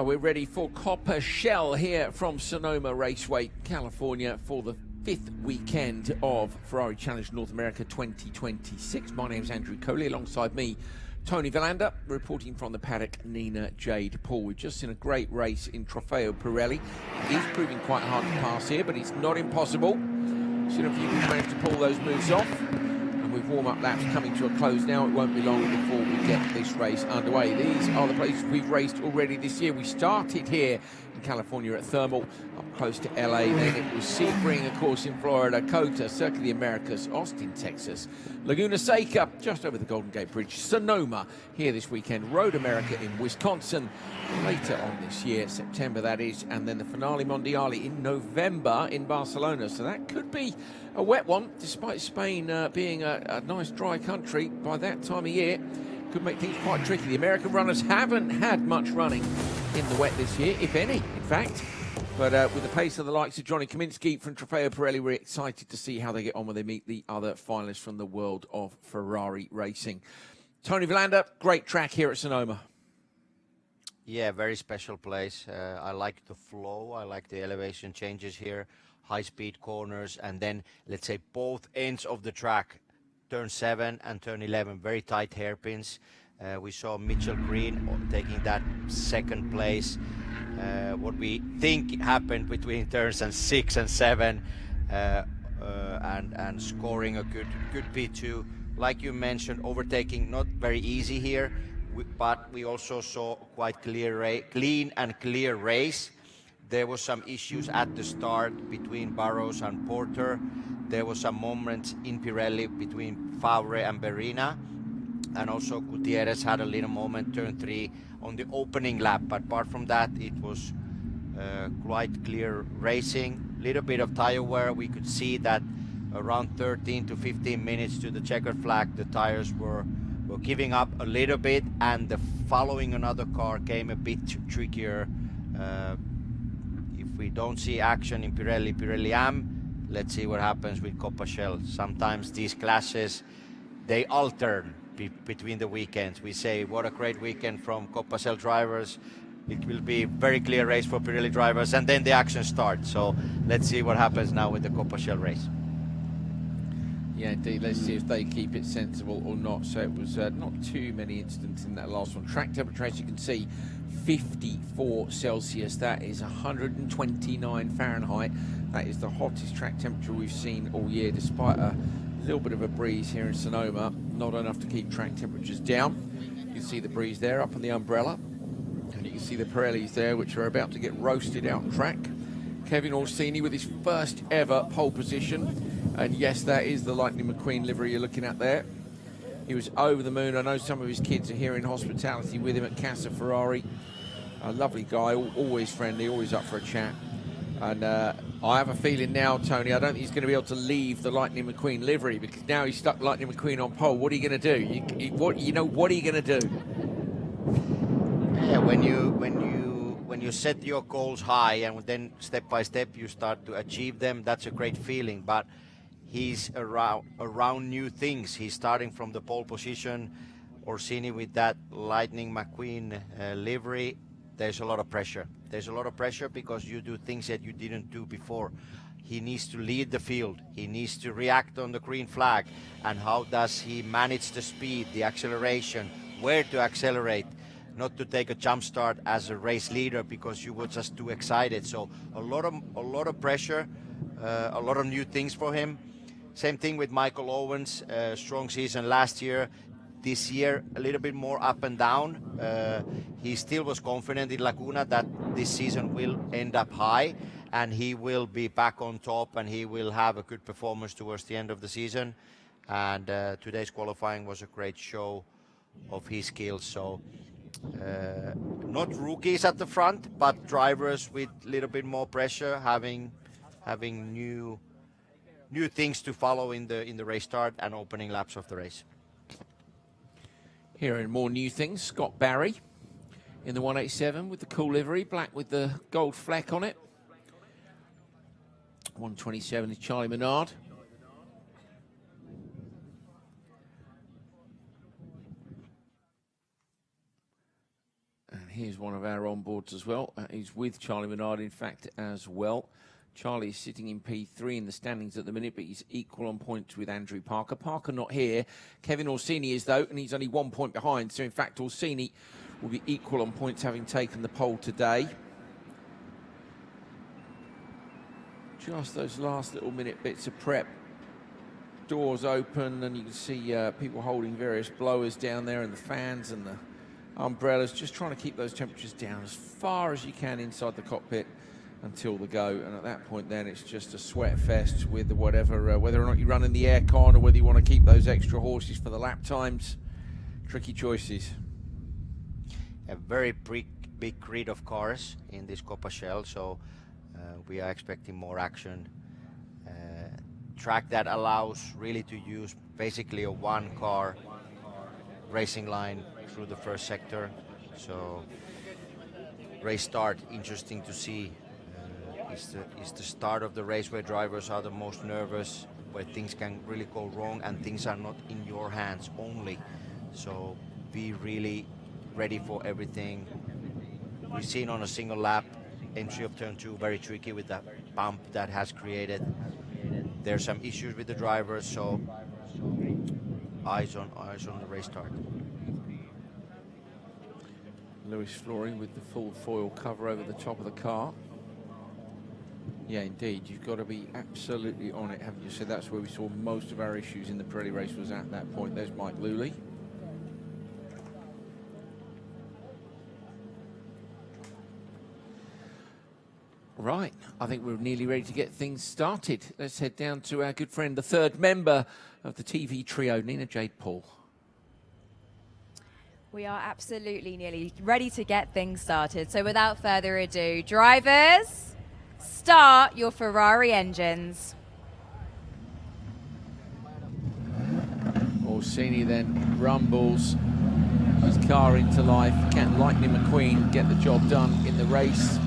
Well, we're ready for Copper Shell here from Sonoma Raceway, California, for the 5th weekend of Ferrari Challenge North America 2026. My name's Andrew Coley. Alongside me, Tony Villander, reporting from the paddock, Nina Jade Paul. We've just seen a great race in Trofeo Pirelli. It is proving quite hard to pass here, but it's not impossible. Seen a few people manage to pull those moves off. And with warm-up laps coming to a close now, it won't be long before we get this race underway. These are the places we've raced already this year. We started here in California at Thermal, up close to LA. Then it was Sebring, of course, in Florida, COTA, Circuit of the Americas, Austin, Texas, Laguna Seca, just over the Golden Gate Bridge, Sonoma here this weekend, Road America in Wisconsin later on this year, September that is, and then the Finale Mondiale in November in Barcelona. So that could be a wet one, despite Spain being a nice dry country by that time of year. Could make things quite tricky. The American runners haven't had much running in the wet this year, if any, in fact. But with the pace of the likes of Johnny Kaminsky from Trofeo Pirelli, we're excited to see how they get on when they meet the other finalists from the world of Ferrari racing. Tony Villander, great track here at Sonoma. Yeah, very special place. I like the flow. I like the elevation changes here, high-speed corners, and then, let's say, both ends of the track, turn 7 and turn 11, very tight hairpins. We saw Mitchell Green taking that second place. What we think happened between turns 6 and 7, and scoring a good P2. Like you mentioned, overtaking not very easy here, but we also saw quite clean and clear race. There was some issues at the start between Burrows and Porter. There was some moments in Pirelli between Favre and Berina. And also Gutierrez had a little moment, turn 3, on the opening lap. But apart from that, it was quite clear racing. Little bit of tire wear. We could see that around 13 to 15 minutes to the checkered flag, the tires were giving up a little bit, and the following another car came a bit trickier. If we don't see action in Pirelli Am, let's see what happens with Coppa Shell. Sometimes these classes, they alternate between the weekends. We say, what a great weekend from Coppa Shell drivers. It will be very clear race for Pirelli drivers, and then the action starts. So let's see what happens now with the Coppa Shell race. Yeah, indeed. Let's see if they keep it sensible or not. So it was not too many incidents in that last one. Track temperature, as you can see, 54 Celsius. That is 129 Fahrenheit. That is the hottest track temperature we've seen all year, despite a little bit of a breeze here in Sonoma. Not enough to keep track temperatures down. You can see the breeze there up on the umbrella. And you can see the Pirellis there, which are about to get roasted out on track. Kevin Orsini with his first ever pole position. And yes, that is the Lightning McQueen livery you're looking at there. He was over the moon. I know some of his kids are here in hospitality with him at Casa Ferrari. A lovely guy, always friendly, always up for a chat. And I have a feeling now, Tony, I don't think he's going to be able to leave the Lightning McQueen livery, because now he's stuck Lightning McQueen on pole. What are you going to do? What are you going to do? Yeah, when you set your goals high and then step by step you start to achieve them, that's a great feeling. But he's around new things. He's starting from the pole position. Orsini with that Lightning McQueen livery. There's a lot of pressure. There's a lot of pressure because you do things that you didn't do before. He needs to lead the field. He needs to react on the green flag. And how does he manage the speed, the acceleration, where to accelerate, not to take a jump start as a race leader because you were just too excited. So a lot of pressure, a lot of new things for him. Same thing with Michael Owens, strong season last year. This year, a little bit more up and down. He still was confident in Laguna that this season will end up high and he will be back on top and he will have a good performance towards the end of the season. And today's qualifying was a great show of his skills. So not rookies at the front, but drivers with a little bit more pressure, having new things to follow in the race start and opening laps of the race. Here are more new things. Scott Barry in the 187 with the cool livery, black with the gold fleck on it. 127 is Charlie Menard. And Here's one of our onboards as well. He's with Charlie Menard, in fact, as well. Charlie is sitting in P3 in the standings at the minute, but he's equal on points with Andrew Parker. Parker not here. Kevin Orsini is, though, and he's only 1 point behind. So, in fact, Orsini will be equal on points, having taken the pole today. Just those last little minute bits of prep. Doors open, and you can see people holding various blowers down there, and the fans and the umbrellas, just trying to keep those temperatures down as far as you can inside the cockpit until the go. And at that point then it's just a sweat fest with whatever, whether or not you run in the aircon or whether you want to keep those extra horses for the lap times. Tricky choices. A very big grid of cars in this Copa Shell, so we are expecting more action. Track that allows really to use basically a one car racing line through the first sector. So race start, interesting to see. Is the start of the race where drivers are the most nervous, where things can really go wrong and things are not in your hands only. So be really ready for everything. We've seen on a single lap entry of turn 2 very tricky with that bump that has created. There's some issues with the drivers, so eyes on the race start. Lewis Flory with the full foil cover over the top of the car. Yeah, indeed, you've got to be absolutely on it, haven't you? So that's where we saw most of our issues in the Pirelli race, was at that point. There's Mike Luley. Right, I think we're nearly ready to get things started. Let's head down to our good friend, the third member of the TV trio, Nina Jade Paul. We are absolutely nearly ready to get things started. So without further ado, drivers, start your Ferrari engines. Orsini then rumbles his car into life. Can Lightning McQueen get the job done in the race?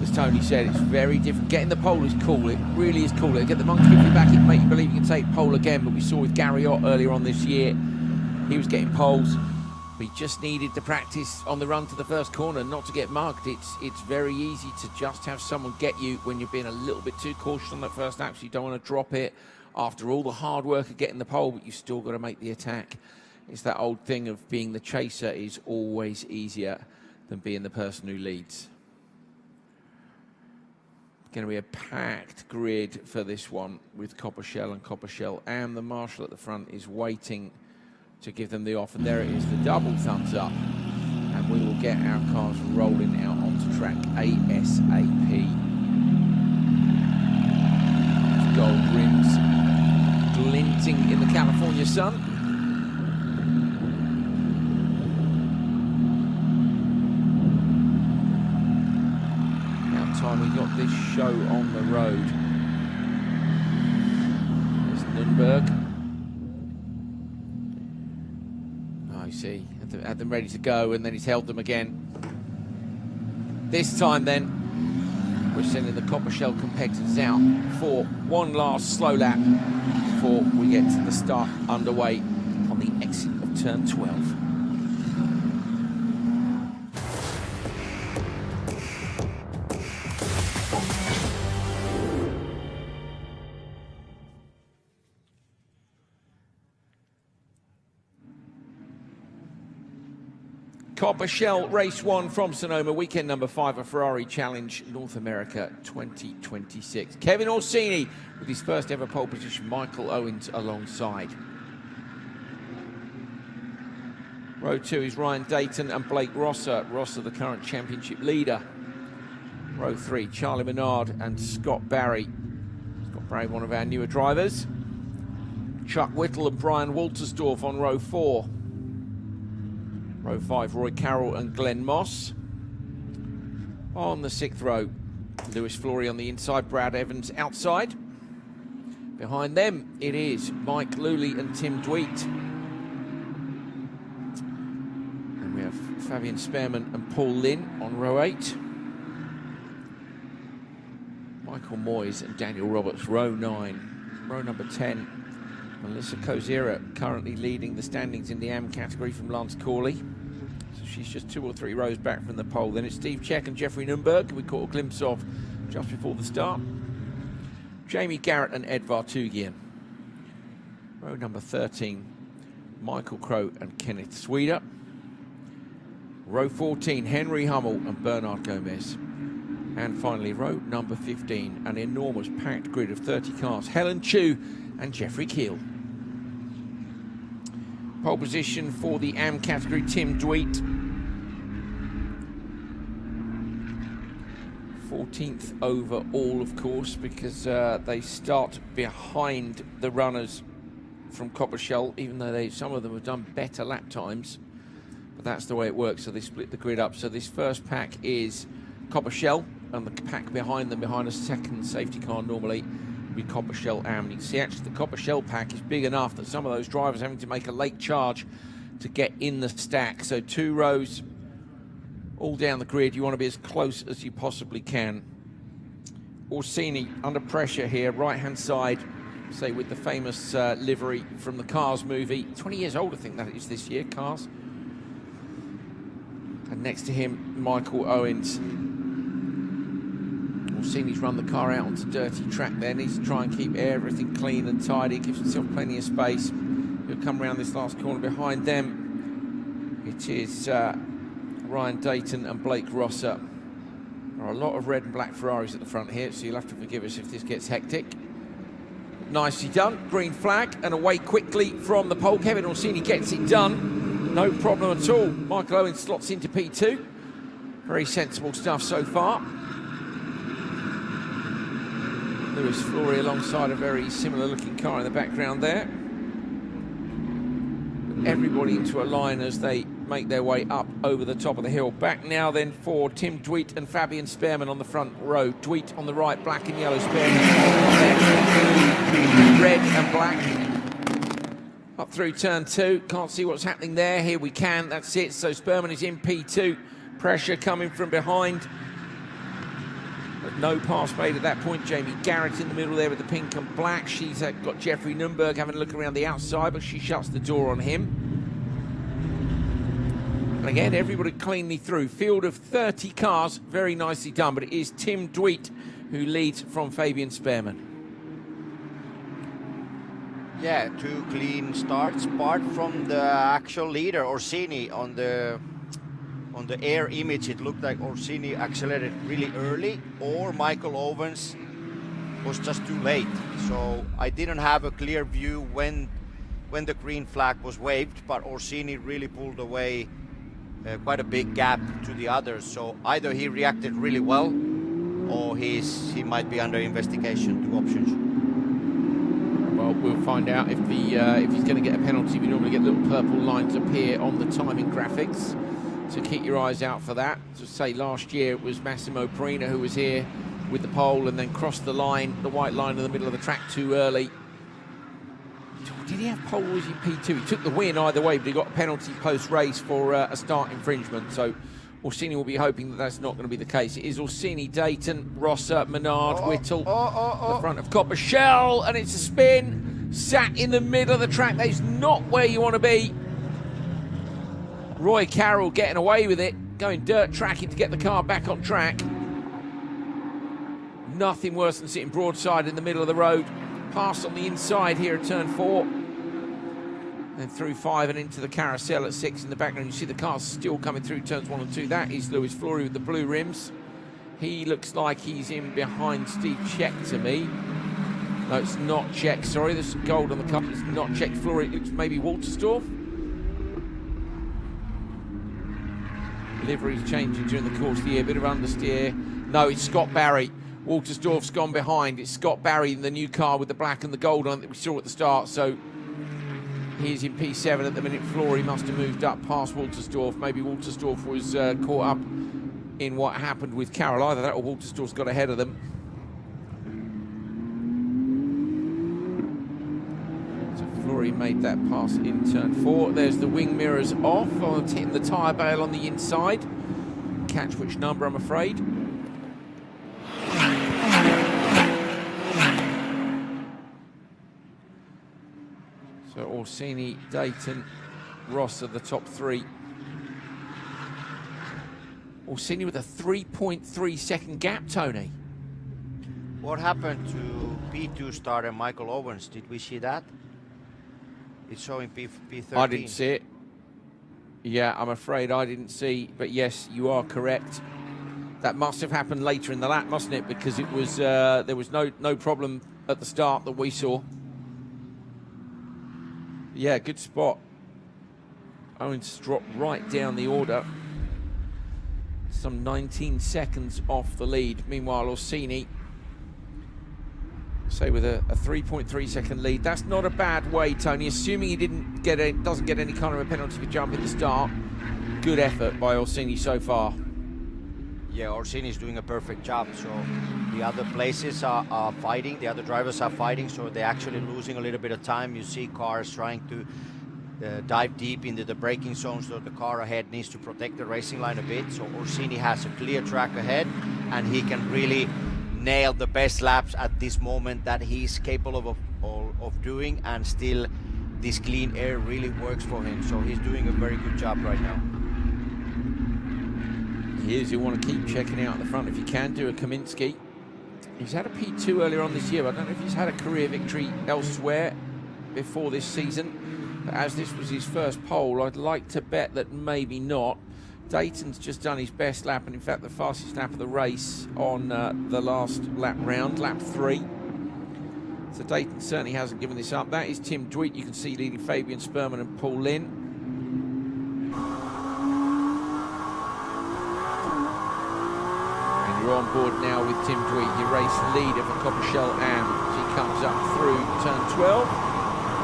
As Tony said, it's very different. Getting the pole is cool. It really is cool. Get the monkey off your back, it make you believe you can take pole again. But we saw with Gary Ott earlier on this year, he was getting poles. We just needed to practice on the run to the first corner, not to get mugged. It's very easy to just have someone get you when you're being a little bit too cautious on that first lap, so you don't want to drop it after all the hard work of getting the pole, but you've still got to make the attack. It's that old thing of being the chaser is always easier than being the person who leads. Going to be a packed grid for this one with Copper Shell and Copper Shell, and the marshal at the front is waiting to give them the off, and there it is, the double thumbs up, and we will get our cars rolling out onto track ASAP. Gold rims glinting in the California sun. Now time we got this show on the road. There's Nürnberg. You see, had them ready to go, and then he's held them again. This time then, we're sending the Copper Shell competitors out for one last slow lap before we get to the start underway on the exit of turn 12. Copper Shell Race 1 from Sonoma, weekend number 5 of Ferrari Challenge North America 2026. Kevin Orsini with his first ever pole position, Michael Owens alongside. Row 2 is Ryan Dayton and Blake Rosser. Rosser, the current championship leader. Row 3, Charlie Menard and Scott Barry. Scott Barry, one of our newer drivers. Chuck Whittle and Brian Waltersdorf on row 4. Row 5, Roy Carroll and Glenn Moss. On the 6th row, Lewis Flory on the inside, Brad Evans outside. Behind them, it is Mike Luley and Tim Dweet. And we have Fabian Spearman and Paul Lynn on row 8. Michael Moyes and Daniel Roberts, row 9. Row number 10, Melissa Kozira currently leading the standings in the AM category from Lance Corley. So she's just 2 or 3 rows back from the pole. Then it's Steve Check and Jeffrey Nunberg, we caught a glimpse of just before the start. Jamie Garrett and Ed Vartugian. Row number 13, Michael Crow and Kenneth Sweder. Row 14, Henry Hummel and Bernard Gomez. And finally, row number 15, an enormous packed grid of 30 cars, Helen Chu and Jeffrey Keel. Pole position for the AM category, Tim Dweet. 14th overall, of course, because they start behind the runners from Coppershell, even though some of them have done better lap times. But that's the way it works, so they split the grid up. So this first pack is Coppershell, and the pack behind them, behind a second safety car normally, will be Coppershell AM. You can see actually the Coppershell pack is big enough that some of those drivers are having to make a late charge to get in the stack. So 2 rows all down the grid. You want to be as close as you possibly can. Orsini under pressure here, right-hand side, say with the famous livery from the Cars movie. 20 years old, I think that is this year, Cars. And next to him, Michael Owens. Orsini's run the car out onto dirty track there. Needs to try and keep everything clean and tidy. Gives himself plenty of space. He'll come around this last corner behind them. It is Ryan Dayton and Blake Rosser. There are a lot of red and black Ferraris at the front here, so you'll have to forgive us if this gets hectic. Nicely done. Green flag and away quickly from the pole. Kevin Orsini gets it done. No problem at all. Michael Owens slots into P2. Very sensible stuff so far. Lewis Flory alongside a very similar looking car in the background there. Everybody into a line as they make their way up over the top of the hill. Back now then for Tim Dweet and Fabian Spearman on the front row. Dweet on the right, black and yellow. Spearman red and black. Up through turn 2, can't see what's happening there. Here we can, that's it. So Spearman is in P2. Pressure coming from behind. But no pass made at that point. Jamie Garrett in the middle there with the pink and black. She's got Jeffrey Nunberg having a look around the outside, but she shuts the door on him. And again, everybody cleanly through. Field of 30 cars, very nicely done. But it is Tim Dweet who leads from Fabian Spearman. Yeah, 2 clean starts, apart from the actual leader, Orsini. On the air image, it looked like Orsini accelerated really early, or Michael Owens was just too late. So I didn't have a clear view when the green flag was waved, but Orsini really pulled away quite a big gap to the others. So either he reacted really well, or he might be under investigation. 2 options. Well, we'll find out if he's going to get a penalty. We normally get little purple lines appear on the timing graphics, so keep your eyes out for that. To say last year it was Massimo Perina who was here with the pole and then crossed the line, the white line in the middle of the track too early. Did he have pole or was he P2? He took the win either way, but he got a penalty post-race for a start infringement. So Orsini will be hoping that that's not going to be the case. It is Orsini, Dayton, Rosser, Menard, Whittle, the front of Coppershell, and it's a spin. Sat in the middle of the track. That's not where you want to be. Roy Carroll getting away with it, going dirt tracking to get the car back on track. Nothing worse than sitting broadside in the middle of the road. Pass on the inside here at turn 4. Then through 5 and into the carousel at 6 in the background. You see the cars still coming through turns 1 and 2. That is Lewis Flory with the blue rims. He looks like he's in behind Steve Check to me. No, it's not Check, sorry. There's some gold on the cup. It's not Check. Flory, it looks maybe Walterstorff. Livery's changing during the course of the year. Bit of understeer. No, it's Scott Barry. Waltersdorf's gone behind. It's Scott Barry in the new car with the black and the gold on it that we saw at the start. So he's in P7 at the minute. Flory must have moved up past Waltersdorf. Maybe Waltersdorf was caught up in what happened with Carroll. Either that or Waltersdorf's got ahead of them. So Flory made that pass in turn 4. There's the wing mirrors off. Hitting the tyre bale on the inside. Catch which number, I'm afraid. So Orsini, Dayton, Ross are the top 3. Orsini with a 3.3 second gap, Tony. What happened to P2 starter Michael Owens? Did we see that? It's showing P13. I didn't see it. Yeah, I'm afraid I didn't see, but yes, you are correct. That must have happened later in the lap, mustn't it? Because it was there was no problem at the start that we saw. Yeah, good spot. Owens dropped right down the order. Some 19 seconds off the lead. Meanwhile, Orsini, say with a 3.3 second lead. That's not a bad way, Tony. Assuming he doesn't get any kind of a penalty for jumping the start. Good effort by Orsini so far. Yeah, Orsini's doing a perfect job. So the other places are fighting. The other drivers are fighting. So they're actually losing a little bit of time. You see cars trying to dive deep into the braking zone, so the car ahead needs to protect the racing line a bit. So Orsini has a clear track ahead, and he can really nail the best laps at this moment that he's capable of doing, and still this clean air really works for him. So he's doing a very good job right now. He is. You want to keep checking out at the front if you can. Do a Kaminsky. He's had a P2 earlier on this year. I don't know if he's had a career victory elsewhere before this season. As this was his first pole, I'd like to bet that maybe not. Dayton's just done his best lap, and in fact the fastest lap of the race on the last lap round, lap 3. So Dayton certainly hasn't given this up. That is Tim Dweet, you can see leading Fabian Sperman and Paul Lynn. And you're on board now with Tim Dweet, your race leader for Coppershell Am. He comes up through turn 12.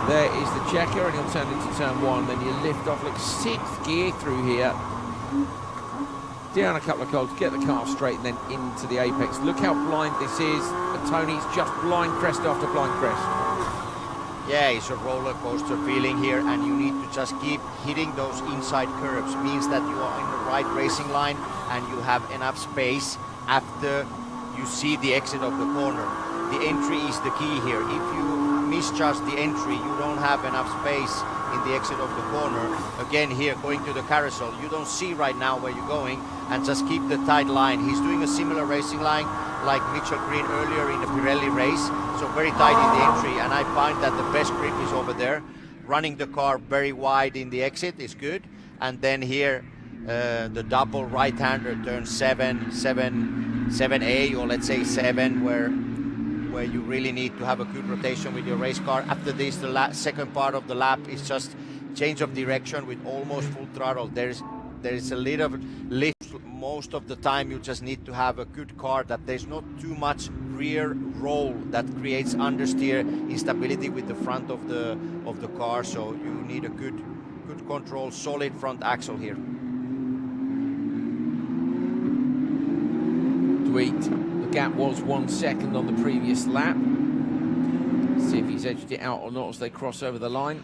There is the checker, and he'll turn into turn 1. Then you lift off, like 6th gear through here. Down a couple of cogs, get the car straight, and then into the apex. Look how blind this is. Tony's just blind crest after blind crest. Yeah, it's a roller coaster feeling here, and you need to just keep hitting those inside curves. Means that you are in the right racing line, and you have enough space after you see the exit of the corner. The entry is the key here. If you misjudge the entry, you don't have enough space in the exit of the corner. Again here, going to the carousel, you don't see right now where you're going, and just keep the tight line. He's doing a similar racing line like Mitchell Green earlier in the Pirelli race, so very tight in the entry, and I find that the best grip is over there. Running the car very wide in the exit is good, and then here the double right-hander turn 7A, or let's say 7, where you really need to have a good rotation with your race car. After this, the second part of the lap is just change of direction with almost full throttle. There is a little lift. Most of the time you just need to have a good car that there's not too much rear roll that creates understeer instability with the front of the car. So you need a good control, solid front axle here. Dweet. Gap was 1 second on the previous lap. See if he's edged it out or not as they cross over the line.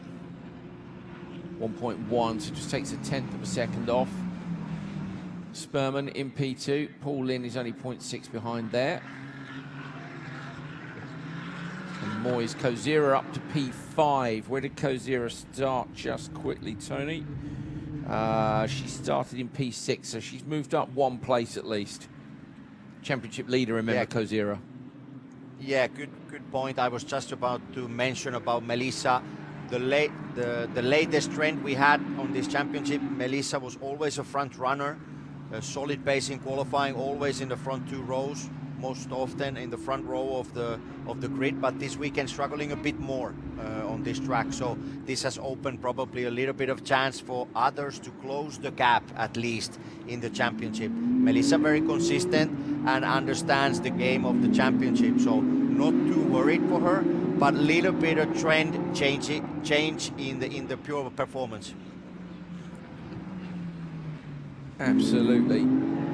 1.1, so just takes a 1/10 of a second off. Sperman in P2. Paul Lynn is only 0.6 behind there. And Moyes Kozira up to P5. Where did Kozira start? Just quickly, Tony. She started in P6, so she's moved up 1 place at least. Championship leader, remember, Kozira. Yeah, good point. I was just about to mention about Melissa. The latest trend we had on this championship, Melissa was always a front runner, a solid pace in qualifying, always in the front 2 rows, most often in the front row of the grid, but this weekend struggling a bit more on this track. So this has opened probably a little bit of chance for others to close the gap, at least in the championship. Melissa very consistent and understands the game of the championship, so not too worried for her, but a little bit of trend change in the pure performance. Absolutely.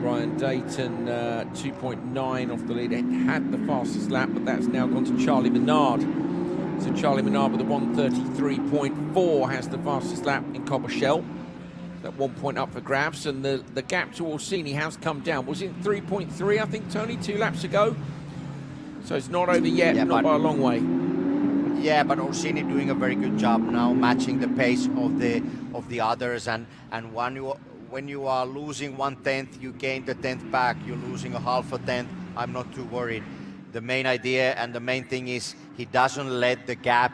Ryan Dayton 2.9 off the lead. It had the fastest lap, but that's now gone to Charlie Menard. So Charlie Menard with a 1:33.4 has the fastest lap in Coppershell. That 1 point up for grabs, and the gap to Orsini has come down. Was it 3.3, I think, Tony, 2 laps ago? So it's not over yet, not by a long way. Yeah, but Orsini doing a very good job now, matching the pace of the others, and when you are losing 1/10, you gain the 10th back. You're losing a half a tenth. I'm not too worried. The main idea and the main thing is he doesn't let the gap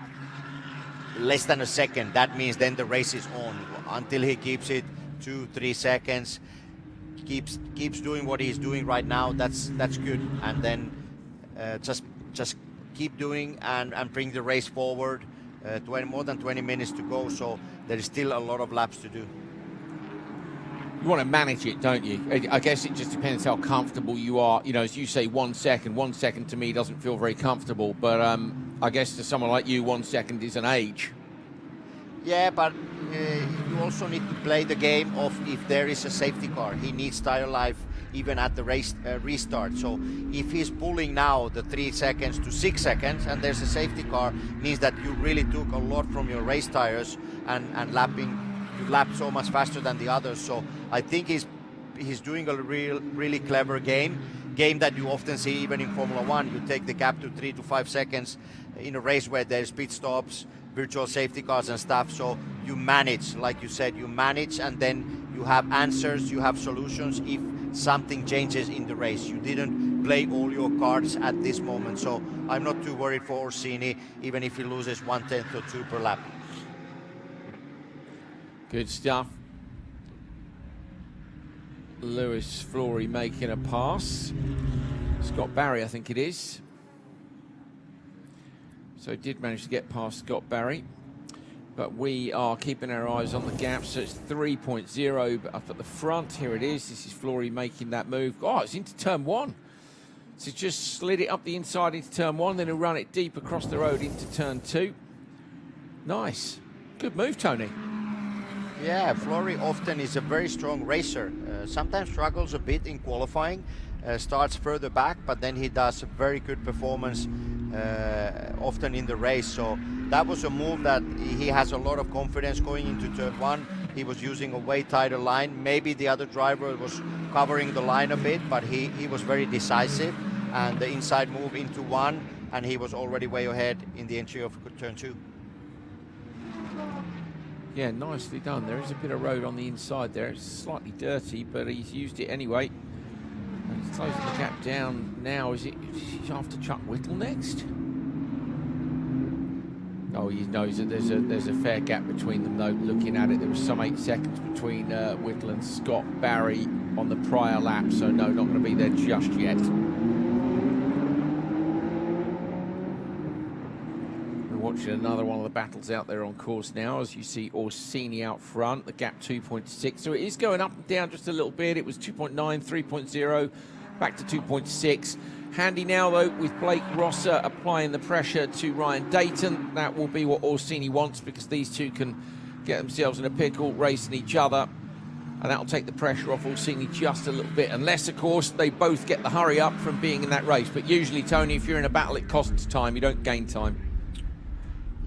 less than a second. That means then the race is on until he keeps it 2-3 seconds. Keeps doing what he's doing right now. That's good. And then just keep doing and bring the race forward. More than 20 minutes to go, so there is still a lot of laps to do. You want to manage it, don't you? I guess it just depends how comfortable you are. You know, as you say, 1 second. 1 second to me doesn't feel very comfortable, but I guess to someone like you, 1 second is an age. Yeah, but you also need to play the game of if there is a safety car. He needs tire life even at the race restart. So if he's pulling now the 3 seconds to 6 seconds and there's a safety car, means that you really took a lot from your race tires and you lapped so much faster than the others. So I think he's doing a really clever game that you often see even in Formula One. You take the gap to 3 to 5 seconds in a race where there's pit stops, virtual safety cars and stuff. So you manage, like you said, you manage, and then you have answers, you have solutions if something changes in the race. You didn't play all your cards at this moment, so I'm not too worried for Orsini, even if he loses 1/10 or 2 per lap. Good stuff. Lewis Flory making a pass. Scott Barry, I think it is. So did manage to get past Scott Barry. But we are keeping our eyes on the gap, so it's 3.0 but up at the front. Here it is. This is Flory making that move. Oh, it's into turn 1. So just slid it up the inside into turn 1, then he'll run it deep across the road into turn 2. Nice. Good move, Tony. Yeah, Flory often is a very strong racer. Sometimes struggles a bit in qualifying, starts further back, but then he does a very good performance often in the race. So that was a move that he has a lot of confidence going into turn 1. He was using a way tighter line. Maybe the other driver was covering the line a bit, but he was very decisive. And the inside move into 1, and he was already way ahead in the entry of turn 2. Yeah, nicely done. There is a bit of road on the inside there. It's slightly dirty, but he's used it anyway. And he's closing the gap down now. Is he's after Chuck Whittle next? Oh, he knows that there's a fair gap between them, though. Looking at it, there was some 8 seconds between Whittle and Scott Barry on the prior lap, so no, not going to be there just yet. Watching another one of the battles out there on course now, as you see Orsini out front, the gap 2.6, so it is going up and down just a little bit. It was 2.9, 3.0, back to 2.6. Handy now though with Blake Rosser applying the pressure to Ryan Dayton. That will be what Orsini wants, because these two can get themselves in a pickle racing each other, and that'll take the pressure off Orsini just a little bit, unless of course they both get the hurry up from being in that race. But usually, Tony, if you're in a battle it costs time, you don't gain time.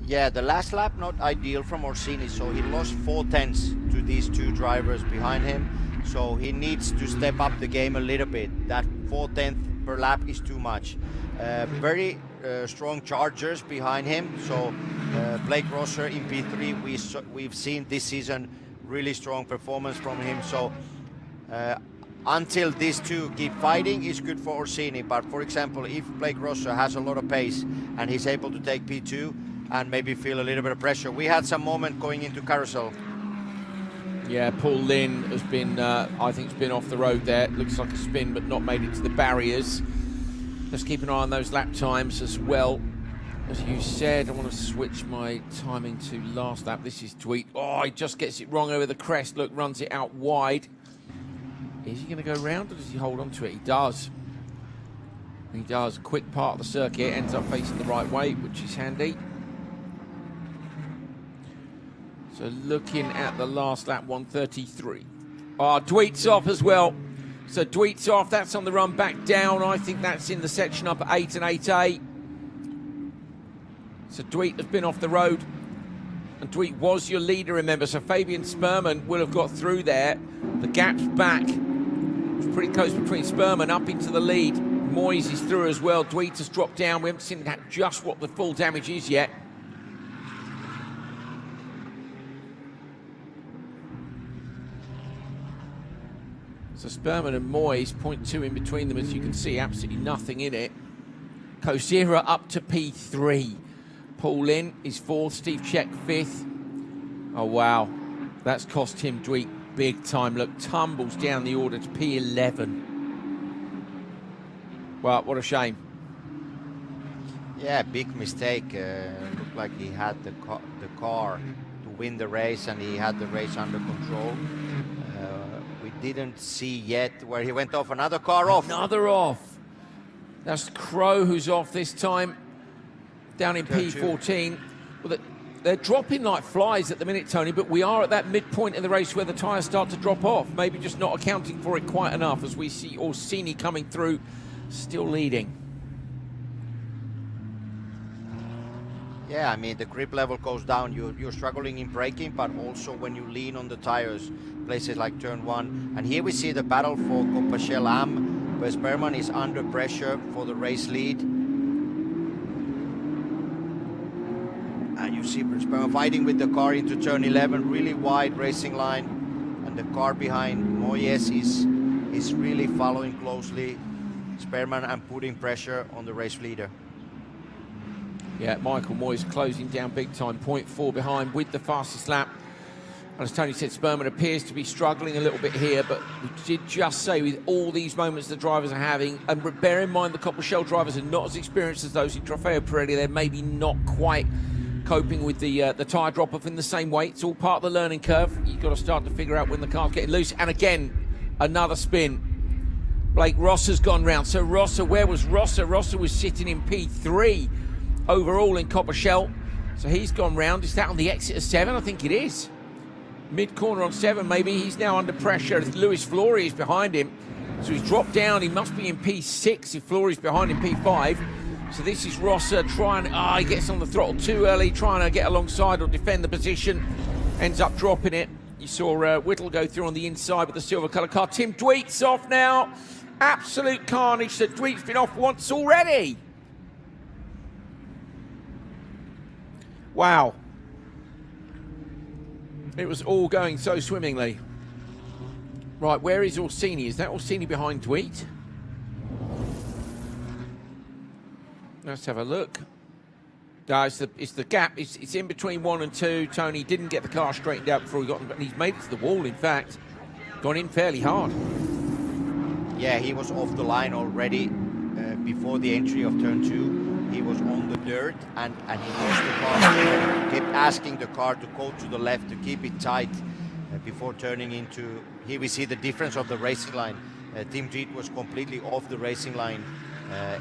Yeah, the last lap not ideal from Orsini, so he lost 4 tenths to these two drivers behind him. So he needs to step up the game a little bit. That 4 tenths per lap is too much. Very strong chargers behind him. So Blake Rosser in P3, we've seen this season really strong performance from him. So until these two keep fighting, is good for Orsini. But for example, if Blake Rosser has a lot of pace and he's able to take P2 and maybe feel a little bit of pressure. We had some moment going into carousel. Yeah, Paul Lynn has been, I think, has been off the road there. It looks like a spin, but not made it to the barriers. Let's keep an eye on those lap times as well. As you said, I want to switch my timing to last lap. This is Tweet. Oh, he just gets it wrong over the crest. Look, runs it out wide. Is he going to go round, or does he hold on to it? He does. He does. Quick part of the circuit, ends up facing the right way, which is handy. So looking at the last lap, 1:33. Oh, Dweet's off as well. So Dweet's off. That's on the run back down. I think that's in the section up at 8 and 8A. So Dweet has been off the road. And Dweet was your leader, remember. So Fabian Sperman will have got through there. The gap's back. It's pretty close between Sperman up into the lead. Moyes is through as well. Dweet has dropped down. We haven't seen just what the full damage is yet. So Sperman and Moyes, 0.2 in between them, as you can see, absolutely nothing in it. Kosira up to P3. Paul Lynn is 4th, Steve Czech 5th. Oh, wow. That's cost him Dweek big time. Look, tumbles down the order to P11. Well, what a shame. Yeah, big mistake. Looked like he had the car to win the race, and he had the race under control. We didn't see yet where he went off. Another car off. Another off. That's Crow who's off this time, down in P14. Well, they're dropping like flies at the minute, Tony, but we are at that midpoint in the race where the tyres start to drop off. Maybe just not accounting for it quite enough, as we see Orsini coming through, still leading. Yeah, I mean, the grip level goes down. You're struggling in braking, but also when you lean on the tires, places like turn 1. And here we see the battle for Copachel Am, where Sperman is under pressure for the race lead. And you see Sperman fighting with the car into turn 11, really wide racing line. And the car behind Moyes is really following closely Sperman and putting pressure on the race leader. Yeah, Michael Moyes closing down big time, 0.4 behind with the fastest lap. And as Tony said, Sperman appears to be struggling a little bit here, but we did just say with all these moments the drivers are having, and bear in mind the Coppershell drivers are not as experienced as those in Trofeo Pirelli. They're maybe not quite coping with the tyre drop-off in the same way. It's all part of the learning curve. You've got to start to figure out when the car's getting loose. And again, another spin. Blake Rosser's gone round. So Rosser, where was Rosser? Rosser was sitting in P3 overall in Coppershell. So he's gone round. Is that on the exit of 7? I think it is. Mid-corner on 7, maybe. He's now under pressure. Lewis Flory is behind him. So he's dropped down. He must be in P6 if Flory's behind him, P5. So this is Rosser trying, he gets on the throttle too early, trying to get alongside or defend the position. Ends up dropping it. You saw Whittle go through on the inside with the silver colour car. Tim Dweet's off now. Absolute carnage. So Dweet's been off once already. Wow. It was all going so swimmingly. Right, where is Orsini? Is that Orsini behind Dweet? Let's have a look. It's the gap. It's in between 1 and 2. Tony didn't get the car straightened out before he got, and he's made it to the wall, in fact. Gone in fairly hard. Yeah, he was off the line already before the entry of turn 2. He was on the dirt and he lost the car. Kept asking the car to go to the left to keep it tight before turning into. Here we see the difference of the racing line. Tim Dweet was completely off the racing line,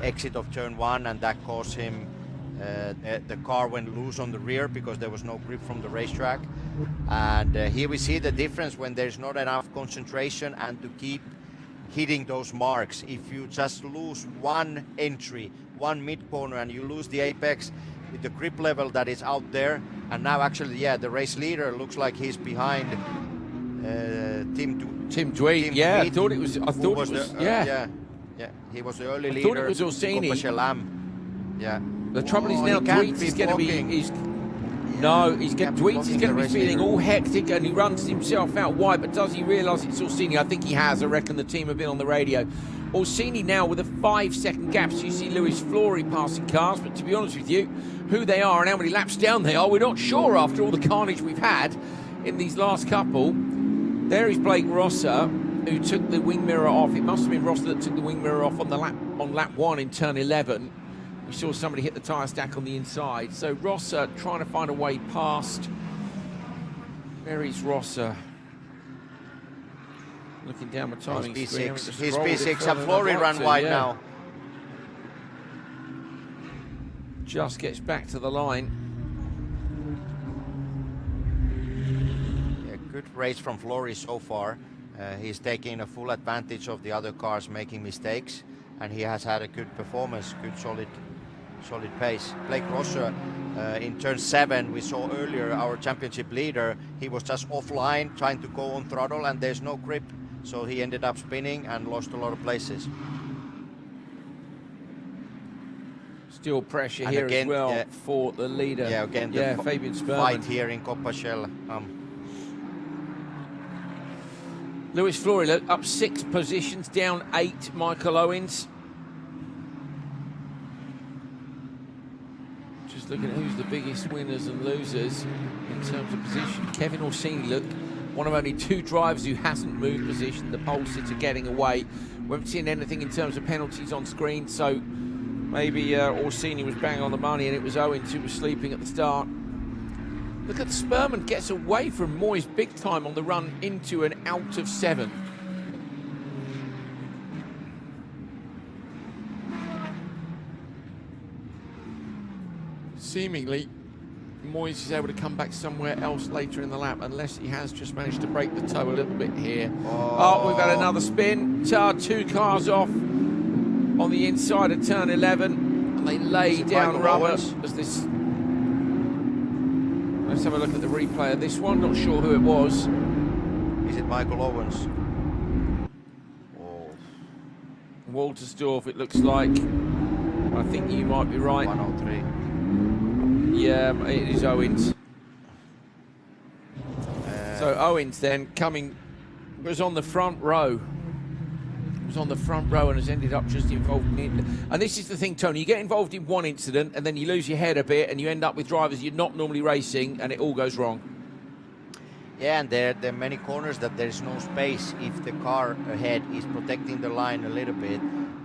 exit of turn 1, and that caused him. The car went loose on the rear because there was no grip from the racetrack. And here we see the difference when there's not enough concentration and to keep hitting those marks. If you just lose one entry, one mid-corner, and you lose the apex with the grip level that is out there, and now actually, yeah, the race leader looks like he's behind Tim Dweet. Yeah, I thought it was. Yeah, he was the early leader. I thought it was Orsini. Yeah. The trouble is now Dweet is going to be. Dweet is going to be feeling all hectic, and he runs himself out wide. But does he realise it's Orsini? I think he has. I reckon the team have been on the radio. Orsini now with a 5-second gap. So you see Lewis Flory passing cars, but to be honest with you, who they are and how many laps down they are, we're not sure after all the carnage we've had in these last couple. There is Blake Rosser, who took the wing mirror off. It must have been Rosser that took the wing mirror off on lap 1 in turn 11. We saw somebody hit the tyre stack on the inside. So Rosser trying to find a way past. Where is Rosser? Looking down the timing screen. He's P6, and Flory ran wide now. Just gets back to the line. Yeah, good race from Flory so far. He's taking a full advantage of the other cars making mistakes, and he has had a good performance, good solid pace. Blake Rosser in turn 7, we saw earlier our championship leader, he was just offline trying to go on throttle, and there's no grip, so he ended up spinning and lost a lot of places. Still pressure and here again, as well for the leader. Yeah, again the Fabian Sperman fight here in Copachel. Lewis Flory, look, up 6 positions, down 8, Michael Owens. Just looking at who's the biggest winners and losers in terms of position. Kevin Orsini, look, one of only 2 drivers who hasn't moved position. The pole sitter getting away. We haven't seen anything in terms of penalties on screen, so maybe Orsini was bang on the money and it was Owens who was sleeping at the start. Look at Spurman gets away from Moyes big time on the run into and out of 7. Seemingly, Moyes is able to come back somewhere else later in the lap, unless he has just managed to break the toe a little bit here. Oh, we've had another spin. 2 cars off on the inside of turn 11, and they lay down rubber as this. Let's have a look at the replay of this one. Not sure who it was. Is it Michael Owens? Waltersdorf, it looks like. I think you might be right. 103. Yeah, it is Owens. So Owens then was on the front row. Was on the front row and has ended up just involved in. And this is the thing, Tony, you get involved in one incident and then you lose your head a bit and you end up with drivers you're not normally racing and it all goes wrong. Yeah, and there are many corners that there's no space if the car ahead is protecting the line a little bit,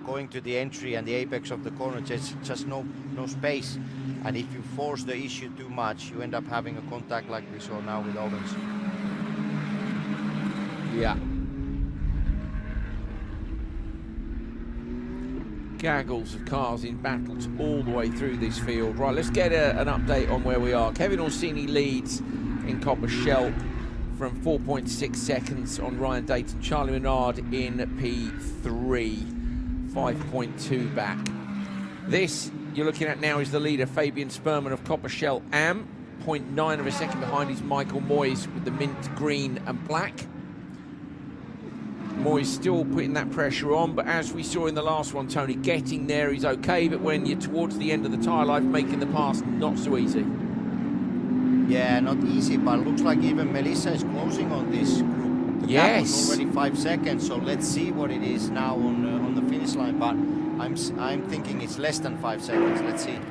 going to the entry and the apex of the corner, just no space. And if you force the issue too much, you end up having a contact like we saw now with Owens. Yeah. Gaggles of cars in battles all the way through this field. Right, let's get an update on where we are. Kevin Orsini leads in Copper Shell from 4.6 seconds on Ryan Dayton. Charlie Menard in P3, 5.2 back. This you're looking at now is the leader, Fabian Sperman of Copper Shell AM. 0.9 of a second behind is Michael Moyes with the mint green and black. Moyes still putting that pressure on, but as we saw in the last one, Tony, getting there is okay, but when you're towards the end of the tyre life, making the pass, not so easy. Yeah, not easy, but it looks like even Melissa is closing on this group. The gap was already 5 seconds, so let's see what it is now on the finish line, but I'm thinking it's less than 5 seconds. Let's see. You're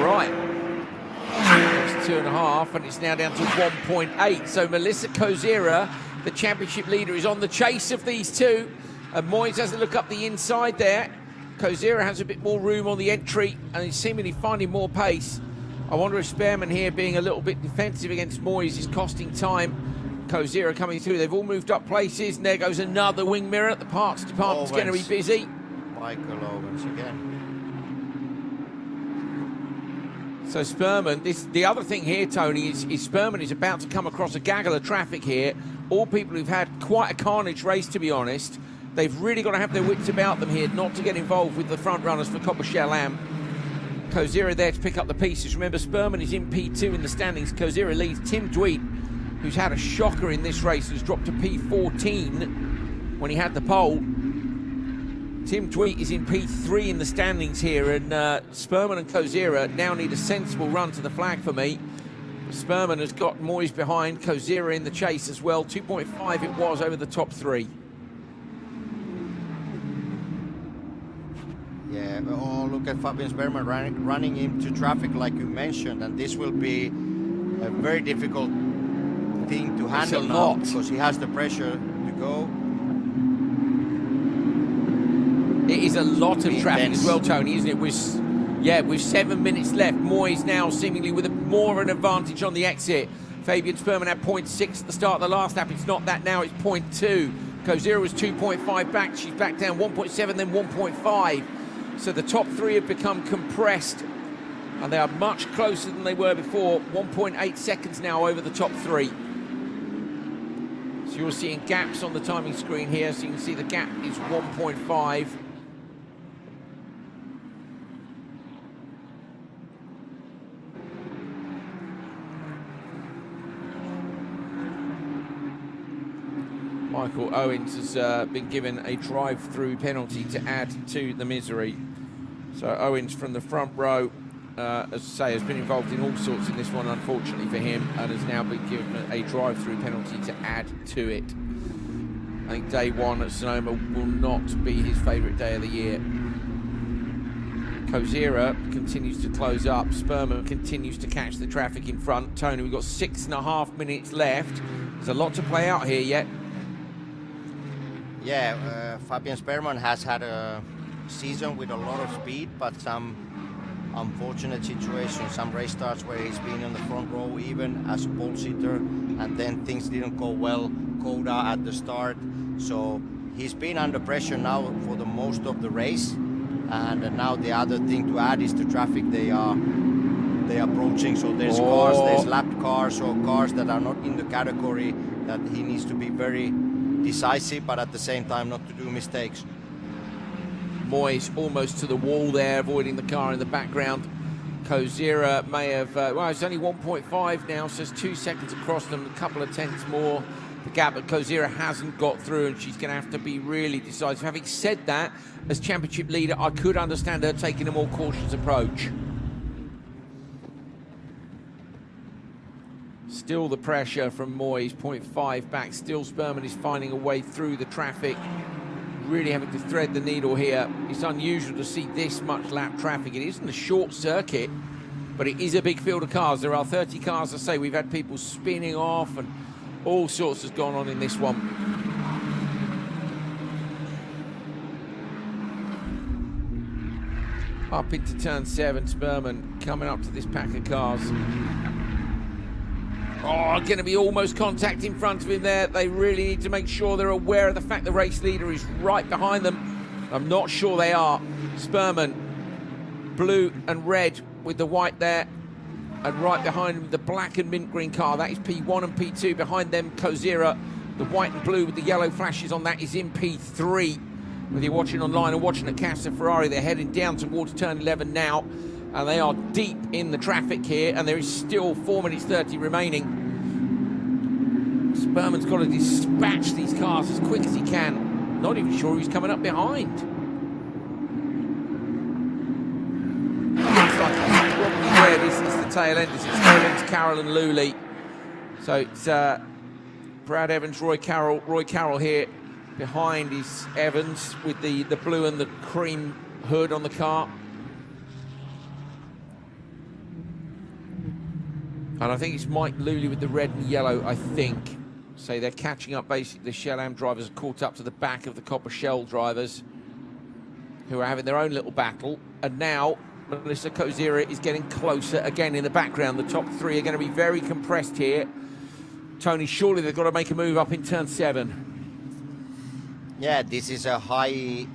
right. It's 2.5, and it's now down to 1.8. So Melissa Kozira, the championship leader, is on the chase of these two. And Moyes has a look up the inside there. Kozira has a bit more room on the entry and is seemingly finding more pace. I wonder if Spearman here being a little bit defensive against Moyes is costing time. Kozira coming through. They've all moved up places, and there goes another wing mirror. The parts department's going to be busy. Michael Owens again. So Spearman, the other thing here, Tony, is Spearman is about to come across a gaggle of traffic here. All people who've had quite a carnage race, to be honest. They've really got to have their wits about them here, not to get involved with the front runners for Copper Shell Am. Kozira there to pick up the pieces. Remember, Spearman is in P2 in the standings. Kozira leads Tim Dweet, who's had a shocker in this race, who's dropped to P14 when he had the pole. Tim Dweet is in P3 in the standings here, and Spearman and Kozira now need a sensible run to the flag for me. Spearman has got Moyes behind, Kozira in the chase as well. 2.5 it was over the top three. Yeah, oh, look at Fabian Spearman running into traffic like you mentioned, and this will be a very difficult thing to handle now because he has the pressure to go. It is a lot of traffic as well, Tony, isn't it? With 7 minutes left, Moyes now seemingly with more of an advantage on the exit. Fabian Spearman had 0.6 at the start of the last lap. It's not that now, it's 0.2. Kozira was 2.5 back. She's back down 1.7, then 1.5. So the top three have become compressed, and they are much closer than they were before. 1.8 seconds now over the top three. So you're seeing gaps on the timing screen here, so you can see the gap is 1.5. Michael Owens has been given a drive-through penalty to add to the misery. So Owens from the front row as I say, has been involved in all sorts in this one, unfortunately for him, and has now been given a drive-through penalty to add to it. I think day one at Sonoma will not be his favourite day of the year. Kozira continues to close up. Sperman continues to catch the traffic in front. Tony, we've got 6.5 minutes left. There's a lot to play out here yet. Yeah, Fabian Sperman has had a season with a lot of speed, but some unfortunate situations, some race starts where he's been on the front row even as a pole sitter, and then things didn't go well. Coda at the start, so he's been under pressure now for the most of the race. And now the other thing to add is the traffic they are approaching. So there's cars, there's lapped cars, or cars that are not in the category that he needs to be very decisive, but at the same time not to do mistakes. Moyes almost to the wall there, avoiding the car in the background. Kozira may have, well, it's only 1.5 now, so it's 2 seconds across them, a couple of tenths more. The gap that Kozira hasn't got through, and she's going to have to be really decisive. Having said that, as championship leader, I could understand her taking a more cautious approach. Still the pressure from Moyes, 0.5 back. Still Sperman is finding a way through the traffic. Really having to thread the needle here. It's unusual to see this much lap traffic. It isn't a short circuit, but it is a big field of cars. There are 30 cars, I say. We've had people spinning off, and all sorts has gone on in this one. Up into turn 7, Sperman coming up to this pack of cars. Oh, going to be almost contact in front of him there. They really need to make sure they're aware of the fact the race leader is right behind them. I'm not sure they are. Sperman, blue and red with the white there. And right behind him, the black and mint green car. That is P1 and P2. Behind them, Kozira. The white and blue with the yellow flashes on that is in P3. Whether you're watching online or watching at Casa Ferrari, they're heading down towards turn 11 now. And they are deep in the traffic here. And there is still 4 minutes 30 remaining. Sperman's got to dispatch these cars as quick as he can. Not even sure who's coming up behind. Looks like this is the tail end. This is Evans, Carroll and Luley. So it's Brad Evans, Roy Carroll here. Behind is Evans with the blue and the cream hood on the car. And I think it's Mike Luley with the red and yellow, I think. So they're catching up, basically. The Shell Am drivers are caught up to the back of the Copper Shell drivers, who are having their own little battle. And now Melissa Kozira is getting closer again in the background. The top three are going to be very compressed here. Tony, surely they've got to make a move up in turn 7. Yeah, this is a high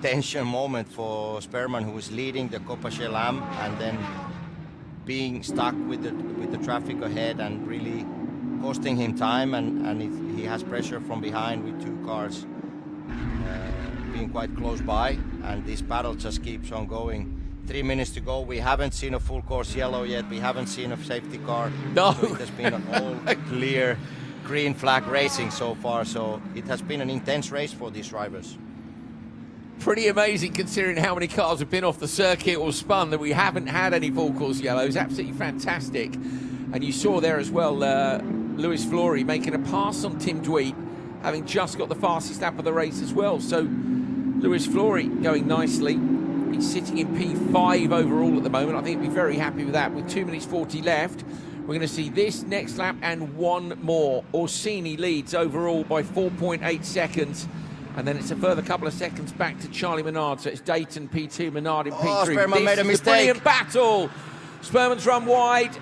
tension moment for Sperman, who is leading the Coppa Shell Am, and then being stuck with the traffic ahead and really costing him time, and he has pressure from behind with 2 cars being quite close by, and this battle just keeps on going. 3 minutes to go. We haven't seen a full course yellow yet. We haven't seen a safety car. No. So it has been an all clear green flag racing so far, so it has been an intense race for these drivers. Pretty amazing considering how many cars have been off the circuit or spun that we haven't had any full course yellows. Absolutely fantastic. And you saw there as well Lewis Flory making a pass on Tim Dweet, having just got the fastest lap of the race as well. So Lewis Flory going nicely. He's sitting in P5 overall at the moment. I think he'd be very happy with that. With 2 minutes 40 left, we're going to see this next lap and one more. Orsini leads overall by 4.8 seconds. And then it's a further couple of seconds back to Charlie Menard. So it's Dayton P2, Menard in P3. Sperman made a mistake. Brilliant battle. Sperman's run wide.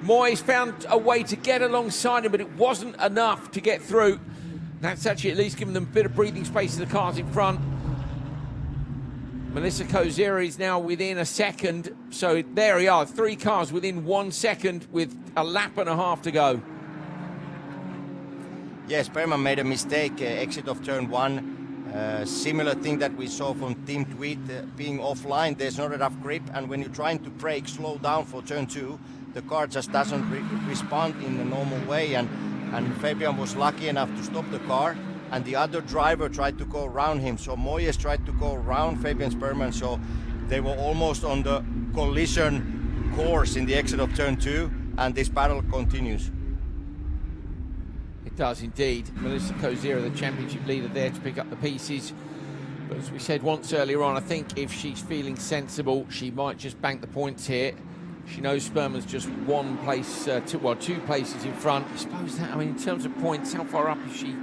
Moyes found a way to get alongside him, but it wasn't enough to get through. That's actually at least given them a bit of breathing space to the cars in front. Melissa Kozira is now within a second. So there we are, 3 cars within 1 second with a lap and a half to go. Yes, Sperman made a mistake, exit of turn 1. Similar thing that we saw from Tim Dweet being offline. There's not enough grip, and when you're trying to brake, slow down for turn 2, the car just doesn't respond in the normal way. And Fabian was lucky enough to stop the car, and the other driver tried to go around him. So Moyes tried to go around Fabian Sperman, so they were almost on the collision course in the exit of turn 2, and this battle continues. It does indeed. Melissa Kozira, the championship leader, there to pick up the pieces. But as we said once earlier on, I think if she's feeling sensible, she might just bank the points here. She knows Sperman's just one place, two places in front. I suppose that, I mean, in terms of points, how far up is she?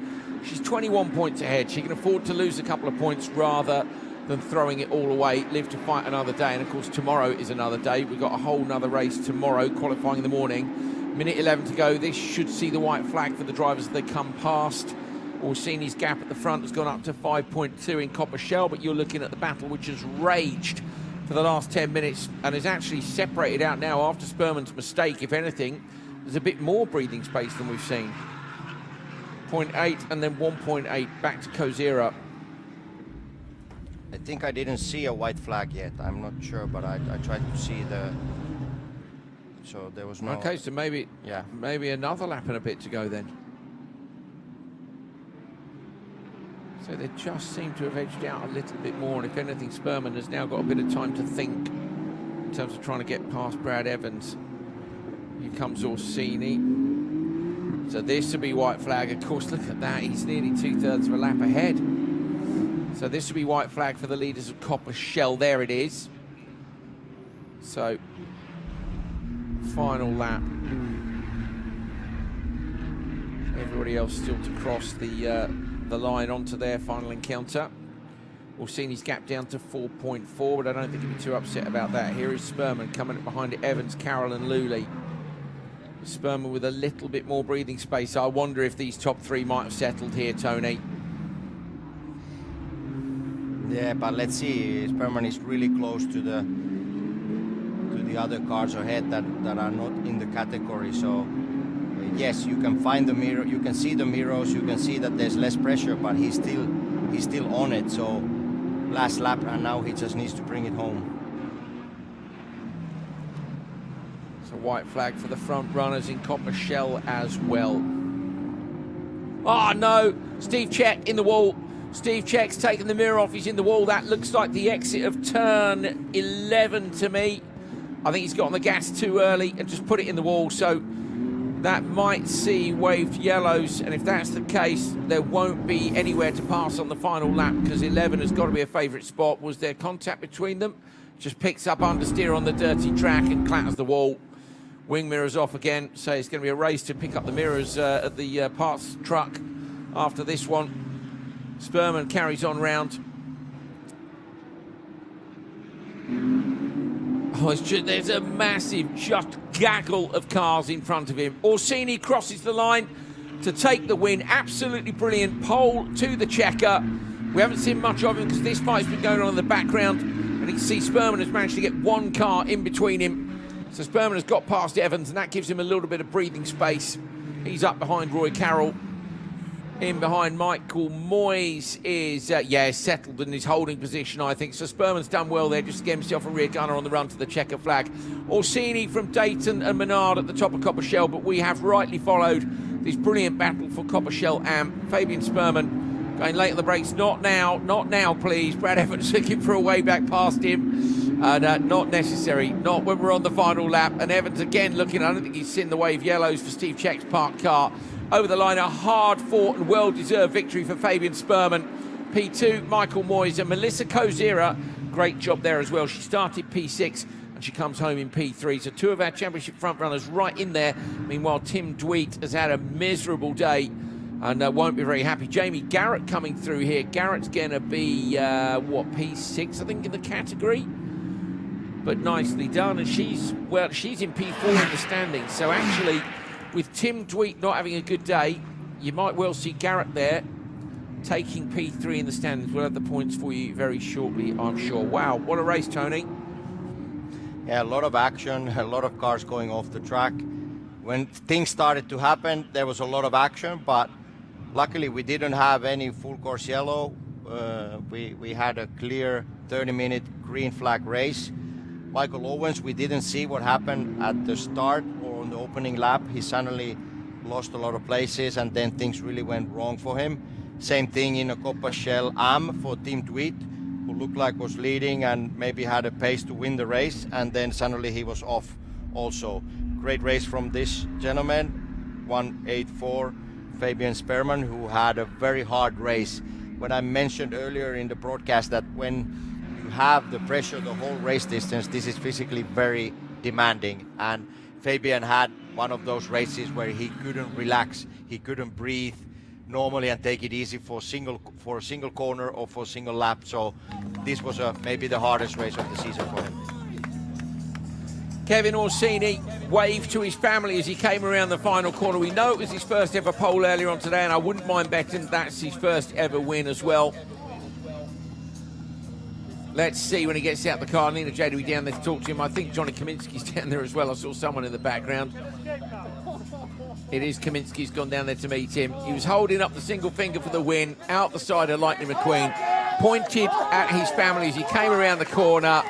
She's 21 points ahead. She can afford to lose a couple of points rather than throwing it all away, live to fight another day. And of course, tomorrow is another day. We've got a whole nother race tomorrow, qualifying in the morning. Minute 11 to go. This should see the white flag for the drivers as they come past. Orsini's gap at the front has gone up to 5.2 in Copper Shell, but you're looking at the battle which has raged for the last 10 minutes and is actually separated out now after Sperman's mistake. If anything, there's a bit more breathing space than we've seen. 0.8 and then 1.8 back to Kozira. I think I didn't see a white flag yet. I'm not sure, but I tried to see the... So there was no... Okay, so maybe another lap and a bit to go then. So they just seem to have edged out a little bit more, and if anything, Sperman has now got a bit of time to think in terms of trying to get past Brad Evans. Here comes Orsini. So this will be white flag. Of course, look at that. He's nearly 2/3 of a lap ahead. So this will be white flag for the leaders of Copper Shell. There it is. So final lap. Everybody else still to cross the line onto their final encounter. Orsini's gap down to 4.4, but I don't think he'd be too upset about that. Here is Sperman coming up behind it, Evans, Carroll and Luley. Sperman with a little bit more breathing space. I wonder if these top three might have settled here, Tony. Yeah, but let's see. Sperman is really close to the other cars ahead that are not in the category. So yes, you can find the mirror, you can see the mirrors, you can see that there's less pressure, but he's still on it. So last lap, and now he just needs to bring it home. It's a white flag for the front runners in Copper Shell as well. Oh no, Steve Check in the wall. Steve Check's taken the mirror off, he's in the wall. That looks like the exit of turn 11 to me. I think he's got on the gas too early and just put it in the wall. So that might see waved yellows, and if that's the case, there won't be anywhere to pass on the final lap because 11 has got to be a favourite spot. Was there contact between them? Just picks up understeer on the dirty track and clatters the wall. Wing mirrors off again, so it's going to be a race to pick up the mirrors at the parts truck after this one. Sperman carries on round. Oh, it's just, there's a massive just gaggle of cars in front of him. Orsini crosses the line to take the win. Absolutely brilliant pole to the checker. We haven't seen much of him because this fight's been going on in the background. And you can see Sperman has managed to get one car in between him. So Sperman has got past Evans, and that gives him a little bit of breathing space. He's up behind Roy Carroll. In behind Michael Moyes is, settled in his holding position, I think. So Sperman's done well there just to get himself a rear gunner on the run to the checker flag. Orsini from Dayton and Menard at the top of Copper Shell, but we have rightly followed this brilliant battle for Copper Shell Amp. Fabian Sperman going late on the brakes. Not now, please. Brad Evans looking for a way back past him. Not necessary, not when we're on the final lap. And Evans again looking, I don't think he's seen the wave yellows for Steve Check's parked car. Over the line, a hard-fought and well-deserved victory for Fabian Sperman. P2, Michael Moyes and Melissa Kozira. Great job there as well. She started P6 and she comes home in P3. So two of our championship front runners right in there. Meanwhile, Tim Dweet has had a miserable day and won't be very happy. Jamie Garrett coming through here. Garrett's going to be, P6, I think, in the category. But nicely done. And she's in P4 in the standings. So actually, with Tim Dweet not having a good day, you might well see Garrett there taking P3 in the standings. We'll have the points for you very shortly, I'm sure. Wow, what a race, Tony. Yeah, a lot of action, a lot of cars going off the track. When things started to happen, there was a lot of action, but luckily we didn't have any full course yellow. We had a clear 30-minute green flag race. Michael Owens, we didn't see what happened at the start or on the opening lap. He suddenly lost a lot of places and then things really went wrong for him. Same thing in a Copper Shell Am for Team Dweet, who looked like was leading and maybe had a pace to win the race, and then suddenly he was off also. Great race from this gentleman, 184, Fabian Sperman, who had a very hard race. When I mentioned earlier in the broadcast that when you have the pressure the whole race distance, this is physically very demanding, and Fabian had one of those races where he couldn't relax, he couldn't breathe normally and take it easy for a single corner or for a single lap. So this was maybe the hardest race of the season for him. Kevin Orsini waved to his family as he came around the final corner. We know it was his first ever pole earlier on today, and I wouldn't mind betting that's his first ever win as well. Let's see when he gets out the car. Nina J will be down there to talk to him. I think Johnny Kaminsky's down there as well. I saw someone in the background. It is Kaminsky's gone down there to meet him. He was holding up the single finger for the win, out the side of Lightning McQueen, pointed at his family as he came around the corner.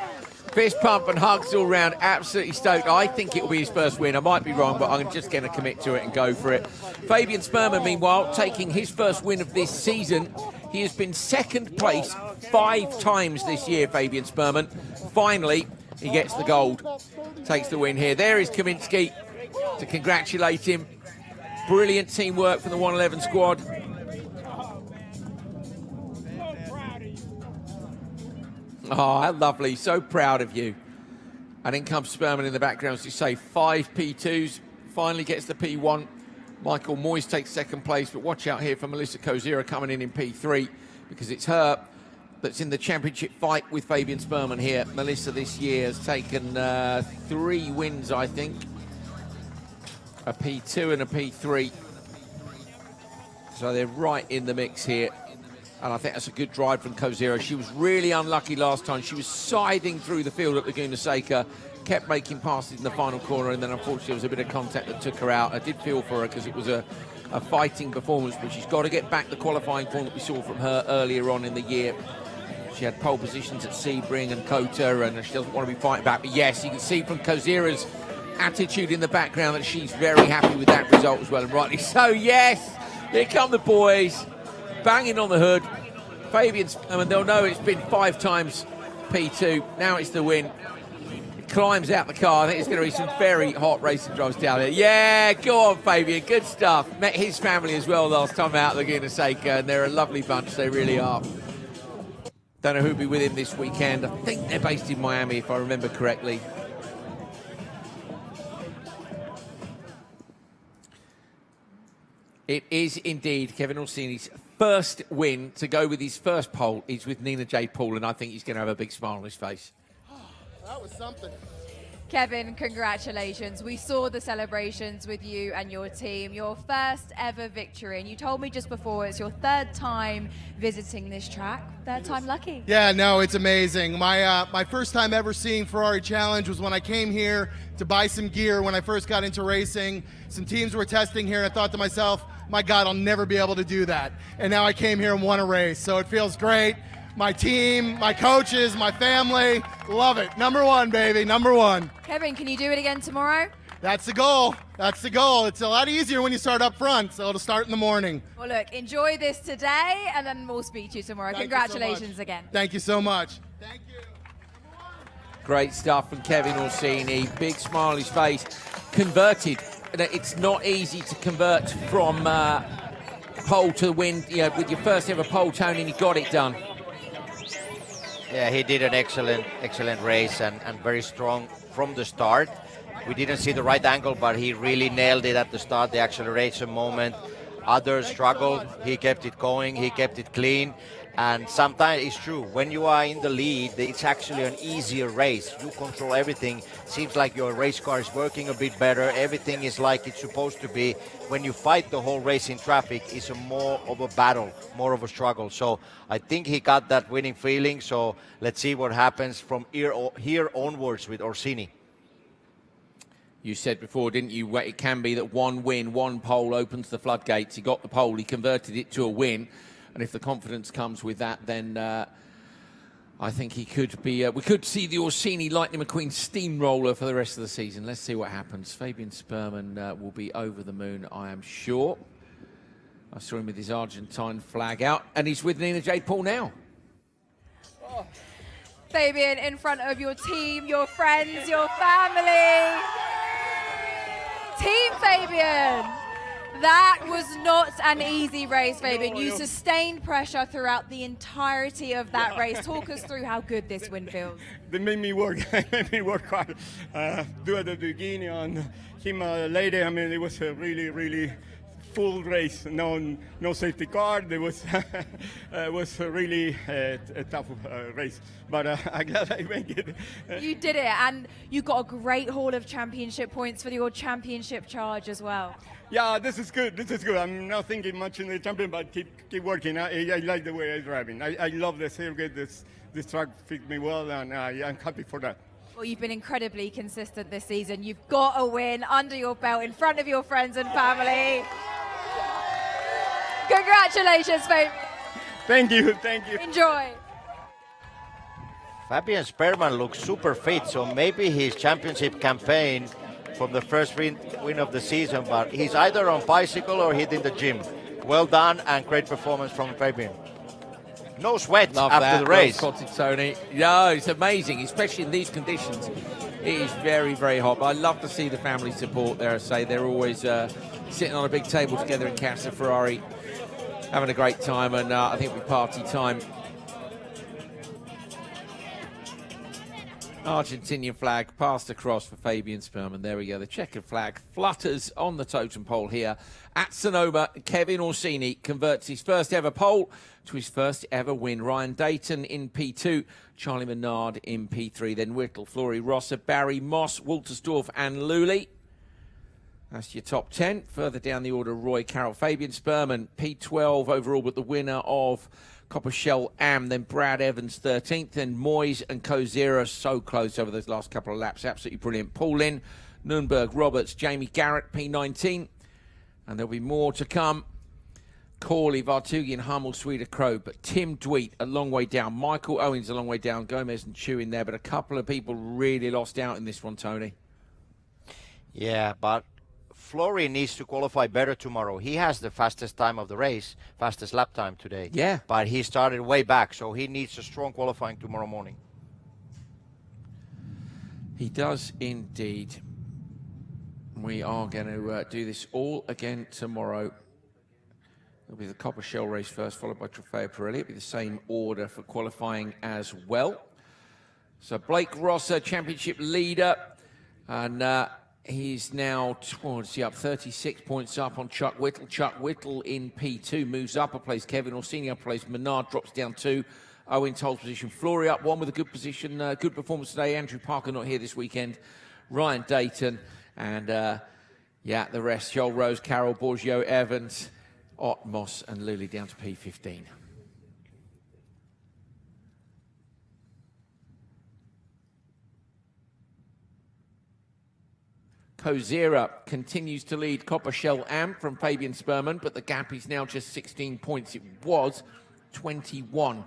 Fist pump and hugs all round, absolutely stoked. I think it will be his first win. I might be wrong, but I'm just going to commit to it and go for it. Fabian Sperman, meanwhile, taking his first win of this season. He has been second place 5 times this year, Fabian Sperman. Finally, he gets the gold, takes the win here. There is Kaminsky to congratulate him. Brilliant teamwork from the 111 squad. Oh, how lovely. So proud of you. And in comes Sperman in the background, as you say, 5 P2s. Finally gets the P1. Michael Moyes takes second place, but watch out here for Melissa Kozira coming in P3, because it's her that's in the championship fight with Fabian Sperman here. Melissa this year has taken 3 wins, I think. A P2 and a P3. So they're right in the mix here. And I think that's a good drive from Kozira. She was really unlucky last time. She was scything through the field at Laguna Seca, kept making passes in the final corner, and then unfortunately there was a bit of contact that took her out. I did feel for her because it was a fighting performance, but she's got to get back the qualifying form that we saw from her earlier on in the year. She had pole positions at Sebring and Kota, and she doesn't want to be fighting back. But yes, you can see from Kozira's attitude in the background that she's very happy with that result as well, and rightly so. Yes, here come the boys, banging on the hood. Fabian Sperman, they'll know it's been 5 times P2. Now it's the win. He climbs out the car. I think it's going to be some very hot racing drives down there. Yeah, go on, Fabian. Good stuff. Met his family as well last time out at Laguna Seca, and they're a lovely bunch. They really are. Don't know who'll be with him this weekend. I think they're based in Miami, if I remember correctly. It is indeed Kevin Orsini's first win to go with his first pole. He's with Nina J. Paul, and I think he's going to have a big smile on his face. That was something. Kevin, congratulations. We saw the celebrations with you and your team, your first ever victory. And you told me just before it's your 3rd time visiting this track. 3rd time lucky. Yeah, no, it's amazing. My first time ever seeing Ferrari Challenge was when I came here to buy some gear when I first got into racing. Some teams were testing here, and I thought to myself, my God, I'll never be able to do that. And now I came here and won a race, so it feels great. My team, my coaches, my family, love it. Number 1, baby, number 1. Kevin, can you do it again tomorrow? That's the goal. That's the goal. It's a lot easier when you start up front, so it'll start in the morning. Well, look, enjoy this today, and then we'll speak to you tomorrow. Congratulations again. Thank you so much. Thank you. Great stuff from Kevin Orsini. Big smile on his face. Converted. It's not easy to convert from pole to win. You know, with your first ever pole, Tony, and you got it done. Yeah, he did an excellent race and very strong from the start. We didn't see the right angle, but he really nailed it at the start, the acceleration moment. Others struggled. He kept it going. He kept it clean. And sometimes it's true, when you are in the lead, it's actually an easier race. You control everything. Seems like your race car is working a bit better. Everything is like it's supposed to be. When you fight the whole race in traffic, it's more of a battle, more of a struggle. So I think he got that winning feeling. So let's see what happens from here onwards with Orsini. You said before, didn't you, it can be that 1 win, 1 pole opens the floodgates. He got the pole, he converted it to a win. And if the confidence comes with that, then I think he could be... we could see the Orsini Lightning McQueen steamroller for the rest of the season. Let's see what happens. Fabian Sperman will be over the moon, I am sure. I saw him with his Argentine flag out. And he's with Nina J. Paul now. Fabian, in front of your team, your friends, your family. Team Fabian. That was not an easy race, Fabian. You sustained pressure throughout the entirety of that race. Talk us through how good this win feels. They made me work. Made me work hard. Do at the beginning on him later. I mean, it was a really full race. No safety car. There was was really a tough race. But I'm glad I made it. You did it, and you got a great haul of championship points for your championship charge as well. Yeah, this is good. This is good. I'm not thinking much in the champion, but keep working. I like the way I'm driving. I love the circuit. This track fits me well, and I'm happy for that. Well, you've been incredibly consistent this season. You've got a win under your belt in front of your friends and family. Congratulations, Fabian. Thank you. Enjoy. Fabian Sperman looks super fit, so maybe his championship campaign from the first win of the season, but he's either on bicycle or he's in the gym. Well done and great performance from Fabian. No sweat after the race. Well spotted, Tony. No, it's amazing, especially in these conditions. It is very, very hot. But I love to see the family support there. I say they're always sitting on a big table together in Casa Ferrari, having a great time, and I think we party time. Argentinian flag passed across for Fabian Sperman. There we go. The checkered flag flutters on the totem pole here at Sonoma. Kevin Orsini converts his first ever pole to his first ever win. Ryan Dayton in P2, Charlie Menard in P3, then Whittle, Flory Rosser, Barry Moss, Waltersdorf and Lully. That's your top 10. Further down the order, Roy Carroll, Fabian Sperman, P12 overall, but the winner of Copper Shell Am, then Brad Evans 13th, then Moyes and Kozera so close over those last couple of laps. Absolutely brilliant. Paul Lynn, Nürnberg, Roberts, Jamie Garrett, P19. And there'll be more to come. Corley, Vartugian, Hummel, Swede, Crow, but Tim Dweet a long way down. Michael Owens a long way down. Gomez and Chu in there, but a couple of people really lost out in this one, Tony. Yeah, but Flory needs to qualify better tomorrow. He has the fastest time of the race, fastest lap time today. Yeah. But he started way back, so he needs a strong qualifying tomorrow morning. He does indeed. We are going to do this all again tomorrow. It'll be the Copper Shell race first, followed by Trofeo Pirelli. It'll be the same order for qualifying as well. So Blake Rosser, championship leader, and he's now towards up 36 points up on Chuck Whittle. Chuck Whittle in P2 moves up a place. Kevin Orsini up a place. Menard drops down 2. Owens holds position. Flory up 1 with a good position. Good performance today. Andrew Parker not here this weekend. Ryan Dayton and yeah, the rest. Joel Rose, Carol Borgio, Evans, Ott, Moss and Lully down to P15. Kozera continues to lead Copper Shell Am from Fabian Sperman, but the gap is now just 16 points. It was 21.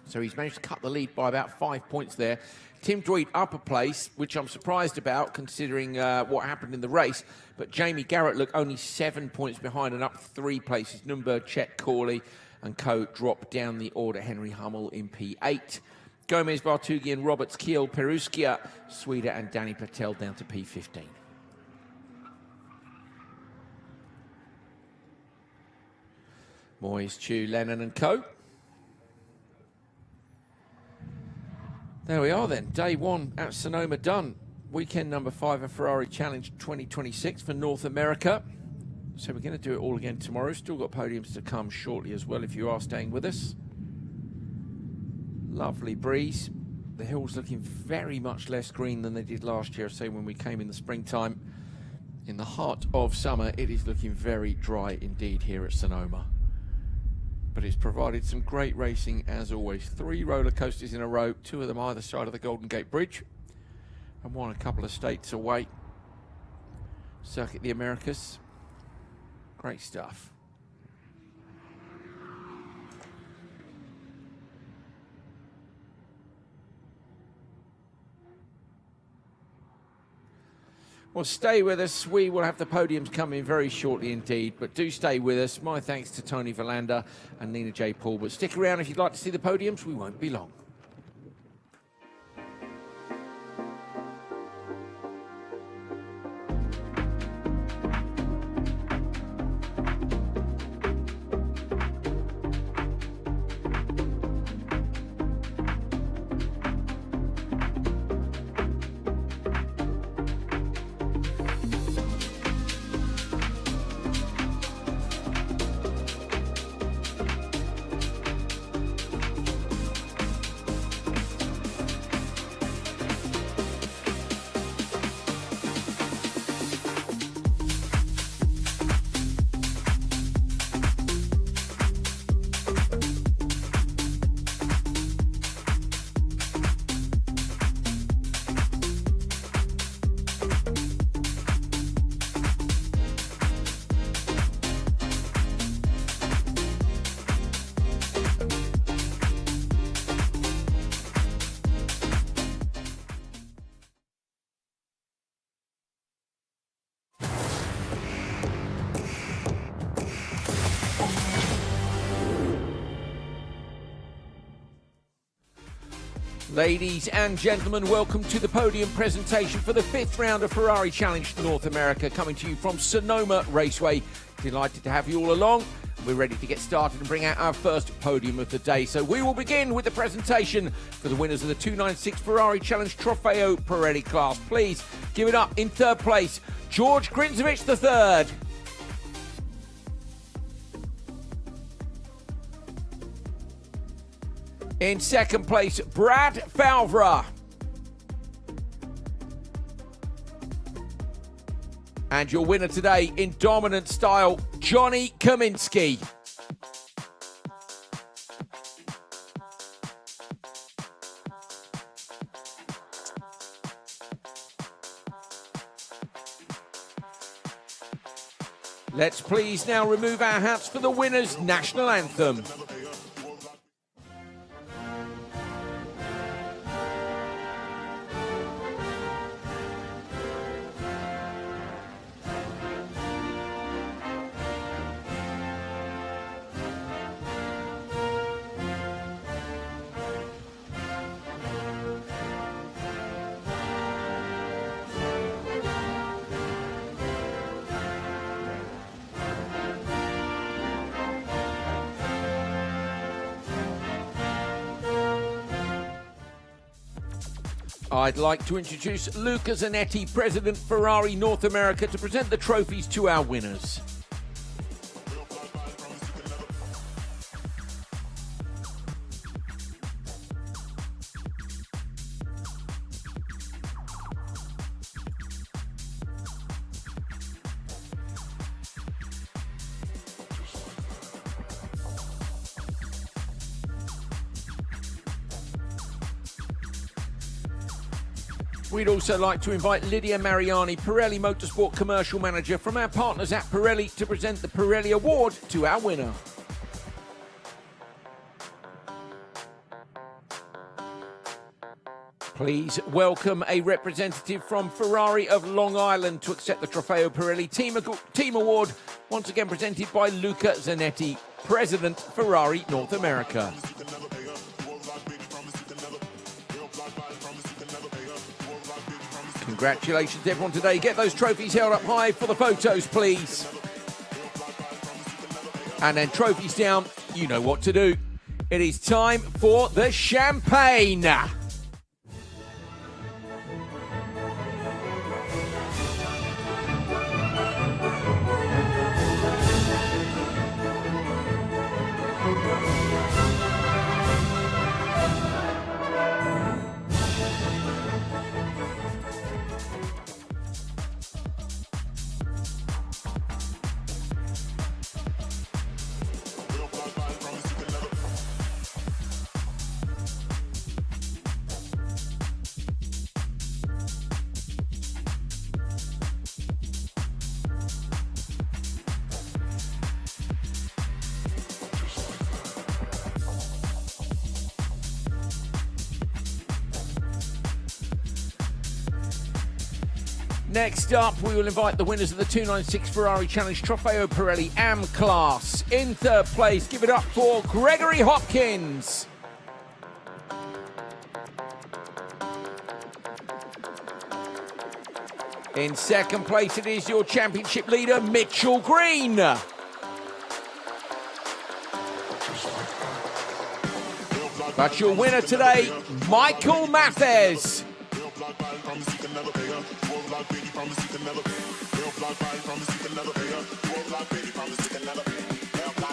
So he's managed to cut the lead by about 5 points there. Tim Dweet up a place, which I'm surprised about considering what happened in the race. But Jamie Garrett, look, only 7 points behind and up 3 places. Nürnberg, Chet, Corley and Co. drop down the order. Henry Hummel in P8. Gomez, Vartugian, Roberts, Kiel, Peruskia, Swede and Danny Patel down to P15. Moyes, Chu, Lennon and Co. There we are then. Day 1 at Sonoma done. Weekend number 5 of Ferrari Challenge 2026 for North America. So we're going to do it all again tomorrow. Still got podiums to come shortly as well if you are staying with us. Lovely breeze. The hills looking very much less green than they did last year, say when we came in the springtime. In the heart of summer, it is looking very dry indeed here at Sonoma. But it's provided some great racing as always. 3 roller coasters in a row, 2 of them either side of the Golden Gate Bridge, and 1 a couple of states away. Circuit the Americas. Great stuff. Well, stay with us. We will have the podiums coming very shortly indeed, but do stay with us. My thanks to Tony Verlander and Nina J. Paul. But stick around if you'd like to see the podiums. We won't be long. Ladies and gentlemen, welcome to the podium presentation for the 5th round of Ferrari Challenge North America, coming to you from Sonoma Raceway. Delighted to have you all along. We're ready to get started and bring out our first podium of the day. So we will begin with the presentation for the winners of the 296 Ferrari Challenge Trofeo Pirelli class. Please give it up in third place, George Grinzovich III. In second place, Brad Falvra. And your winner today in dominant style, Johnny Kaminsky. Let's please now remove our hats for the winner's national anthem. I'd like to introduce Luca Zanetti, President Ferrari North America, to present the trophies to our winners. We'd also like to invite Lydia Mariani, Pirelli Motorsport Commercial Manager from our partners at Pirelli, to present the Pirelli Award to our winner. Please welcome a representative from Ferrari of Long Island to accept the Trofeo Pirelli Team Award, once again presented by Luca Zanetti, President Ferrari North America. Congratulations everyone today. Get those trophies held up high for the photos, please. And then trophies down, you know what to do. It is time for the champagne. Next up, we will invite the winners of the 296 Ferrari Challenge Trofeo Pirelli AM class. In third place, give it up for Gregory Hopkins. In second place, it is your championship leader, Mitchell Green. But your winner today, Michael Mathers.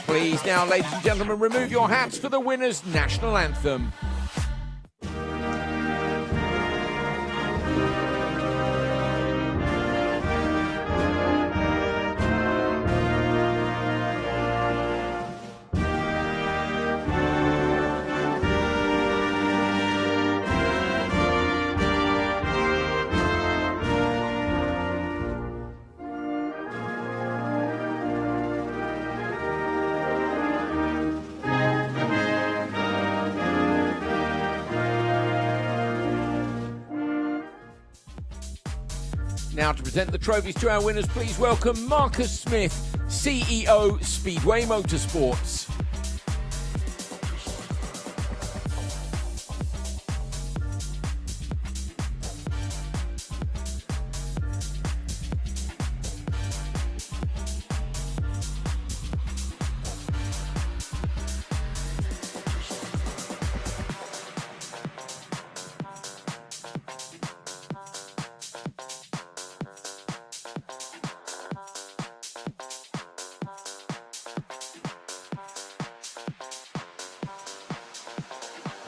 Please now, ladies and gentlemen, remove your hats for the winner's national anthem. Now to present the trophies to our winners, please welcome Marcus Smith, CEO, Speedway Motorsports.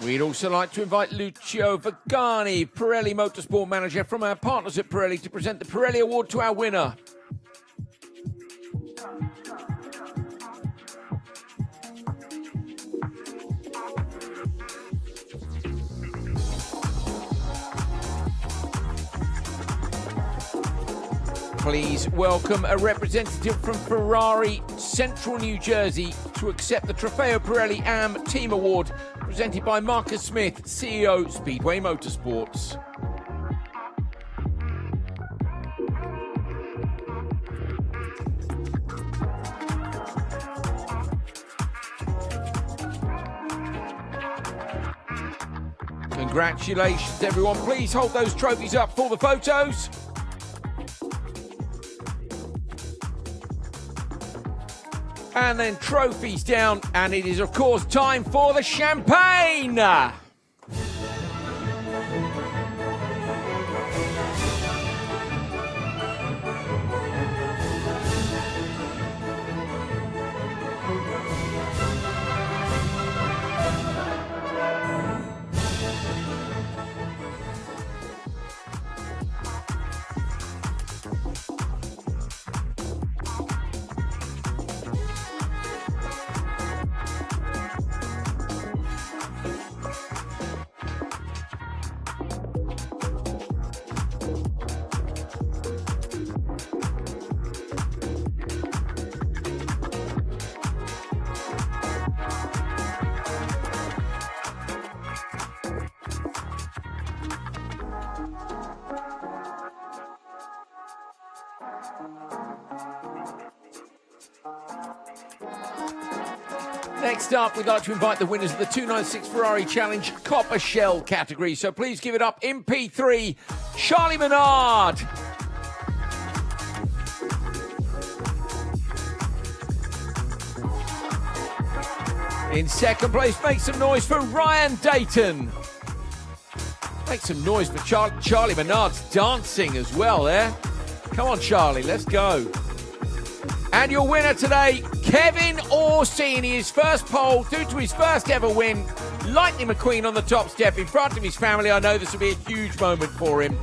We'd also like to invite Lucio Vagani, Pirelli Motorsport Manager from our partners at Pirelli, to present the Pirelli Award to our winner. Please welcome a representative from Ferrari Central New Jersey to accept the Trofeo Pirelli AM Team Award, presented by Marcus Smith, CEO, Speedway Motorsports. Congratulations, everyone. Please hold those trophies up for the photos. And then trophies down, and it is, of course, time for the champagne! Next up, we'd like to invite the winners of the 296 Ferrari Challenge Copper Shell category. So please give it up in P3, Charlie Menard. In second place, make some noise for Ryan Dayton. Make some noise for Charlie Menard's dancing as well there. Come on, Charlie, let's go. And your winner today, Kevin Orsini, his first pole, due to his first ever win. Lightning McQueen on the top step in front of his family. I know this will be a huge moment for him.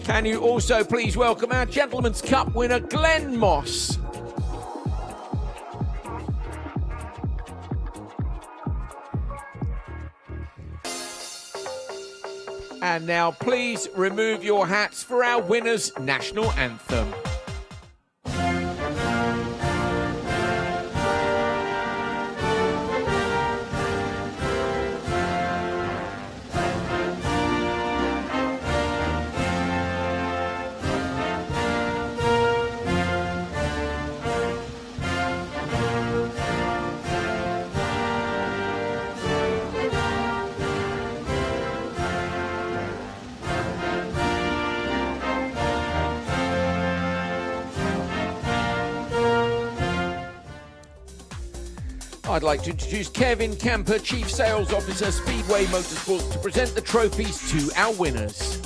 Can you also please welcome our Gentleman's Cup winner, Glenn Moss. And now please remove your hats for our winner's national anthem. I'd like to introduce Kevin Camper, Chief Sales Officer, Speedway Motorsports, to present the trophies to our winners.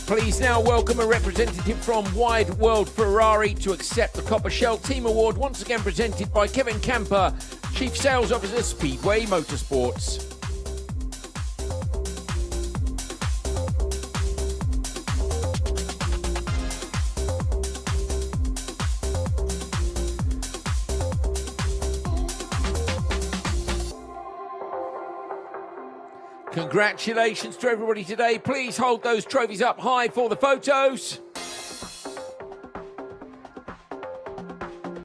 Please now welcome a representative from Wide World Ferrari to accept the Copper Shell Team Award, once again presented by Kevin Camper, Chief Sales Officer, Speedway Motorsports. Congratulations to everybody today. Please hold those trophies up high for the photos.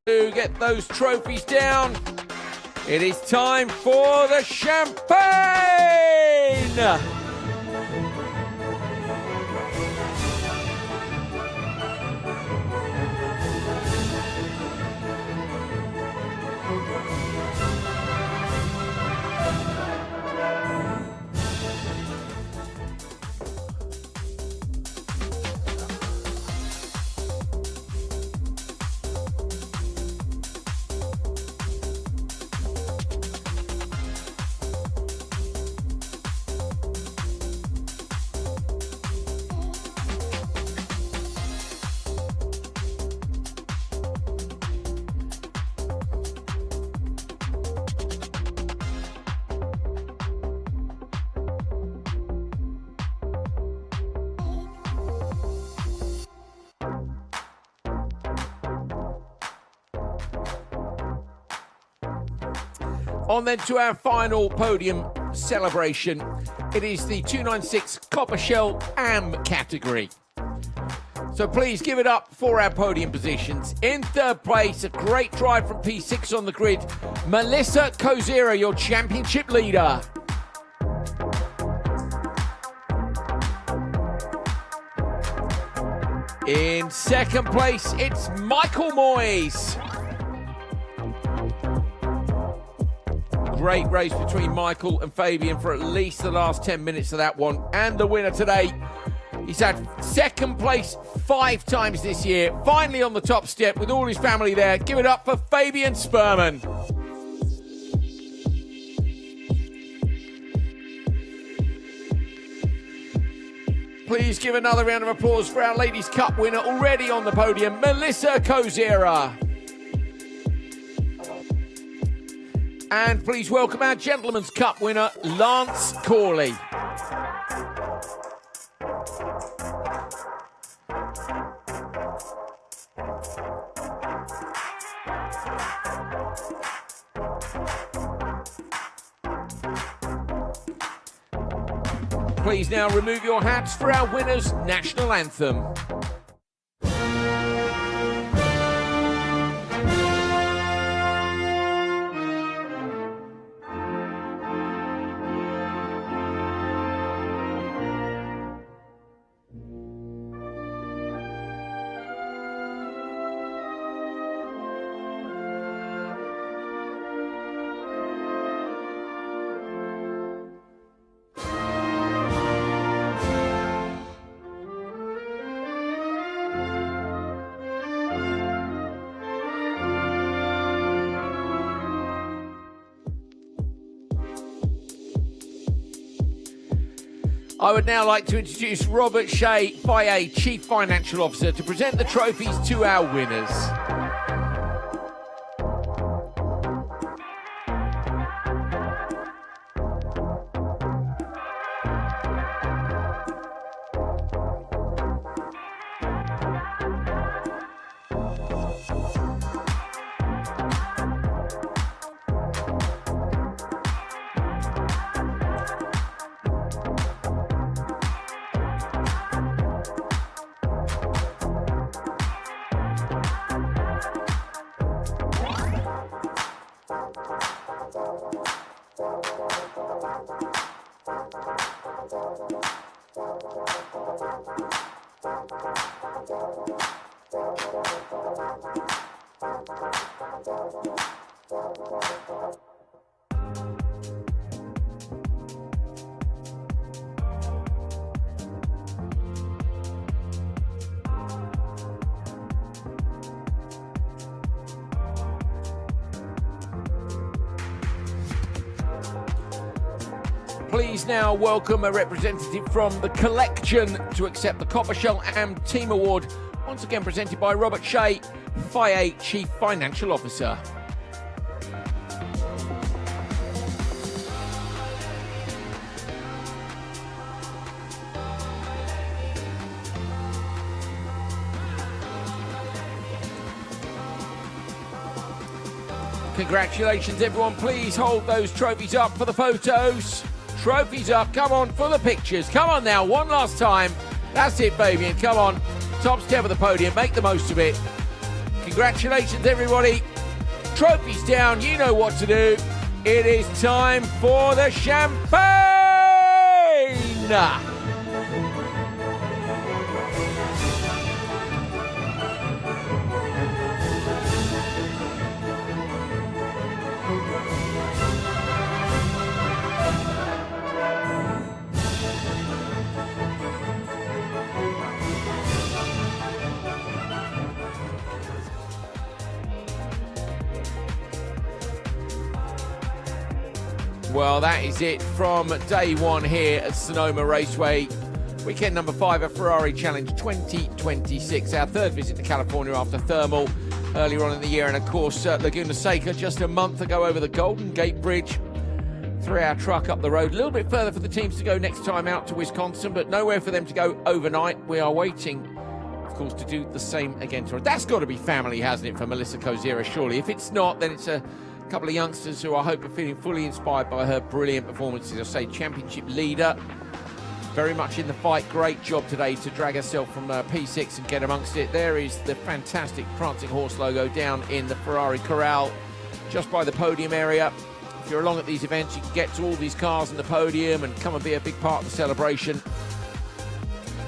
To get those trophies down. It is time for the champagne! On then to our final podium celebration. It is the 296 Copper Shell AM category. So please give it up for our podium positions. In third place, a great drive from P6 on the grid, Melissa Kozira, your championship leader. In second place, it's Michael Moyes. Great race between Michael and Fabian for at least the last 10 minutes of that one. And the winner today, he's had second place 5 times this year. Finally on the top step with all his family there. Give it up for Fabian Sperman. Please give another round of applause for our Ladies' Cup winner already on the podium, Melissa Kozira. And please welcome our Gentleman's Cup winner, Lance Corley. Please now remove your hats for our winner's national anthem. I would now like to introduce Robert Shea, FIA Chief Financial Officer, to present the trophies to our winners. Please now welcome a representative from the collection to accept the Copper Shell AM Team Award, once again presented by Robert Shea, FIA Chief Financial Officer. Congratulations, everyone. Please hold those trophies up for the photos. Trophies up. Come on, for the pictures. Come on now, one last time. That's it, Fabian. Come on. Top step of the podium. Make the most of it. Congratulations, everybody. Trophies down. You know what to do. it is time for the champagne! Well, that is it from day one here at Sonoma Raceway. Weekend number 5 of Ferrari Challenge 2026. Our third visit to California after thermal earlier on in the year. And of course, Laguna Seca just a month ago over the Golden Gate Bridge. 3-hour truck up the road. A little bit further for the teams to go next time out to Wisconsin, but nowhere for them to go overnight. We are waiting, of course, to do the same again tomorrow. That's got to be family, hasn't it, for Melissa Kozira, surely? If it's not, then it's a couple of youngsters who I hope are feeling fully inspired by her brilliant performances. I say championship leader, very much in the fight. Great job today to drag herself from P6 and get amongst it. There is the fantastic prancing horse logo down in the Ferrari corral just by the podium area. If you're along at these events, you can get to all these cars on the podium and come and be a big part of the celebration.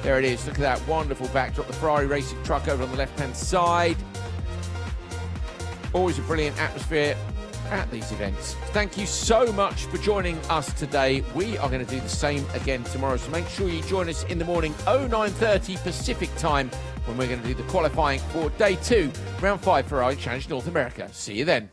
There it is. Look at that wonderful backdrop. The Ferrari racing truck over on the left-hand side. Always a brilliant atmosphere at these events. Thank you so much for joining us today. We are going to do the same again tomorrow, so make sure you join us in the morning 09:30 Pacific time when we're going to do the qualifying for day 2, round 5 Ferrari Challenge North America. See you then.